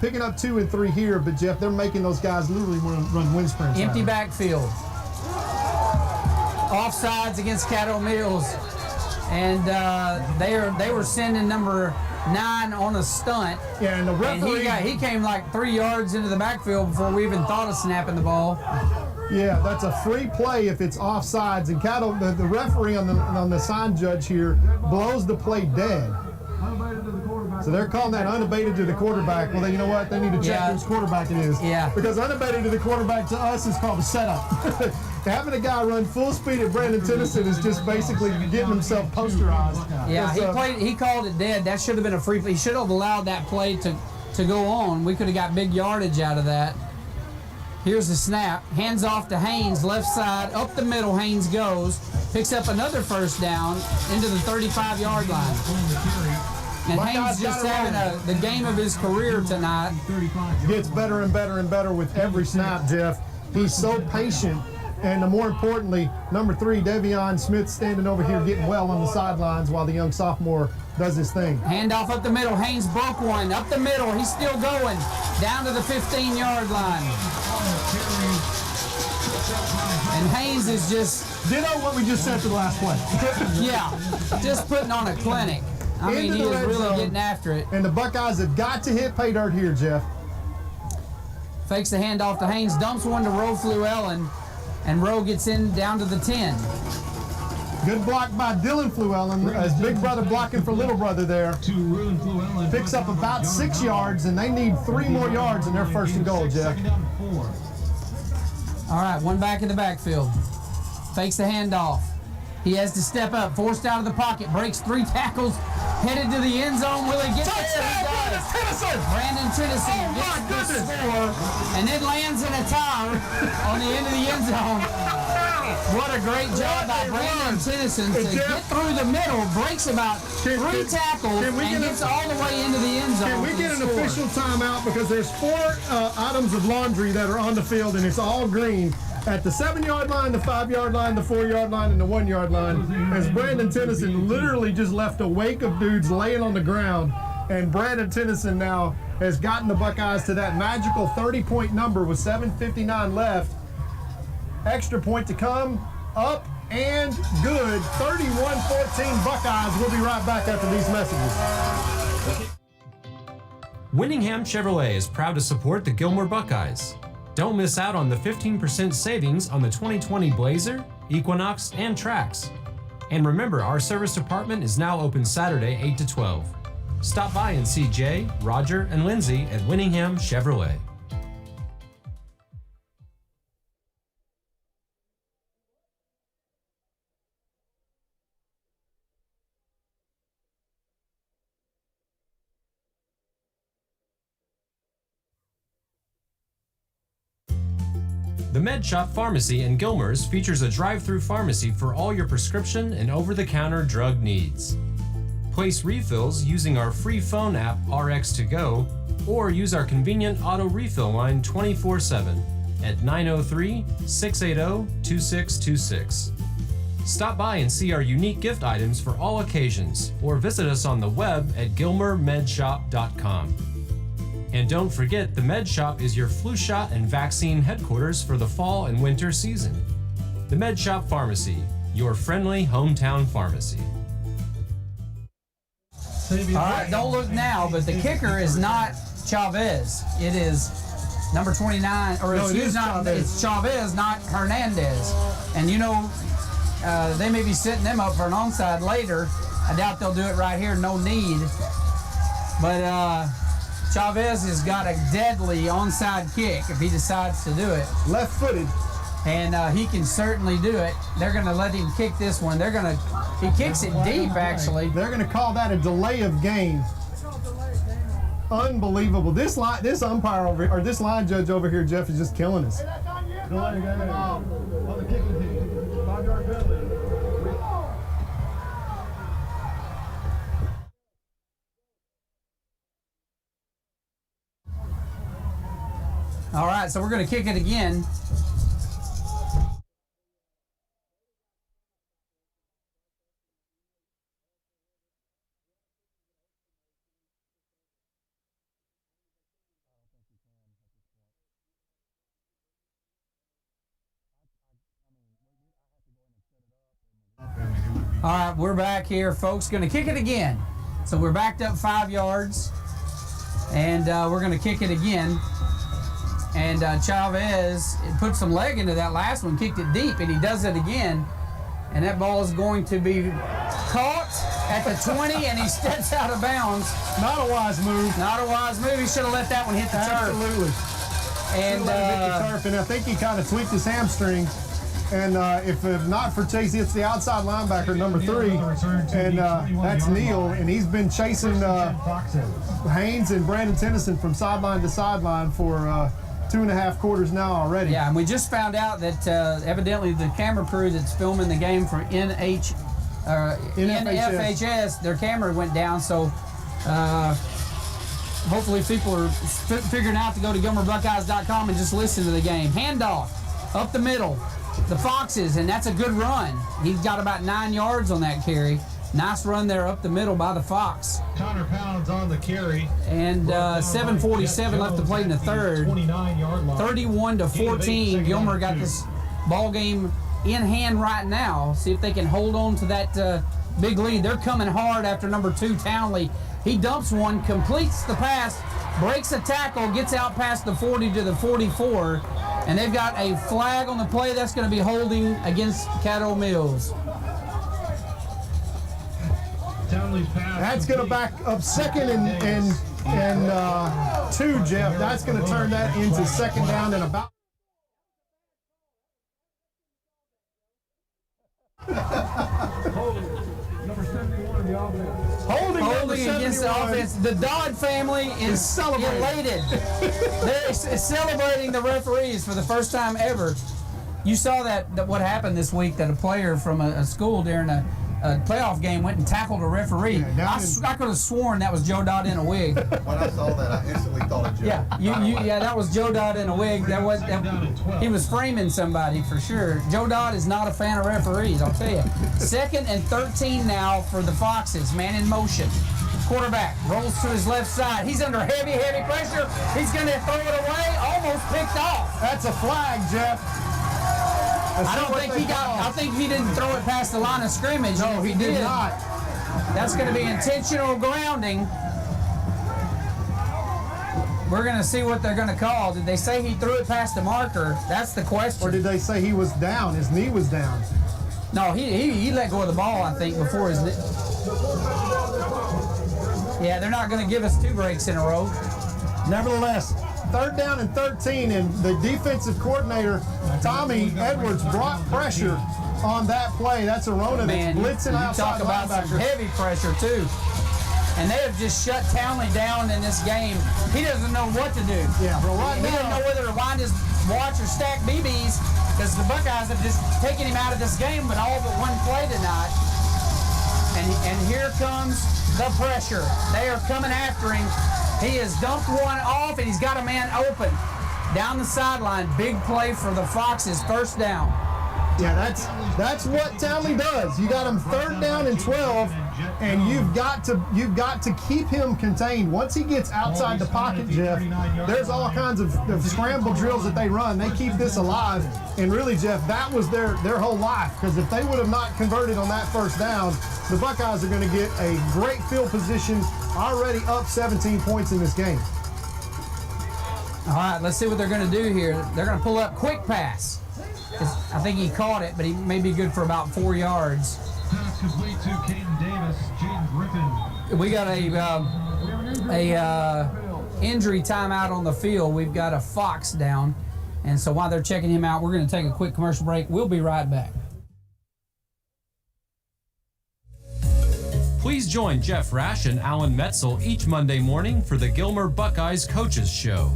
Picking up 2 and 3 here, but Jeff, they're making those guys literally run wind sprints. Empty backfield. Offsides against Caddo Mills, and they were sending number 9 on a stunt. Yeah, and the referee, and he came like 3 yards into the backfield before we even thought of snapping the ball. Yeah, that's a free play if it's offsides, and Caddo, the referee on the sign judge here blows the play dead. So they're calling that unabated to the quarterback. Well, then you know what? They need to check whose quarterback it is. Yeah. Because unabated to the quarterback to us is called a setup. Having a guy run full speed at Brandon Tennyson is just basically getting himself posterized. Yeah, he called it dead. That should have been a free play. He should have allowed that play to go on. We could have got big yardage out of that. Here's the snap. Hands off to Haynes, left side. Up the middle, Haynes goes. Picks up another first down into the 35-yard line. And Haynes just having the game of his career tonight. Gets better and better and better with every snap, Jeff. He's so patient. And more importantly, number 3, Devion Smith, standing over here getting well on the sidelines while the young sophomore does his thing. Handoff up the middle. Haynes broke one. Up the middle. He's still going. Down to the 15-yard line. And Haynes is just Ditto what we just said to the last play. Yeah, just putting on a clinic. I mean, he is really getting after it. And the Buckeyes have got to hit pay dirt here, Jeff. Fakes the handoff to Haynes, dumps one to Roe Fluellen, and Roe gets in down to the 10. Good block by Dylan Fluellen, as big brother blocking for little brother there. Picks up about 6 yards, and they need 3 more yards in their first and goal, Jeff. All right, one back in the backfield. Fakes the handoff. He has to step up, forced out of the pocket, breaks 3 tackles, headed to the end zone. Will he get there? He does. Brandon Tennyson gets the score, and then lands in a tire on the end of the end zone. What a great job by Brandon Tennyson to get through the middle, breaks about 3 tackles, and gets all the way into the end zone. Can we get an official timeout? Because there's 4 items of laundry that are on the field, and it's all green. At the 7-yard line, the 5-yard line, the 4-yard line, and the 1-yard line, as Brandon Tennyson literally just left a wake of dudes laying on the ground. And Brandon Tennyson now has gotten the Buckeyes to that magical 30-point number with 7:59 left. Extra point to come, up and good. 31-14 Buckeyes. We'll be right back after these messages. Winningham Chevrolet is proud to support the Gilmer Buckeyes. Don't miss out on the 15% savings on the 2020 Blazer, Equinox, and Trax. And remember, our service department is now open Saturday 8 to 12. Stop by and see Jay, Roger, and Lindsay at Winningham Chevrolet. The Med Shop Pharmacy in Gilmer's features a drive-through pharmacy for all your prescription and over-the-counter drug needs. Place refills using our free phone app RX2Go or use our convenient auto refill line 24/7 at 903-680-2626. Stop by and see our unique gift items for all occasions or visit us on the web at gilmermedshop.com. And don't forget, the Med Shop is your flu shot and vaccine headquarters for the fall and winter season. The Med Shop Pharmacy, your friendly hometown pharmacy. All right, don't look now, but the kicker is not Chavez. It is number 29, or No, it's Chavez, not Hernandez. And you know, they may be setting them up for an onside later. I doubt they'll do it right here, no need. But Chavez has got a deadly onside kick if he decides to do it. Left-footed. And he can certainly do it. They're going to let him kick this one. He kicks it deep, actually. They're going to call that a delay of game. Unbelievable. This umpire over here, or this line judge over here, Jeff, is just killing us. Delay of game. On the kicking team. 5-yard penalty. All right, so we're going to kick it again. All right, we're back here, folks. Going to kick it again. So we're backed up 5 yards, and we're going to kick it again. And Chavez put some leg into that last one, kicked it deep, and he does it again. And that ball is going to be caught at the 20, and he steps out of bounds. Not a wise move. Not a wise move. He should have let that one hit the turf. Absolutely. And hit the turf, and I think he kind of tweaked his hamstring. And if not for Chase, it's the outside linebacker, number 3, and that's Neal. And he's been chasing Haynes and Brandon Tennyson from sideline to sideline for 2.5 quarters now already. Yeah, and we just found out that evidently the camera crew that's filming the game for NFHS, their camera went down. So hopefully people are figuring out to go to GilmerBuckeyes.com and just listen to the game. Handoff up the middle. The Foxes, and that's a good run. He's got about 9 yards on that carry. Nice run there up the middle by the Fox. Connor Pounds on the carry. And 7:47 left to play in the third. 31-14. Gilmer got this ball game in hand right now. See if they can hold on to that big lead. They're coming hard after number 2, Townley. He dumps one, completes the pass, breaks a tackle, gets out past the 40 to the 44, and they've got a flag on the play. That's going to be holding against Caddo Mills. That's going to back up second and 2, Jeff. That's going to turn that into second down and about. Holding against the offense. The Dodd family is elated. They're celebrating the referees for the first time ever. You saw that what happened this week, that a player from a school during a playoff game went and tackled a referee. Yeah, I could have sworn that was Joe Dodd in a wig. When I saw that, I instantly thought of Joe. Yeah, that was Joe Dodd in a wig. He was framing somebody for sure. Joe Dodd is not a fan of referees, I'll tell you. 2nd and 13 now for the Foxes. Man in motion. Quarterback rolls to his left side. He's under heavy pressure. He's going to throw it away. Almost picked off. That's a flag, Jeff. I think he didn't throw it past the line of scrimmage. No, he did not. That's going to be intentional grounding. We're going to see what they're going to call. Did they say he threw it past the marker? That's the question. Or did they say he was down? His knee was down. No, he let go of the ball, I think, before his knee. Yeah, they're not going to give us 2 breaks in a row. Nevertheless, 3rd down and 13, and the defensive coordinator, Tommy Edwards, brought pressure on that play. That's Arona that's blitzing outside. Talk about some heavy pressure, too. And they have just shut Townley down in this game. He doesn't know what to do. Yeah, well, he doesn't know whether to wind his watch or stack BBs, because the Buckeyes have just taken him out of this game, but all but one play tonight. And here comes the pressure. They are coming after him. He has dumped one off, and he's got a man open. Down the sideline, big play for the Foxes, 1st down. Yeah, that's what Townley does. You got him 3rd down and 12, and you've got to keep him contained. Once he gets outside the pocket, Jeff, there's all kinds of scramble drills that they run. They keep this alive, and really, Jeff, that was their whole life, because if they would have not converted on that 1st down, the Buckeyes are going to get a great field position, already up 17 points in this game. All right, let's see what they're going to do here. They're going to pull up quick pass. I think he caught it, but he may be good for about 4 yards. Pass complete to Caden Davis, Jaden Griffin. We got a injury timeout on the field. We've got a Fox down, and so while they're checking him out, we're going to take a quick commercial break. We'll be right back. Please join Jeff Rash and Alan Metzel each Monday morning for the Gilmer Buckeyes Coaches Show.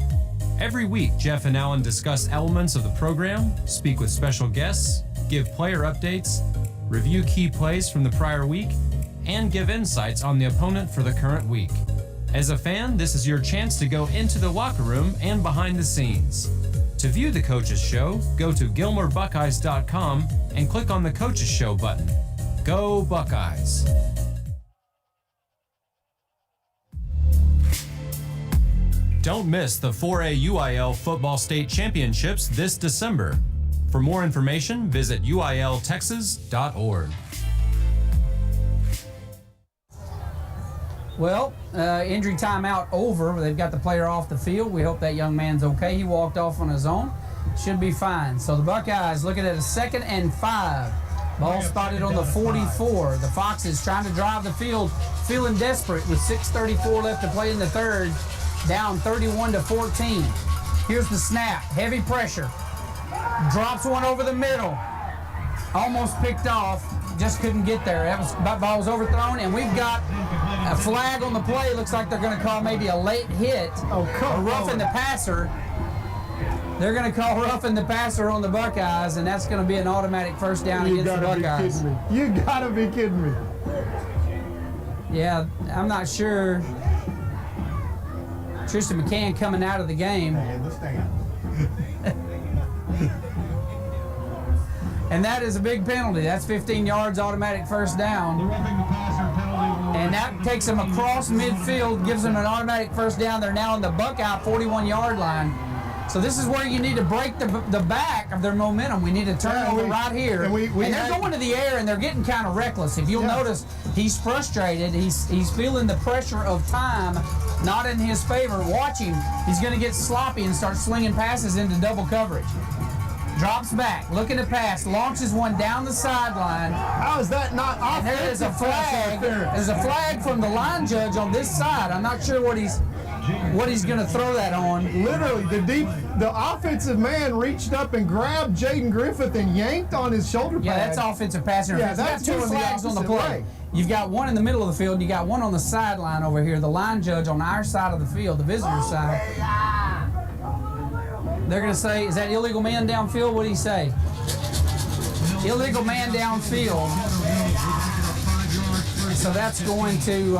Every week, Jeff and Alan discuss elements of the program, speak with special guests, give player updates, review key plays from the prior week, and give insights on the opponent for the current week. As a fan, this is your chance to go into the locker room and behind the scenes. To view the Coaches Show, go to GilmerBuckeyes.com and click on the Coaches Show button. Go Buckeyes! Don't miss the 4A UIL Football State Championships this December. For more information, visit uiltexas.org. Well, injury timeout over. They've got the player off the field. We hope that young man's okay. He walked off on his own. Should be fine. So the Buckeyes looking at a 2nd and 5. Ball spotted on the 44. The Foxes trying to drive the field, feeling desperate with 6:34 left to play in the 3rd. Down 31-14. Here's the snap. Heavy pressure. Drops one over the middle. Almost picked off. Just couldn't get there. That ball was overthrown, and we've got a flag on the play. Looks like they're going to call maybe a late hit. Roughing the passer. They're going to call roughing the passer on the Buckeyes, and that's going to be an automatic 1st down against the Buckeyes. You gotta be kidding me. Yeah, I'm not sure. Tristan McCann coming out of the game. And that is a big penalty. That's 15 yards, automatic 1st down. And that takes them across midfield, gives them an automatic 1st down. They're now on the Buckeye 41-yard line. So this is where you need to break the back of their momentum. We need to turn over right here. And they're going to the air, and they're getting kind of reckless. If you'll notice, he's frustrated. He's feeling the pressure of time not in his favor. Watch him. He's going to get sloppy and start slinging passes into double coverage. Drops back, looking to pass, launches one down the sideline. How is that not offensive? And there is a flag. There's a flag from the line judge on this side. I'm not sure what he's going to throw that on. Literally, the offensive man reached up and grabbed Jaden Griffith and yanked on his shoulder pad. Yeah, that's offensive pass interference. Yeah, that's two flags on the play. You've got one in the middle of the field, and you got one on the sideline over here. The line judge on our side of the field, the visitor side. They're going to say, is that illegal man downfield? What did he say? Illegal man downfield. So that's going to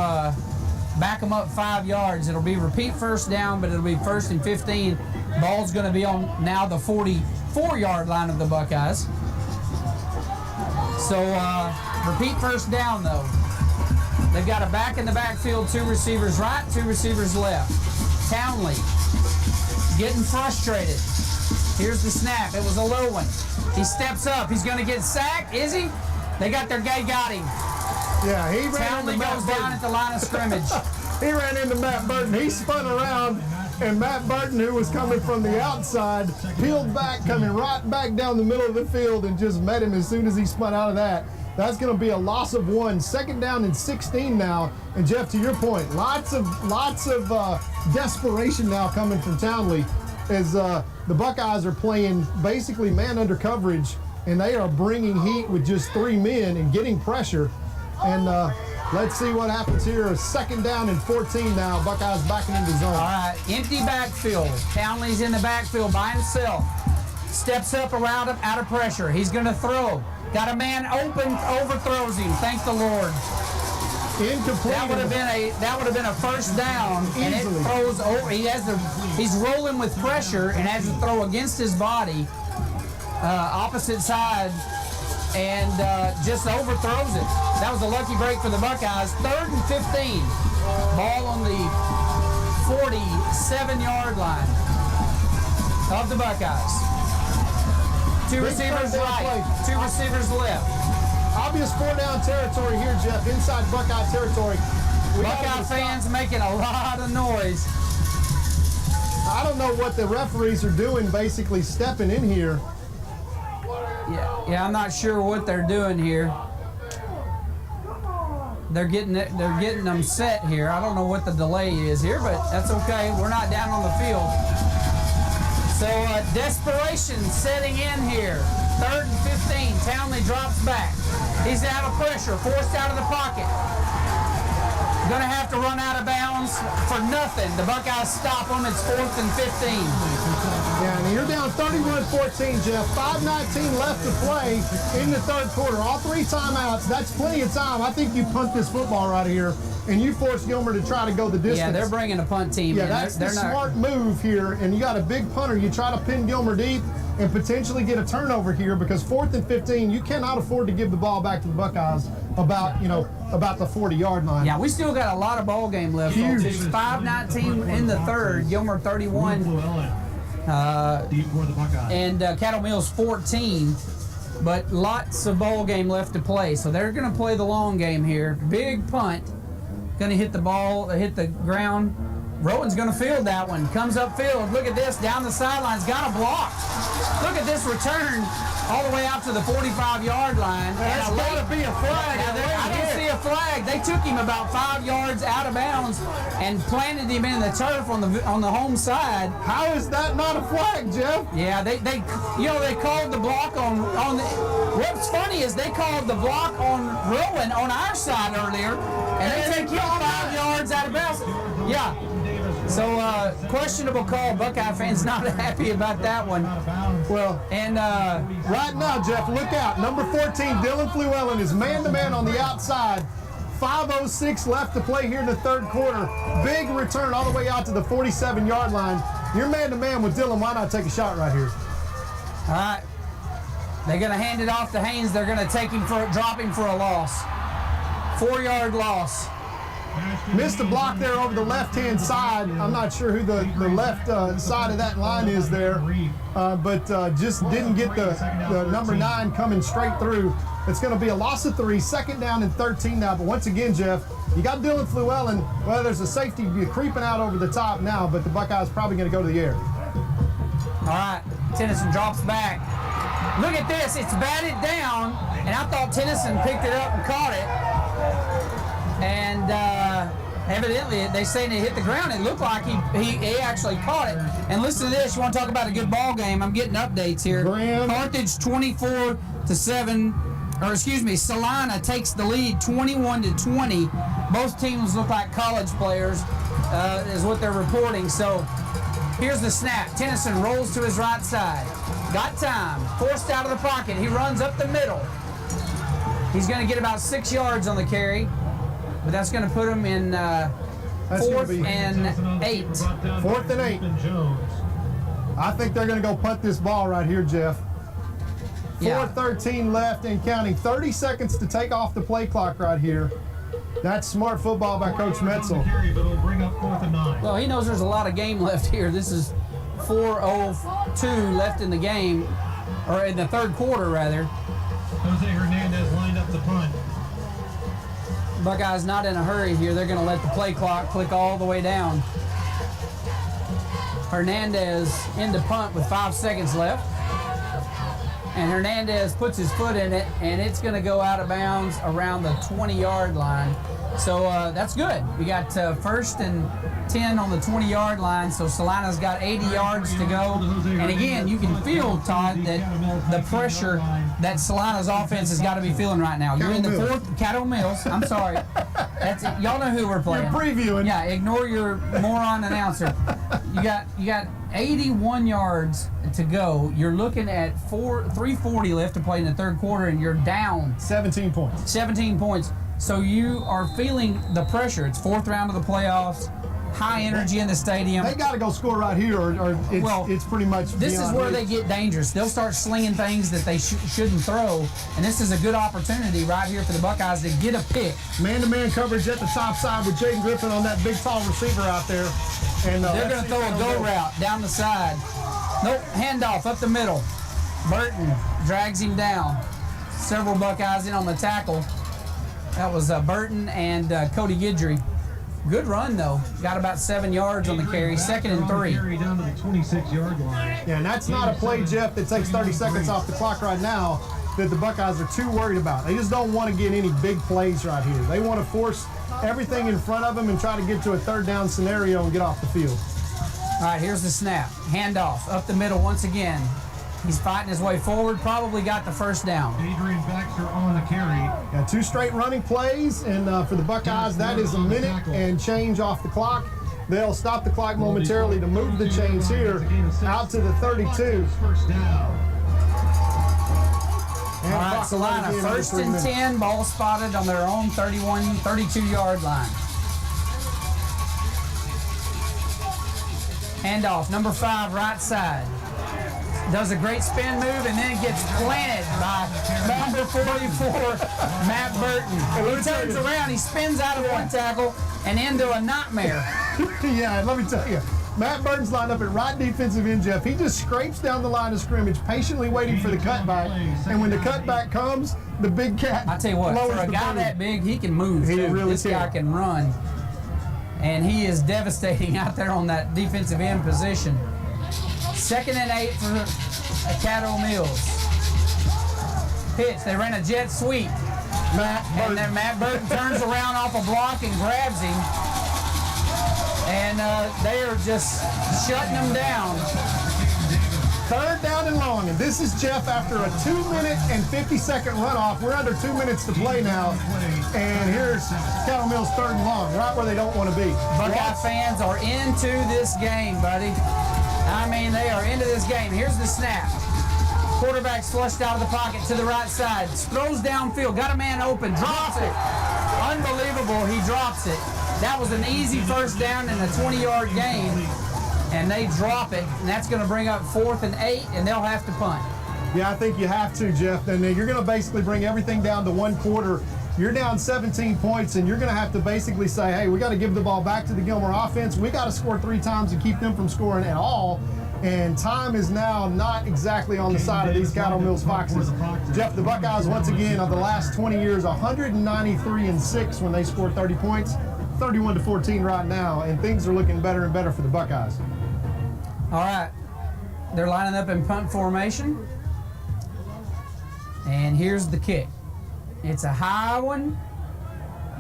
back them up 5 yards. It'll be repeat first down, but it'll be 1st and 15. Ball's going to be on now the 44-yard line of the Buckeyes. So repeat first down, though. They've got a back in the backfield, 2 receivers right, 2 receivers left. Townley getting frustrated. Here's the snap. It was a low one. He steps up. He's going to get sacked. Is he? They got him. Yeah, he ran. Townley goes down at the line of scrimmage. He ran into Matt Burton. He spun around, and Matt Burton, who was coming from the outside, peeled back, coming right back down the middle of the field, and just met him as soon as he spun out of that. That's going to be a loss of 1. 2nd down and 16 now. And Jeff, to your point, lots of desperation now coming from Townley as the Buckeyes are playing basically man under coverage, and they are bringing heat with just 3 men and getting pressure. And let's see what happens here. 2nd down and 14 now. Buckeyes backing into zone. All right, empty backfield. Townley's in the backfield by himself. Steps up around him, out of pressure. He's going to throw. Got a man open, overthrows him. Thank the Lord. Incomplete. That would have been a first down, easily. And it throws over. He's rolling with pressure and has to throw against his body, opposite side, and just overthrows it. That was a lucky break for the Buckeyes. 3rd and 15. Ball on the 47-yard line of the Buckeyes. 2 receivers right, 2 receivers left. Obvious 4-down territory here, Jeff, inside Buckeye territory. Buckeye fans making a lot of noise. I don't know what the referees are doing, basically stepping in here. Yeah, I'm not sure what they're doing here. They're getting them set here. I don't know what the delay is here, but that's okay. We're not down on the field. So desperation setting in here. 3rd and 15. Townley drops back. He's out of pressure, forced out of the pocket. Going to have to run out of bounds for nothing. The Buckeyes stop them. It's 4th and 15. Yeah, and you're down 31-14, Jeff. 5:19 left to play in the 3rd quarter. All 3 timeouts. That's plenty of time. I think you punt this football right here, and you force Gilmer to try to go the distance. Yeah, they're bringing a punt team in. That's the smart move here, and you got a big punter. You try to pin Gilmer deep and potentially get a turnover here, because 4th and 15, you cannot afford to give the ball back to the Buckeyes about the 40-yard line. Yeah, we still got a lot of ball game left. Huge. It's 5:19 in the 3rd. Gilmer 31. And Caddo Mills 14. But lots of ball game left to play. So they're going to play the long game here. Big punt. Going to hit the ball, hit the ground. Rowan's going to field that one. Comes upfield. Look at this. Down the sidelines. Got a block. Look at this return all the way out to the 45-yard line. That's got to be a flag. I didn't see a flag. They took him about 5 yards out of bounds and planted him in the turf on the home side. How is that not a flag, Jeff? Yeah, they called the block on the. What's funny is they called the block on Rowan on our side earlier, and they take him 5 yards out of bounds. Yeah. So, questionable call. Buckeye fans not happy about that one. Well, and right now, Jeff, look out. Number 14, Dylan Fluellen, is man-to-man on the outside. 5:06 left to play here in the 3rd quarter. Big return all the way out to the 47-yard line. You're man-to-man with Dylan. Why not take a shot right here? All right. They're going to hand it off to Haynes. They're going to drop him for a loss. 4-yard loss. Missed a block there over the left-hand side. I'm not sure who the left side of that line is there, but just didn't get the number 9 coming straight through. It's going to be a loss of 3, 2nd down and 13 now. But once again, Jeff, you got Dylan Fluellen. Well, there's a safety creeping out over the top now, but the Buckeyes probably going to go to the air. All right, Tennyson drops back. Look at this, it's batted down, and I thought Tennyson picked it up and caught it. And evidently, they say it hit the ground. It looked like he actually caught it. And listen to this, you want to talk about a good ball game? I'm getting updates here. Carthage 24-7. Salina takes the lead 21-20. Both teams look like college players, is what they're reporting. So here's the snap. Tennyson rolls to his right side. Got time. Forced out of the pocket. He runs up the middle. He's going to get about 6 yards on the carry, but that's going to put him in 4th and 8. 4th and 8. I think they're going to go punt this ball right here, Jeff. 4:13 left and counting. 30 seconds to take off the play clock right here. That's smart football by Coach Metzel. Well, he knows there's a lot of game left here. This is 4:02 left in the game, or in the third quarter, rather. Jose Hernandez lined up the punt. Buckeyes not in a hurry here. They're going to let the play clock click all the way down. Hernandez into punt with 5 seconds left. And Hernandez puts his foot in it, and it's going to go out of bounds around the 20-yard line. So that's good. We got 1st and 10 on the 20-yard line, so Salina's got 80 yards to go. And again, you can feel, Todd, that the pressure that Salina's offense has got to be feeling right now. You're in the 4th, Caddo Mills. I'm sorry. That's it. Y'all know who we're playing. You're previewing. Yeah, ignore your moron announcer. You got 81 yards to go. You're looking at 3:40 left to play in the third quarter, and you're down 17 points. 17 points. So you are feeling the pressure. It's 4th round of the playoffs. High energy in the stadium. They got to go score right here, or it's pretty much. This is where they get dangerous. They'll start slinging things that they shouldn't throw, and this is a good opportunity right here for the Buckeyes to get a pick. Man-to-man coverage at the top side with Jaden Griffin on that big, tall receiver out there. And they're going to throw a go route down the side. Nope, handoff up the middle. Burton drags him down. Several Buckeyes in on the tackle. That was Burton and Cody Guidry. Good run, though. Got about 7 yards on the carry. 2nd and 3. Down to the 26-yard line. Yeah, and that's not a play, Jeff, that takes 30 seconds off the clock right now that the Buckeyes are too worried about. They just don't want to get any big plays right here. They want to force everything in front of them and try to get to a 3rd down scenario and get off the field. All right, here's the snap. Handoff up the middle once again. He's fighting his way forward, probably got the 1st down. Adrian Baxter on the carry. Got 2 straight running plays, and for the Buckeyes, that is a minute and change off the clock. They'll stop the clock momentarily to move the chains here out to the 32. First down. All right, Salina, 1st and 10, ball spotted on their own 32-yard line. Handoff, number 5, right side. Does a great spin move, and then it gets planted by number 44, Matt Burton. He turns around, he spins out of one tackle and into a nightmare. Yeah, let me tell you, Matt Burton's lined up at right defensive end, Jeff. He just scrapes down the line of scrimmage, patiently waiting for the cutback. And when the cutback comes, the big cat I tell you what, for a guy that big, he can move, too. This guy can run. And he is devastating out there on that defensive end position. 2nd and 8 for Caddo Mills. Pitch, they ran a jet sweep. And then Matt Burton turns around off a block and grabs him. And they are just shutting him down. 3rd down and long. And this is Jeff after a 2-minute and 50-second runoff. We're under 2 minutes to play now. And here's Caddo Mills 3rd and long, right where they don't want to be. Buckeye fans are into this game, buddy. I mean, they are into this game. Here's the snap. Quarterback's flushed out of the pocket to the right side. Throws downfield. Got a man open. Drops it. Unbelievable. He drops it. That was an easy 1st down in a 20-yard game. And they drop it. And that's going to bring up 4th and 8, and they'll have to punt. Yeah, I think you have to, Jeff. And you're going to basically bring everything down to 1 quarter you're down 17 points, and you're going to have to basically say, hey, we got to give the ball back to the Gilmer offense. We got to score 3 times to keep them from scoring at all. And time is now not exactly on the side of these Caddo Mills Foxes. Jeff, the Buckeyes, once again, of the last 20 years, 193-6 when they scored 30 points, 31-14 right now, and things are looking better and better for the Buckeyes. All right, they're lining up in punt formation. And here's the kick. It's a high one.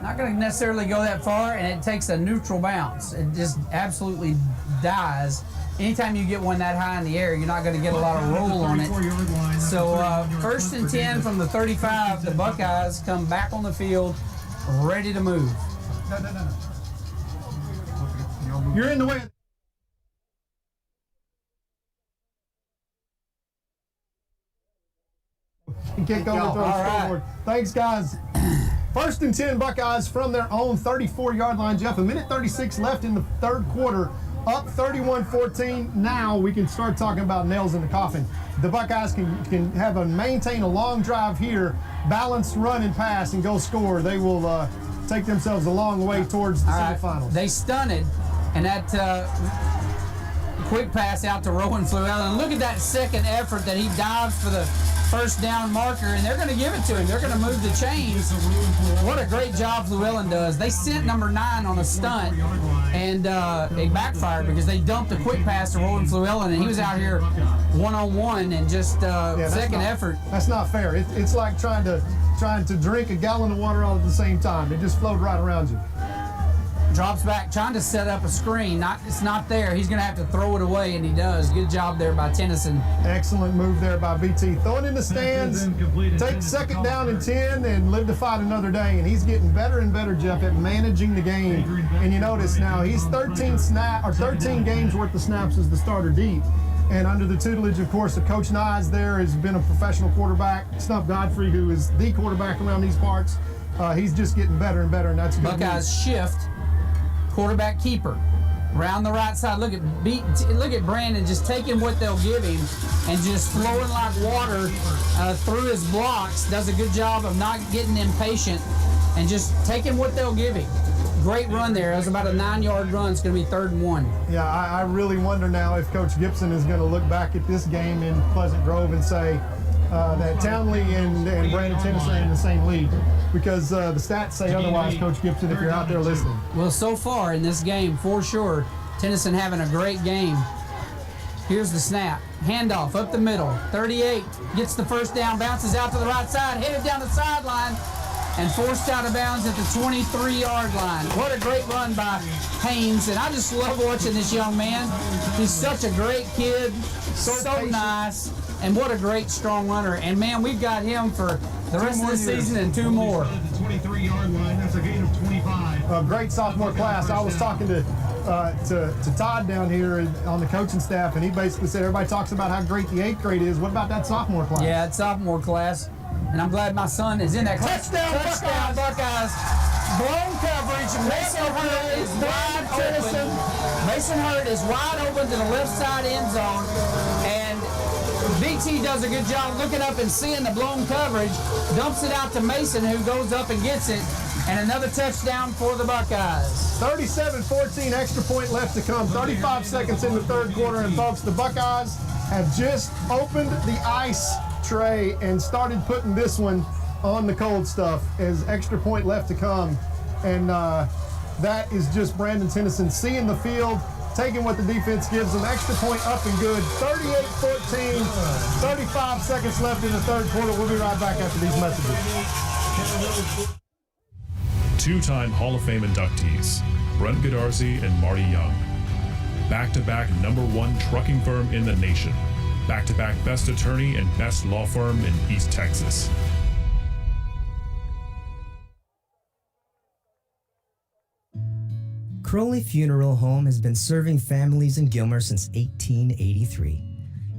Not going to necessarily go that far, and it takes a neutral bounce. It just absolutely dies. Anytime you get one that high in the air, you're not going to get a lot of roll on it. So 1st and 10 from the 35, the Buckeyes come back on the field, ready to move. You're in the way. Kick over to the scoreboard. Thanks, guys. 1st and 10 Buckeyes from their own 34-yard line. Jeff, 1:36 left in the 3rd quarter. Up 31-14. Now we can start talking about nails in the coffin. The Buckeyes can maintain a long drive here, balanced run and pass, and go score. They will take themselves a long way towards the semifinals. They stunted, and that quick pass out to Rowan Fluellen. Look at that second effort that he dives for the first down marker, and they're going to give it to him. They're going to move the chains. What a great job Fluellen does. They sent number 9 on a stunt, and it backfired because they dumped a quick pass to Rowan Fluellen, and he was out here one-on-one and just second effort. That's not fair. It's like trying to drink a gallon of water all at the same time. It just flowed right around you. Drops back, trying to set up a screen. It's not there. He's going to have to throw it away, and he does. Good job there by Tennyson. Excellent move there by BT. Throw it in the stands, take 2nd down and 10, and live to fight another day. And he's getting better and better, Jeff, at managing the game. And you notice now he's 13 games worth of snaps as the starter deep. And under the tutelage, of course, of Coach Nyes there has been a professional quarterback. Stump Godfrey, who is the quarterback around these parts, he's just getting better and better, and that's good. Buckeyes shift. Quarterback keeper around the right side. Look at Brandon just taking what they'll give him and just flowing like water through his blocks. Does a good job of not getting impatient and just taking what they'll give him. Great run there. It was about a 9-yard run. It's going to be 3rd and 1. Yeah, I really wonder now if Coach Gibson is going to look back at this game in Pleasant Grove and say that Townley and Brandon Tennyson are in the same league. Because the stats say otherwise, Coach Gibson, if you're out there listening. Well, so far in this game, for sure, Tennyson having a great game. Here's the snap. Handoff up the middle. 38 gets the first down, bounces out to the right side, headed down the sideline, and forced out of bounds at the 23-yard line. What a great run by Haynes, and I just love watching this young man. He's such a great kid, so nice, and what a great strong runner. And man, we've got him for the rest of the season and 2 more. At the 23-yard line, that's a gain of 25. A great sophomore class. I was talking to Todd down here on the coaching staff, and he basically said everybody talks about how great the 8th grade is. What about that sophomore class? Yeah, it's sophomore class, and I'm glad my son is in that class. Touchdown Buckeyes. Blown coverage. Mason Hurd is wide open. Mason Hurd is wide open to the left side end zone, and BT does a good job looking up and seeing the blown coverage, dumps it out to Mason, who goes up and gets it, and another touchdown for the Buckeyes. 37-14, extra point left to come. 35 seconds in the 3rd quarter, and folks, the Buckeyes have just opened the ice tray and started putting this one on the cold stuff as extra point left to come. And that is just Brandon Tennyson seeing the field, taking what the defense gives them, extra point up and good. 38-14, 35 seconds left in the 3rd quarter. We'll be right back after these messages. 2-time Hall of Fame inductees, Brent Godarzi and Marty Young. Back-to-back #1 trucking firm in the nation. Back-to-back best attorney and best law firm in East Texas. Crowley Funeral Home has been serving families in Gilmer since 1883.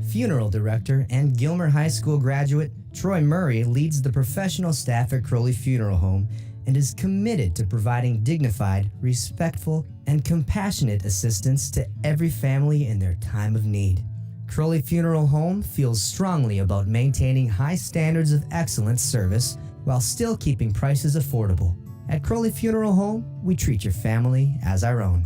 Funeral director and Gilmer High School graduate Troy Murray leads the professional staff at Crowley Funeral Home and is committed to providing dignified, respectful, and compassionate assistance to every family in their time of need. Crowley Funeral Home feels strongly about maintaining high standards of excellent service while still keeping prices affordable. At Crowley Funeral Home, we treat your family as our own.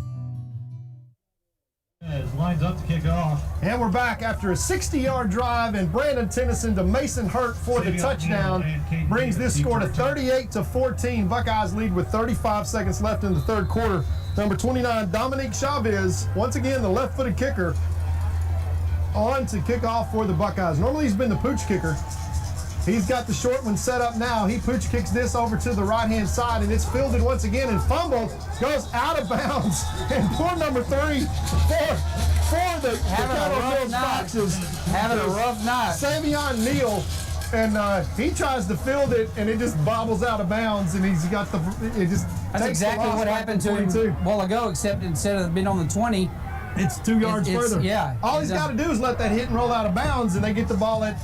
Lines up to kick off. And we're back after a 60-yard drive, and Brandon Tennyson to Mason Hurt for the touchdown brings this score to 38-14. Buckeyes lead with 35 seconds left in the third quarter. Number 29, Dominique Chavez, once again the left-footed kicker, on to kick off for the Buckeyes. Normally he's been the pooch kicker. He's got the short one set up now. He pooch kicks this over to the right-hand side, and it's fielded once again and fumbled, goes out of bounds. And poor number 3 for the Caddo Mills boxes. Having a rough night. Savion Neal, and he tries to field it, and it just bobbles out of bounds, and he's got the, it just That's takes exactly the loss what back happened to to him 22. a while ago, except instead of being on the 20, it's 2 yards further. Yeah. All he's got to do is let that hit and roll out of bounds, and they get the ball at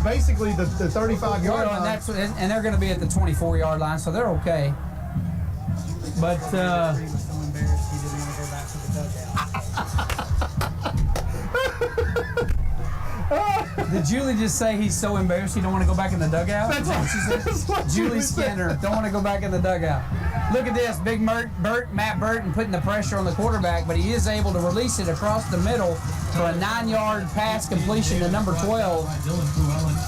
basically the 35-yard line. And they're going to be at the 24-yard line, so they're okay. But did Julie just say he's so embarrassed he don't want to go back in the dugout? That's what she said. Julie Skinner don't want to go back in the dugout. Look at this, big Matt Burton putting the pressure on the quarterback, but he is able to release it across the middle for a 9-yard pass completion to number 12.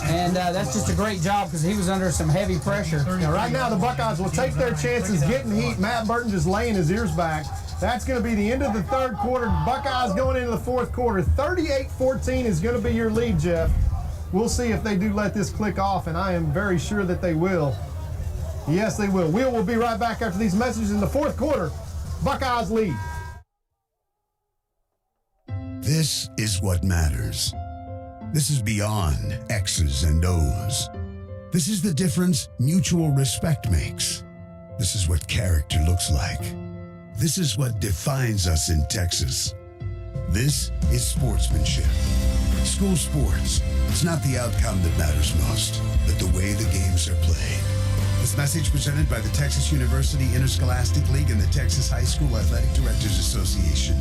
And that's just a great job because he was under some heavy pressure. Now, right now, the Buckeyes will take their chances getting heat. Matt Burton just laying his ears back. That's going to be the end of the third quarter. Buckeyes going into the fourth quarter. 38-14 is going to be your lead, Jeff. We'll see if they do let this click off, and I am very sure that they will. Yes, they will. We'll be right back after these messages in the fourth quarter. Buckeyes lead. This is what matters. This is beyond X's and O's. This is the difference mutual respect makes. This is what character looks like. This is what defines us in Texas. This is sportsmanship. School sports, it's not the outcome that matters most, but the way the games are played. This message presented by the Texas University Interscholastic League and the Texas High School Athletic Directors Association.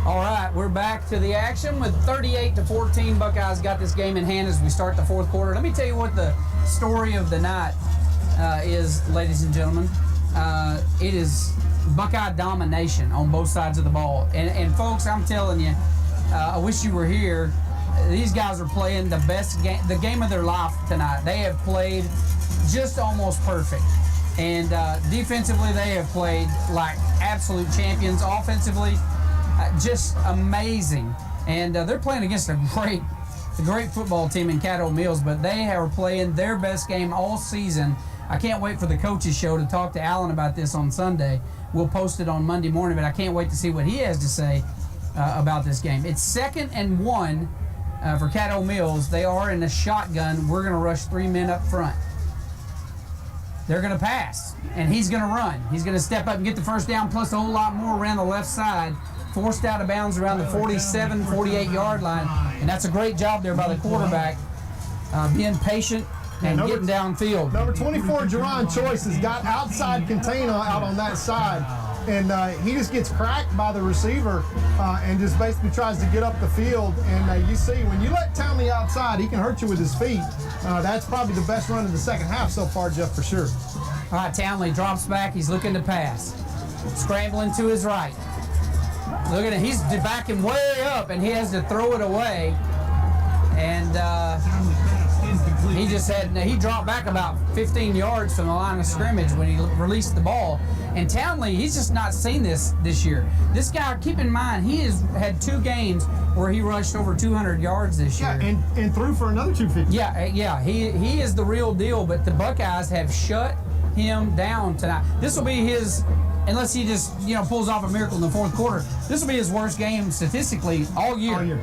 All right, we're back to the action with 38-14. Buckeyes got this game in hand as we start the fourth quarter. Let me tell you what the story of the night is, ladies and gentlemen. It is Buckeye domination on both sides of the ball. And folks, I'm telling you, I wish you were here. These guys are playing the best game, the game of their life tonight. They have played just almost perfect. And defensively, they have played like absolute champions. Offensively, just amazing. And they're playing against a great football team in Caddo Mills, but they are playing their best game all season. I can't wait for the coaches show to talk to Alan about this on Sunday. We'll post it on Monday morning, but I can't wait to see what he has to say about this game. It's 2nd and 1 for Caddo Mills. They are in the shotgun. We're going to rush 3 men up front. They're going to pass, and he's going to run. He's going to step up and get the first down, plus a whole lot more around the left side. Forced out of bounds around the 47, 48-yard line, and that's a great job there by the quarterback, being patient and getting downfield. Number 24, Jerron Choice, has got outside container out on that side, and he just gets cracked by the receiver and just basically tries to get up the field. And you see, when you let Townley outside, he can hurt you with his feet. That's probably the best run of the second half so far, Jeff, for sure. All right, Townley drops back. He's looking to pass. Scrambling to his right. Look at it. He's backing way up, and he has to throw it away. And he dropped back about 15 yards from the line of scrimmage when he released the ball. And Townley, he's just not seen this year. This guy, keep in mind, he has had 2 games where he rushed over 200 yards this year. Yeah, and threw for another 250. Yeah, he is the real deal, but the Buckeyes have shut him down tonight. This will be his, unless he just pulls off a miracle in the fourth quarter, this will be his worst game statistically all year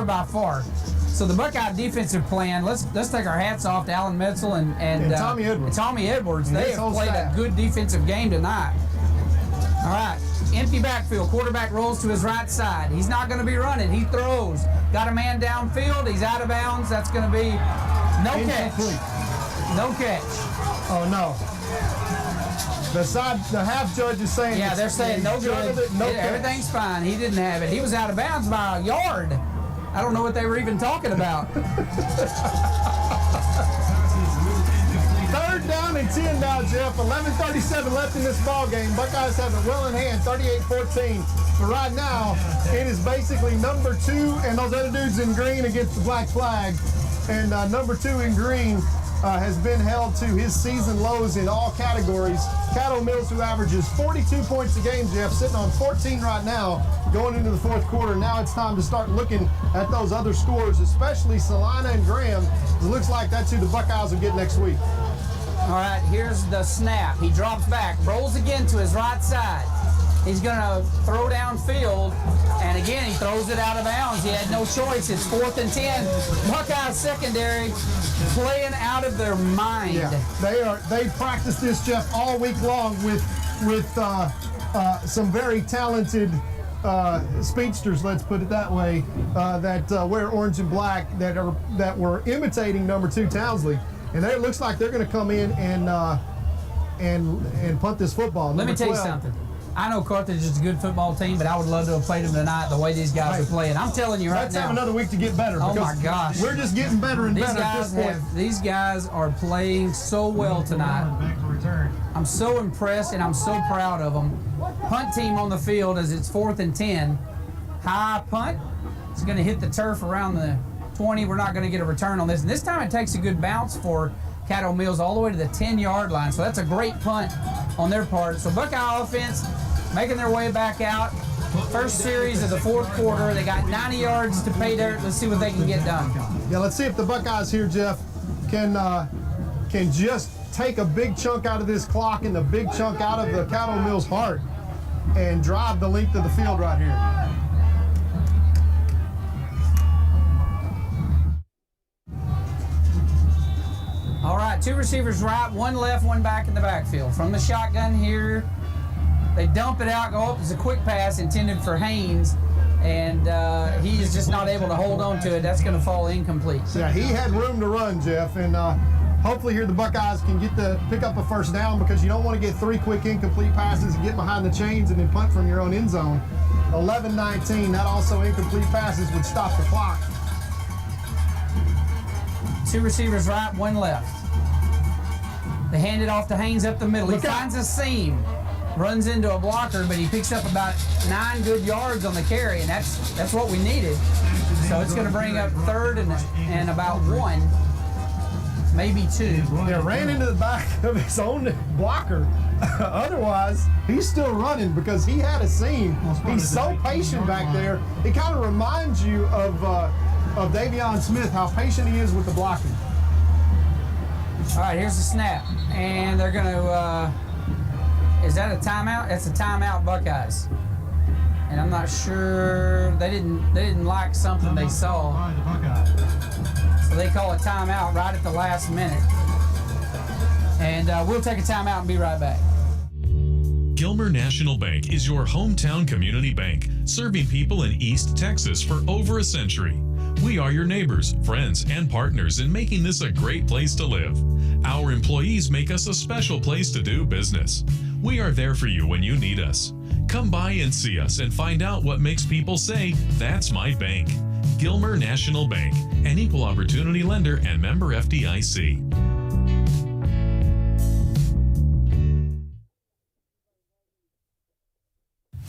by far. So the Buckeye defensive plan, let's take our hats off to Alan Metzel and Tommy Edwards. They have played a good defensive game tonight. All right, empty backfield. Quarterback rolls to his right side. He's not going to be running. He throws. Got a man downfield. He's out of bounds. That's going to be no catch. No catch. Oh, no. The half judge is saying... Yeah, they're saying no good. Everything's fine. He didn't have it. He was out of bounds by a yard. I don't know what they were even talking about. 3rd down and 10 now, Jeff. 11:37 left in this ball game. Buckeyes have it well in hand, 38-14. But right now, it is basically number 2 and those other dudes in green against the black flag. And number 2 in green has been held to his season lows in all categories. Caddo Mills, who averages 42 points a game, Jeff, sitting on 14 right now, going into the 4th quarter. Now it's time to start looking at those other scores, especially Salina and Graham. It looks like that's who the Buckeyes will get next week. All right, here's the snap. He drops back, rolls again to his right side. He's going to throw downfield, and again, he throws it out of bounds. He had no choice. It's 4th and 10. Buckeyes secondary playing out of their mind. Yeah, they practiced this, Jeff, all week long with some very talented speedsters, let's put it that way, that wear orange and black that were imitating number 2 Townsley. And it looks like they're going to come in and punt this football. Let me tell you something. I know Carthage is a good football team, but I would love to have played them tonight the way these guys are playing. I'm telling you right Let's now. have another week to get better. Oh my gosh. We're just getting better and better at this point. These guys are playing so well tonight. I'm so impressed and I'm so proud of them. Punt team on the field as it's 4th and 10. High punt. It's going to hit the turf around the 20. We're not going to get a return on this. And this time it takes a good bounce for Caddo Mills all the way to the 10-yard line. So that's a great punt on their part. So Buckeye offense making their way back out. First series of the 4th quarter. They got 90 yards to pay dirt. Let's see what they can get done. Yeah, let's see if the Buckeyes here, Jeff, can just take a big chunk out of this clock and a big chunk out of the Caddo Mills heart and drive the length of the field right here. All right, 2 receivers right, 1 left, 1 back in the backfield. From the shotgun here, they dump it out, go up. It's a quick pass intended for Haynes, and he is just not able to hold on to it. That's going to fall incomplete. Yeah, he had room to run, Jeff, and hopefully here the Buckeyes can pick up a first down, because you don't want to get 3 quick incomplete passes and get behind the chains and then punt from your own end zone. 11-19, that also incomplete passes would stop the clock. 2 receivers right, 1 left. They hand it off to Haynes up the middle. He finds a seam, runs into a blocker, but he picks up about 9 good yards on the carry, and that's what we needed. So it's going to bring up 3rd and about 1, maybe 2. Yeah, ran into the back of his own blocker. Otherwise, he's still running because he had a seam. He's so patient back there. It kind of reminds you of Davion Smith, how patient he is with the blocking. All right, here's the snap, and they're going to. Is that a timeout? That's a timeout, Buckeyes. And I'm not sure they didn't like something they saw, so they call a timeout right at the last minute. And we'll take a timeout and be right back. Gilmer National Bank is your hometown community bank, serving people in East Texas for over a century. We are your neighbors, friends, and partners in making this a great place to live. Our employees make us a special place to do business. We are there for you when you need us. Come by and see us and find out what makes people say, "That's my bank." Gilmer National Bank, an equal opportunity lender and member FDIC.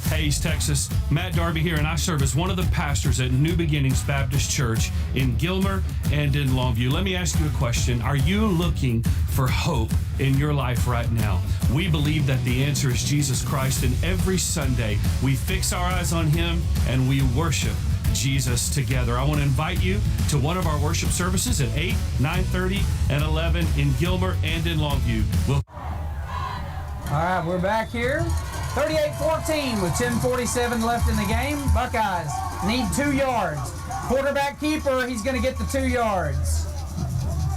Hey, East Texas, Matt Darby here, and I serve as one of the pastors at New Beginnings Baptist Church in Gilmer and in Longview. Let me ask you a question. Are you looking for hope in your life right now? We believe that the answer is Jesus Christ, and every Sunday we fix our eyes on Him and we worship Jesus together. I want to invite you to one of our worship services at 8, 9:30, and 11 in Gilmer and in Longview. All right, we're back here. 38-14 with 10:47 left in the game. Buckeyes need 2 yards. Quarterback keeper, he's going to get the 2 yards.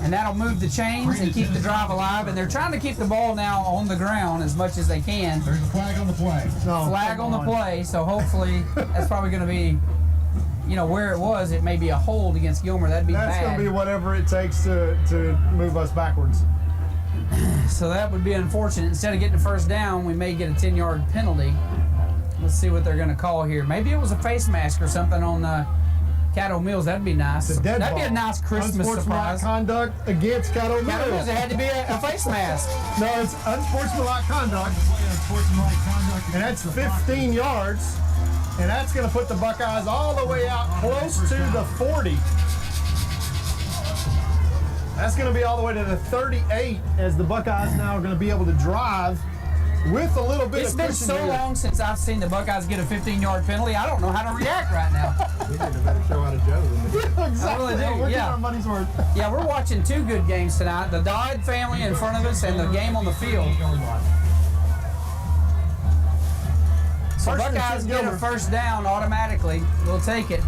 And that'll move the chains and keep the drive alive. And they're trying to keep the ball now on the ground as much as they can. There's a flag on the play. Flag on the play, so hopefully that's probably going to be, where it was, it may be a hold against Gilmer. That'd be bad. That's going to be whatever it takes to move us backwards. So that would be unfortunate. Instead of getting a first down, we may get a 10-yard penalty. Let's see what they're going to call here. Maybe it was a face mask or something on Caddo Mills. That'd be nice. That'd be a nice Christmas Unsportsmanlike surprise. conduct against Caddo Mills. Caddo Mills, it had to be a face mask. No, it's unsportsmanlike conduct. And that's 15 yards. And that's going to put the Buckeyes all the way out close to the 40. That's going to be all the way to the 38 as the Buckeyes now are going to be able to drive with a little bit It's of been cushion so here. long since I've seen the Buckeyes get a 15-yard penalty. I don't know how to react right now. We need a better show out of Joe than this. Exactly. I really do, We're getting yeah. our money's worth. Yeah, we're watching two good games tonight. The Dodd family in front of us and the game on the field. So First and Buckeyes 10, get a Gilmer. first down automatically. We'll take it.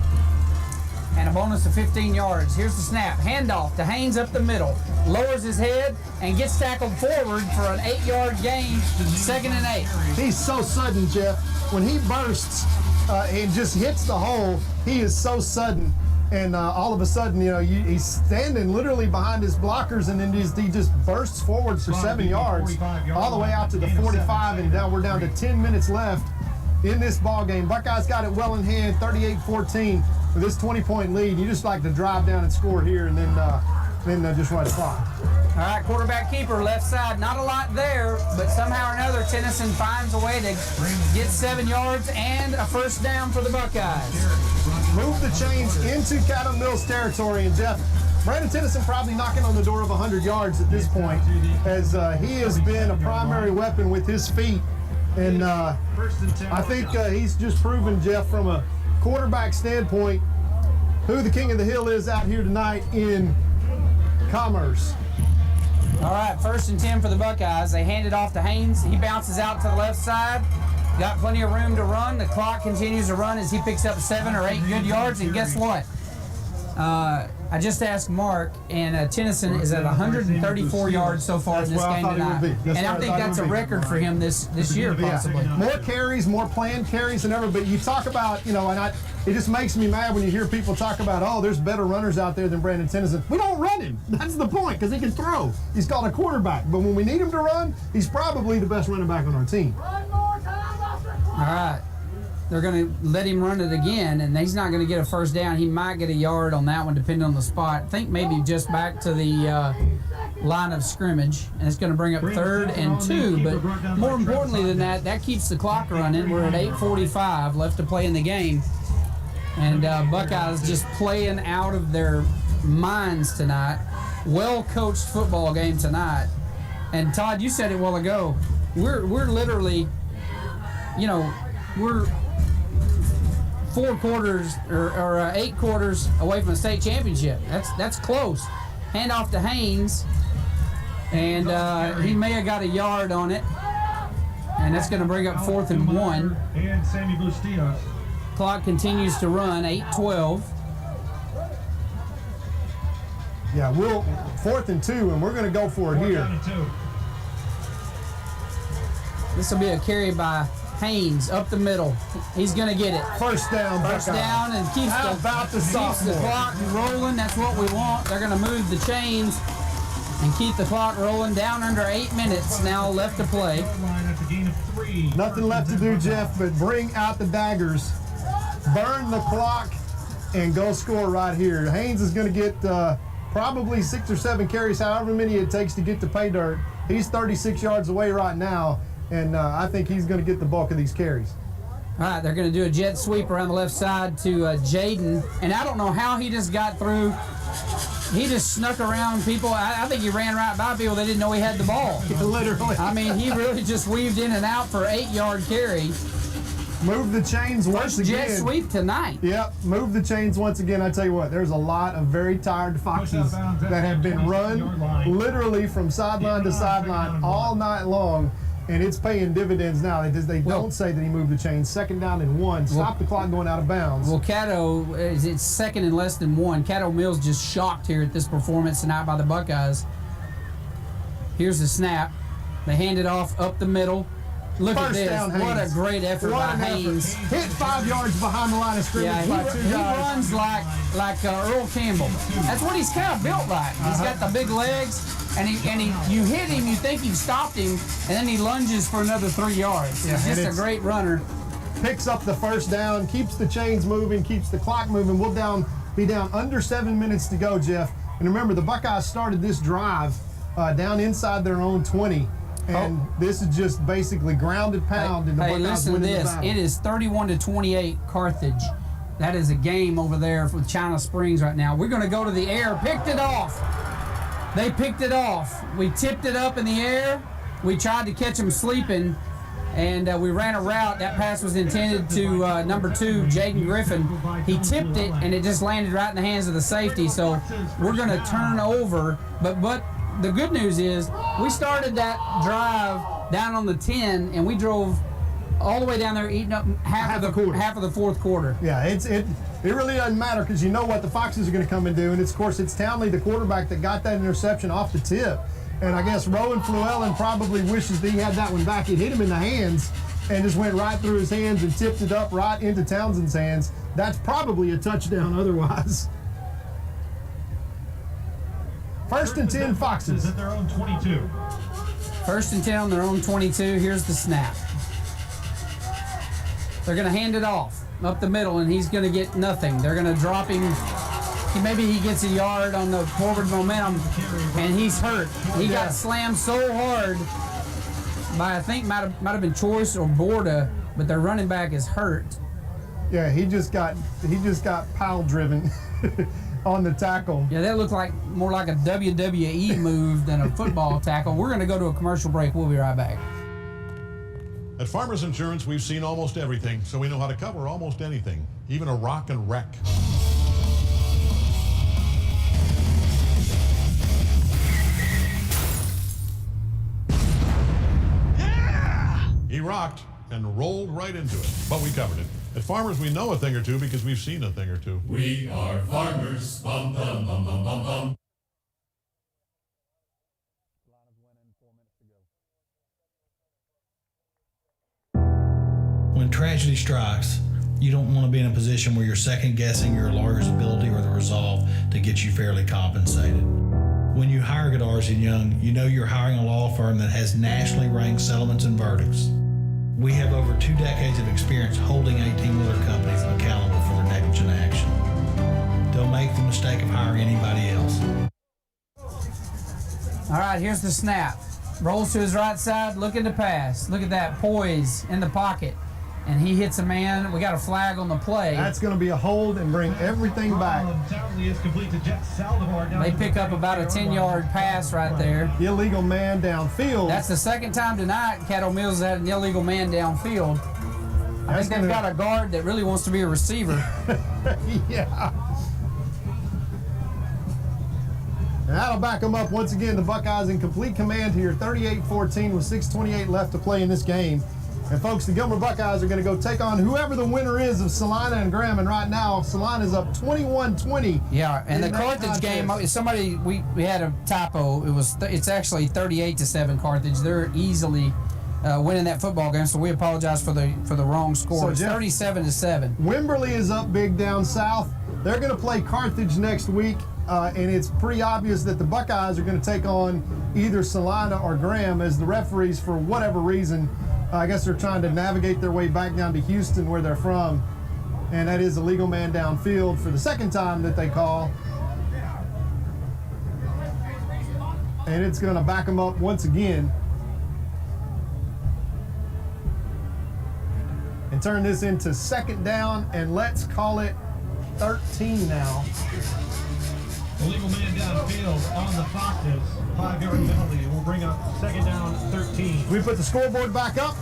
And a bonus of 15 yards. Here's the snap. Handoff to Haynes up the middle. Lowers his head and gets tackled forward for an 8-yard gain. 2nd and 8. He's so sudden, Jeff. When he bursts and just hits the hole, he is so sudden. And all of a sudden, he's standing literally behind his blockers, and then he just bursts forward for 7 yards, all the way out to the 45, and now we're down to 10 minutes left in this ball game. Buckeyes got it well in hand, 38-14 with this 20-point lead. You just like to drive down and score here, and then just run the clock. All right, quarterback keeper, left side. Not a lot there, but somehow or another, Tennyson finds a way to get 7 yards and a first down for the Buckeyes. Move the chains into Caddo Mills territory, and Jeff, Brandon Tennyson probably knocking on the door of 100 yards at this point, as he has been a primary weapon with his feet. And I think he's just proven, Jeff, from a quarterback standpoint, who the king of the hill is out here tonight in Commerce. All right, 1st and 10 for the Buckeyes. They hand it off to Haynes. He bounces out to the left side. Got plenty of room to run. The clock continues to run as he picks up 7 or 8 good yards. And guess what? I just asked Mark, and Tennyson is at 134 yards so far in this game tonight. And I think that's a record for him this year, possibly. More carries, more planned carries than ever. But you talk about, it just makes me mad when you hear people talk about, oh, there's better runners out there than Brandon Tennyson. We don't run him. That's the point, because he can throw. He's called a quarterback. But when we need him to run, he's probably the best running back on our team. All right. They're going to let him run it again, and he's not going to get a first down. He might get a yard on that one, depending on the spot. I think maybe just back to the line of scrimmage, and it's going to bring up 3rd and 2. But more importantly than that, that keeps the clock running. We're at 8:45 left to play in the game, and Buckeyes just playing out of their minds tonight. Well-coached football game tonight. And Todd, you said it a while ago. We're literally, we're 4 quarters or 8 quarters away from a state championship. That's close. Hand off to Haynes, and he may have got a yard on it, and that's going to bring up 4th and 1. And Sammy Bustillos. Clock continues to run, 8:12. Yeah, 4th and 2, and we're going to go for it here. This will be a carry by Haynes up the middle. He's going to get it. First down, First Buckeyes. down, and keeps the clock rolling. That's what we want. They're going to move the chains and keep the clock rolling. Down under 8 minutes now left to play. Nothing left to do, Jeff, but bring out the daggers, burn the clock, and go score right here. Haynes is going to get probably 6 or 7 carries, however many it takes to get to pay dirt. He's 36 yards away right now, and I think he's going to get the bulk of these carries. All right, they're going to do a jet sweep around the left side to Jaden, and I don't know how he just got through. He just snuck around people. I think he ran right by people that didn't know he had the ball. Literally. I mean, he really just weaved in and out for 8-yard carry. Move the chains once again. Jet sweep tonight. Yep, move the chains once again. I tell you what, there's a lot of very tired foxes that have been run literally from sideline to sideline all night long, and it's paying dividends now. They don't say that he moved the chains. 2nd down and 1. Stop the clock going out of bounds. Well, Caddo, it's 2nd and less than 1. Caddo Mills just shocked here at this performance tonight by the Buckeyes. Here's the snap. They hand it off up the middle. Look First at this. down, What a Haynes. great effort What by an effort. Haynes. Hit 5 yards behind the line of scrimmage Yeah, by 2 he guys. runs like Earl Campbell. That's what he's kind of built like. He's got the big legs, and you hit him, you think you've stopped him, and then he lunges for another 3 yards. Yeah, He's and just a it's great runner. picks up the first down, keeps the chains moving, keeps the clock moving. We'll be down under 7 minutes to go, Jeff. And remember, the Buckeyes started this drive down inside their own 20. And this is just basically grounded pound. And the Buckeyes listen to winning the this. battle. It is 31-28 Carthage. That is a game over there with China Springs right now. We're going to go to the air. Picked it off. They picked it off. We tipped it up in the air. We tried to catch them sleeping, and we ran a route. That pass was intended to number 2, Jaden Griffin. He tipped it, and it just landed right in the hands of the safety. So we're going to turn over. But the good news is we started that drive down on the 10, and we drove all the way down there, eating up half of the fourth quarter. Yeah, it really doesn't matter because you know what the Foxes are going to come and do. And, of course, it's Townley, the quarterback, that got that interception off the tip. And I guess Rowan Flewellen probably wishes that he had that one back. It hit him in the hands and just went right through his hands and tipped it up right into Townsend's hands. That's probably a touchdown otherwise. First and 10 Foxes. At their own 22. First and 10 on their own 22. Here's the snap. They're going to hand it off up the middle, and he's going to get nothing. They're going to drop him. Maybe he gets a yard on the forward momentum, and he's hurt. He got slammed so hard by, I think, might have been Choice or Borda, but their running back is hurt. Yeah, he just got pile driven on the tackle. Yeah, that looked like more like a WWE move than a football tackle. We're going to go to a commercial break. We'll be right back. At Farmers Insurance, we've seen almost everything, so we know how to cover almost anything, even a rock and wreck. He rocked and rolled right into it, but we covered it. At Farmers, we know a thing or two because we've seen a thing or two. We are farmers. Bum, bum, bum, bum, bum, bum. When tragedy strikes, you don't want to be in a position where you're second guessing your lawyer's ability or the resolve to get you fairly compensated. When you hire Godarzi & Young, you know you're hiring a law firm that has nationally ranked settlements and verdicts. We have over 2 decades of experience holding 18-wheeler companies accountable for their negligent action. Don't make the mistake of hiring anybody else. All right, here's the snap. Rolls to his right side, looking to pass. Look at that poise in the pocket. And he hits a man. We got a flag on the play. That's going to be a hold and bring everything back. They pick up about a 10-yard pass right there. Illegal man downfield. That's the second time tonight Caddo Mills has had an illegal man downfield. I think they've got a guard that really wants to be a receiver. Yeah. And that'll back them up once again. The Buckeyes in complete command here, 38-14 with 6:28 left to play in this game. And folks, the Gilmer Buckeyes are going to go take on whoever the winner is of Salina and Graham. And right now, Salina's up 21-20. Yeah, and the Carthage game, somebody, we had a typo. It's actually 38-7 Carthage. They're easily winning that football game, so we apologize for the wrong score. So it's 37-7. Wimberley is up big down south. They're going to play Carthage next week, and it's pretty obvious that the Buckeyes are going to take on either Salina or Graham as the referees, for whatever reason, I guess they're trying to navigate their way back down to Houston where they're from, and that is a legal man downfield for the second time that they call. And it's going to back them up once again and turn this into second down, and let's call it 13 now. Illegal man downfield on the Foxes. 5-yard penalty. We'll bring up second down 13. We put the scoreboard back up.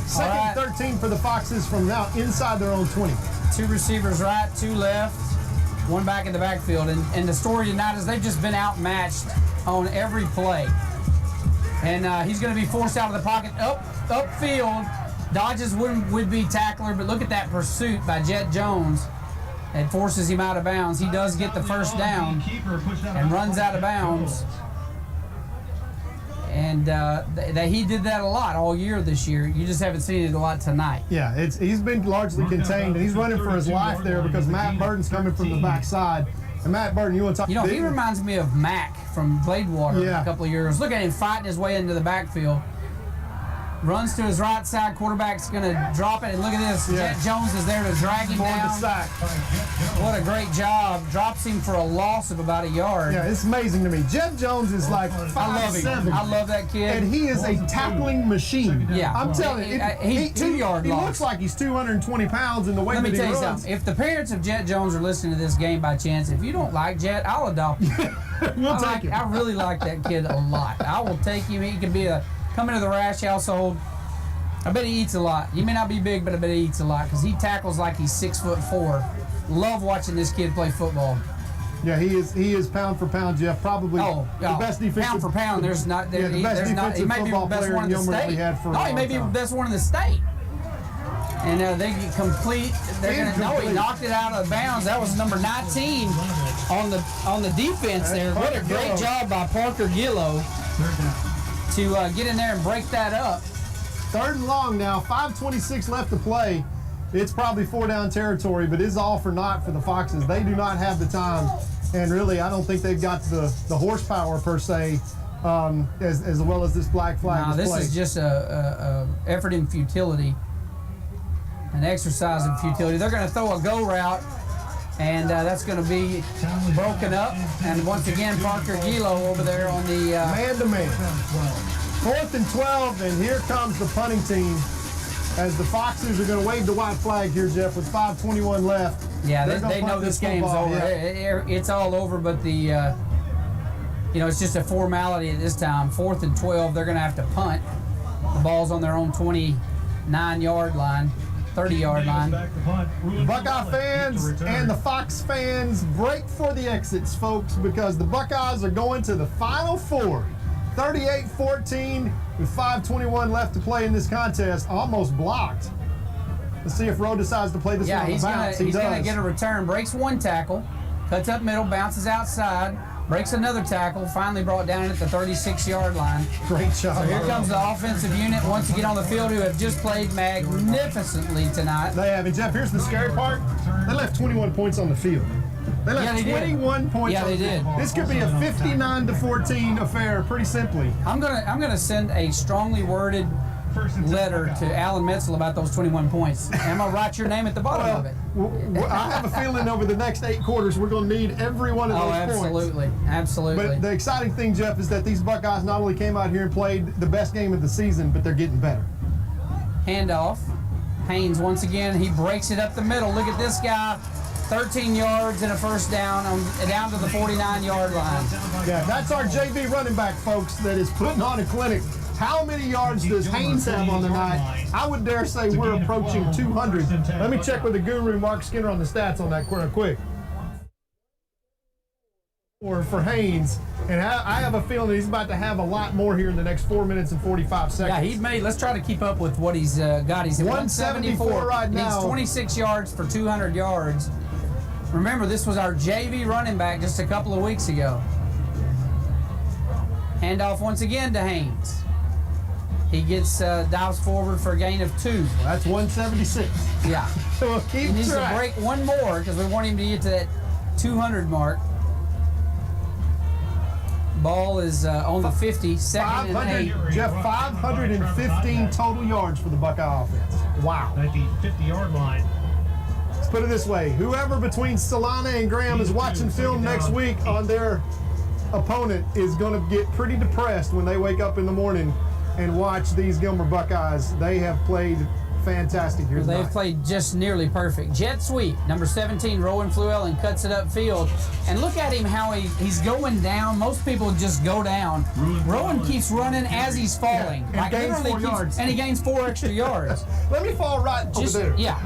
Second 13 for the Foxes from now inside their own 20. 2 receivers right, 2 left, 1 back in the backfield. And the story tonight is they've just been outmatched on every play. And he's going to be forced out of the pocket, upfield. Dodges would-be tackler, but look at that pursuit by Jet Jones. It forces him out of bounds. He does get the first down and runs out of bounds. And he did that a lot all year this year. You just haven't seen it a lot tonight. Yeah, he's been largely contained, and he's running for his life there because Matt Burton's coming from the backside. And Matt Burton, you want to talk? You know, he reminds me of Mac from Bladewater a couple of years. Look at him fighting his way into the backfield. runs to his right side. Quarterback's going to drop it, and look at this. Yeah. Jet Jones is there to drag him For the down. sack. What a great job. Drops him for a loss of about a yard. Yeah, it's amazing to me. Jet Jones is like 5'7". I love that kid. And he is a tackling machine. Yeah. I'm telling you. He's 2-yard He loss. looks like he's 220 pounds in the way Let that me he tell you runs. something. If the parents of Jet Jones are listening to this game by chance, if you don't like Jet, I'll adopt him. We'll take him. I really like that kid a lot. I will take him. He could be come into the Rash household. I bet he eats a lot. He may not be big, but I bet he eats a lot because he tackles like he's 6'4". Love watching this kid play football. Yeah, he is pound for pound, Jeff. Probably the best defensive. Pound for pound, there's not. There, the best there's not. He defensive may be the football best player one in the Gilmer state. we had for a No, he long may be the time. best one in the state. And they get complete. He knocked it out of bounds. That was number 19 on the defense there. What a great job by Parker Gillo to get in there and break that up. 3rd and long now. 5:26 left to play. It's probably 4-down territory, but it's all for naught for the Foxes. They do not have the time, and really, I don't think they've got the horsepower per se, as well as this black flag. No, this is just a effort in futility, an exercise in futility. They're going to throw a go route, and that's going to be broken up. And once again, Parker Gillo over there on the man-to-man. 4th and 12, and here comes the punting team as the Foxes are going to wave the white flag here, Jeff, with 5:21 left. Yeah, they know this game's over. Yeah. It's all over, but it's just a formality at this time. 4th and 12, they're going to have to punt. The ball's on their own 29-yard line, 30-yard line. Buckeye fans and the Fox fans, break for the exits, folks, because the Buckeyes are going to the Final Four. 38-14 with 5:21 left to play in this contest. Almost blocked. Let's see if Rowe decides to play this one on the bounce. He's going to get a return. Breaks one tackle, cuts up middle, bounces outside, breaks another tackle, finally brought down at the 36-yard line. Great job. So here comes the offensive unit once again on the field, who have just played magnificently tonight. They have. And Jeff, here's the scary part. They left 21 points on the field. They left 21 points. Yeah, on they the did. field. This could be a 59-14 affair, pretty simply. I'm gonna send a strongly worded letter to Alan Metzel about those 21 points. And I'm gonna write your name at the bottom of it. I have a feeling over the next 8 quarters we're going to need every one of those absolutely. points. Absolutely. But the exciting thing, Jeff, is that these Buckeyes not only came out here and played the best game of the season, but they're getting better. Handoff. Haynes once again, he breaks it up the middle. Look at this guy. 13 yards and a first down down to the 49-yard line. Yeah, that's our JV running back, folks, that is putting on a clinic. How many yards does Haynes have on the night? I would dare say we're approaching 200. Let me check with the guru, Mark Skinner, on the stats on that quick. For Haynes, and I have a feeling that he's about to have a lot more here in the next 4 minutes and 45 seconds. Yeah, let's try to keep up with what he's got. He's at 174 right now. Needs 26 yards for 200 yards. Remember, this was our JV running back just a couple of weeks ago. Handoff once again to Haynes. He gets dives forward for a gain of 2. Well, that's 176. Yeah. We'll keep he needs track. to break one more because we want him to get to that 200 mark. Ball is on the 50, second and 8. Jeff, 515 total yards for the Buckeye offense. Wow. At the 50-yard line. Let's put it this way. Whoever between Solana and Graham is watching film next week on their opponent is going to get pretty depressed when they wake up in the morning and watch these Gilmer Buckeyes. They have played fantastic here tonight. They've played just nearly perfect. Jet sweep, number 17, Rowan Fluellen cuts it upfield. And look at him how he's going down. Most people just go down. Rowan keeps running as he's falling. Yeah, and gains 4 yards. And he gains 4 extra yards. Let me fall right over there. Yeah.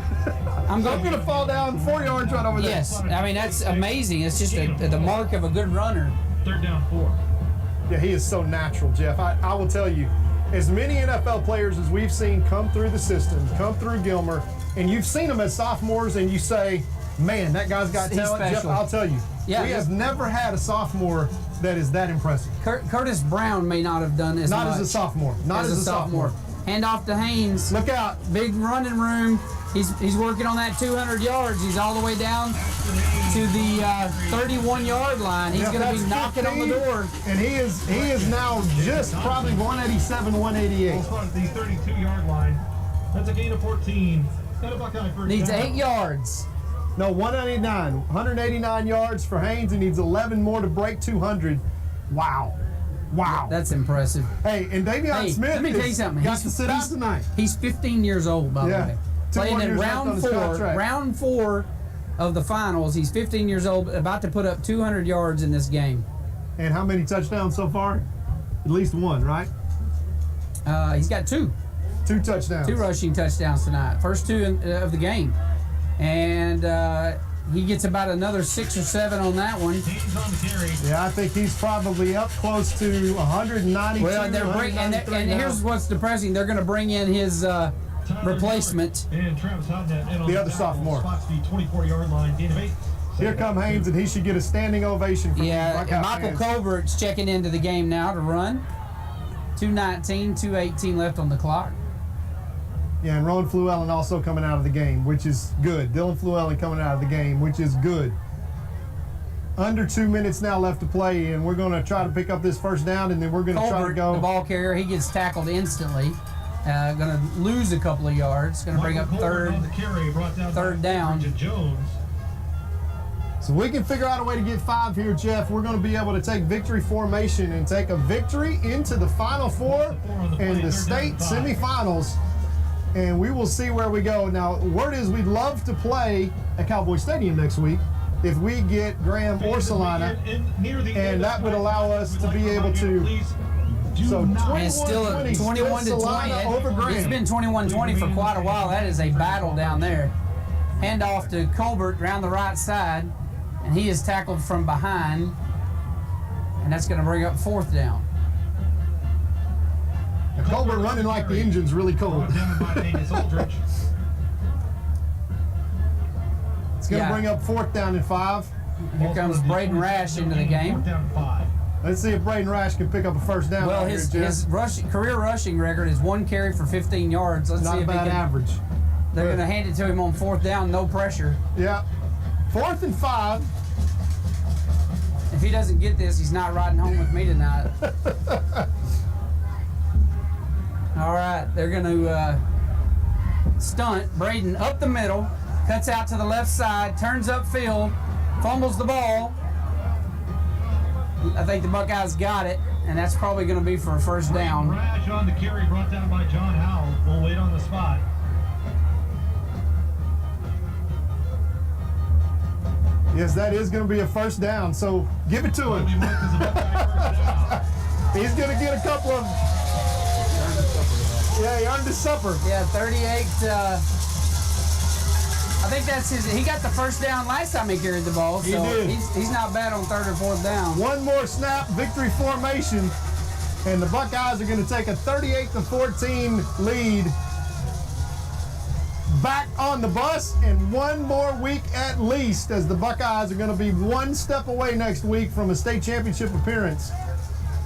I'm going to fall down 4 yards right over there. Yes. I mean, that's amazing. It's just the mark of a good runner. 3rd down 4. Yeah, he is so natural, Jeff. I will tell you, as many NFL players as we've seen come through the system, come through Gilmer, and you've seen them as sophomores, and you say, man, that guy's got talent. Jeff, I'll tell you, we have never had a sophomore that is that impressive. Curtis Brown may not have done as much. Not as a sophomore. Not as a sophomore. Hand off to Haynes. Look out. Big running room. He's working on that 200 yards. He's all the way down to the 31-yard line. He's going to be knocking 15, on the door. And he is now just probably 187, 188. We'll start at the 32-yard line. That's a gain of 14. Needs 8 yards. No, 189. 189 yards for Haynes. He needs 11 more to break 200. Wow. That's impressive. Hey, and Davion Smith let me tell you something. Got to sit out tonight. He's 15 years old, by the way. Playing in round 4 of the finals. He's 15 years old, about to put up 200 yards in this game. And how many touchdowns so far? At least one, right? He's got 2. 2 touchdowns. 2 rushing touchdowns tonight. First 2 of the game. And he gets about another 6 or 7 on that one. Yeah, I think he's probably up close to 192. Well, and here's what's depressing. They're going to bring in his replacement. And Travis Hodnett, the other sophomore. Spots the 24-yard line. Gain of 8. Here come Haynes, and he should get a standing ovation from and Michael Colbert's checking into the game now to run. 2:19, 2:18 left on the clock. Yeah, and Rowan Fluellen also coming out of the game, which is good. Dylan Fluellen coming out of the game, which is good. Under 2 minutes now left to play, and we're going to try to pick up this first down, and then we're going to try to go. The ball carrier, he gets tackled instantly. Going to lose a couple of yards. Going to bring up third down. So we can figure out a way to get 5 here, Jeff. We're going to be able to take victory formation and take a victory into the Final Four and the state semifinals. And we will see where we go. Now, word is we'd love to play at Cowboy Stadium next week if we get Graham or Salina, and that would allow us to be able to. So 21 to 20 over Graham. It's been 21-20 for quite a while. That is a battle down there. Hand off to Colbert around the right side, and he is tackled from behind, and that's going to bring up 4th down. Colbert running like the engine's really cold. It's going to bring up 4th down and 5. Here comes Braden Rash into the game. Let's see if Braden Rash can pick up a first down. Well, his career rushing record is 1 carry for 15 yards. Let's see if not bad average. They're going to hand it to him on 4th down, no pressure. Yeah. 4th and 5. If he doesn't get this, he's not riding home with me tonight. All right, they're going to stunt. Braden up the middle, cuts out to the left side, turns upfield, fumbles the ball. I think the Buckeyes got it, and that's probably going to be for a first down. Rash on the carry, brought down by John Howell. We'll wait on the spot. Yes, that is going to be a first down, so give it to him. He's going to get a couple of... Yeah, he earned his supper. Yeah, 38. I think that's his. He got the first down last time he carried the ball, so he did. He's not bad on 3rd or 4th down. One more snap, victory formation, and the Buckeyes are going to take a 38-14 lead. Back on the bus, and one more week at least, as the Buckeyes are going to be 1 step away next week from a state championship appearance.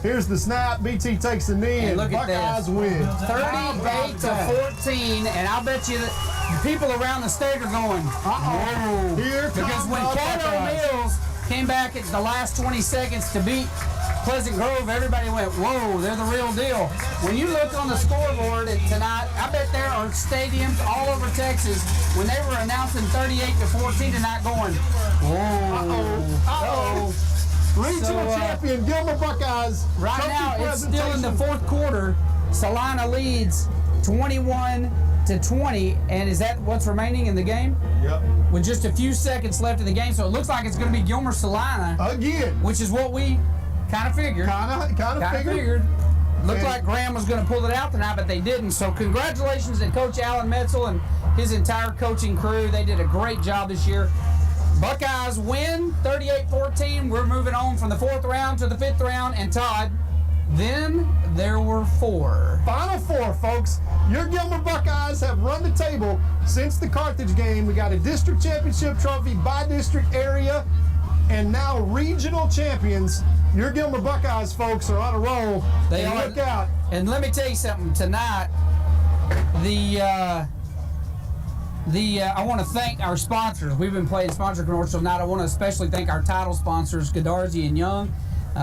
Here's the snap. BT takes the knee, and Buckeyes win. 38-14, and I'll bet you that people around the state are going, uh-oh. Here because when Caddo Mills came back at the last 20 seconds to beat Pleasant Grove, everybody went, whoa, they're the real deal. When you look on the scoreboard tonight, I bet there are stadiums all over Texas when they were announcing 38-14 tonight going, whoa. Regional champion Gilmer Buckeyes. Right now, it's still in the 4th quarter. Salina leads 21-20, and is that what's remaining in the game? Yep. With just a few seconds left in the game, so it looks like it's going to be Gilmer Salina again, which is what we kind of figured. Kind of figured. Looked like Graham was going to pull it out tonight, but they didn't. So congratulations to Coach Alan Metzel and his entire coaching crew. They did a great job this year. Buckeyes win 38-14. We're moving on from the 4th round to the 5th round. And Todd, then there were 4. Final 4, folks. Your Gilmer Buckeyes have run the table since the Carthage game. We got a district championship trophy by district area, and now regional champions. Your Gilmer Buckeyes, folks, are on a roll. They are. Look out. And let me tell you something. Tonight, I want to thank our sponsors. We've been playing sponsor commercials tonight. I want to especially thank our title sponsors, Godarzi and Young.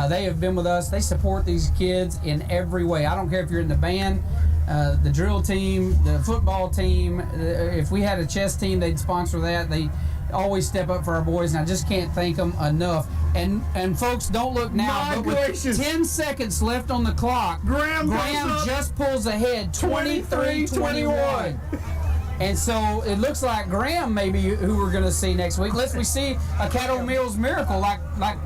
They have been with us. They support these kids in every way. I don't care if you're in the band, the drill team, the football team. If we had a chess team, they'd sponsor that. They always step up for our boys, and I just can't thank them enough. And folks, don't look now, but with 10 seconds left on the clock, Graham just pulls ahead 23-21. And so it looks like Graham maybe who we're going to see next week. Unless we see a Caddo Mills miracle like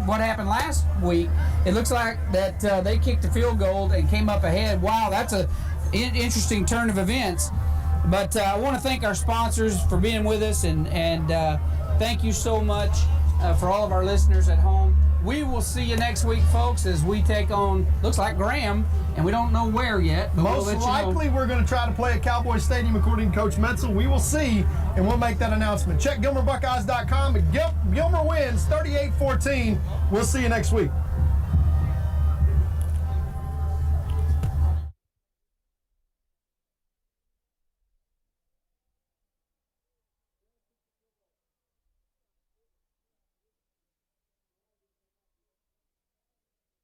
what happened last week. It looks like that they kicked a field goal and came up ahead. Wow, that's an interesting turn of events. But I want to thank our sponsors for being with us, and thank you so much for all of our listeners at home. We will see you next week, folks, as we take on, looks like Graham, and we don't know where yet. But Most likely we're going to try to play at Cowboy Stadium, according to Coach Metzel. We will see, and we'll make that announcement. Check GilmerBuckeyes.com. Gilmer wins 38-14. We'll see you next week.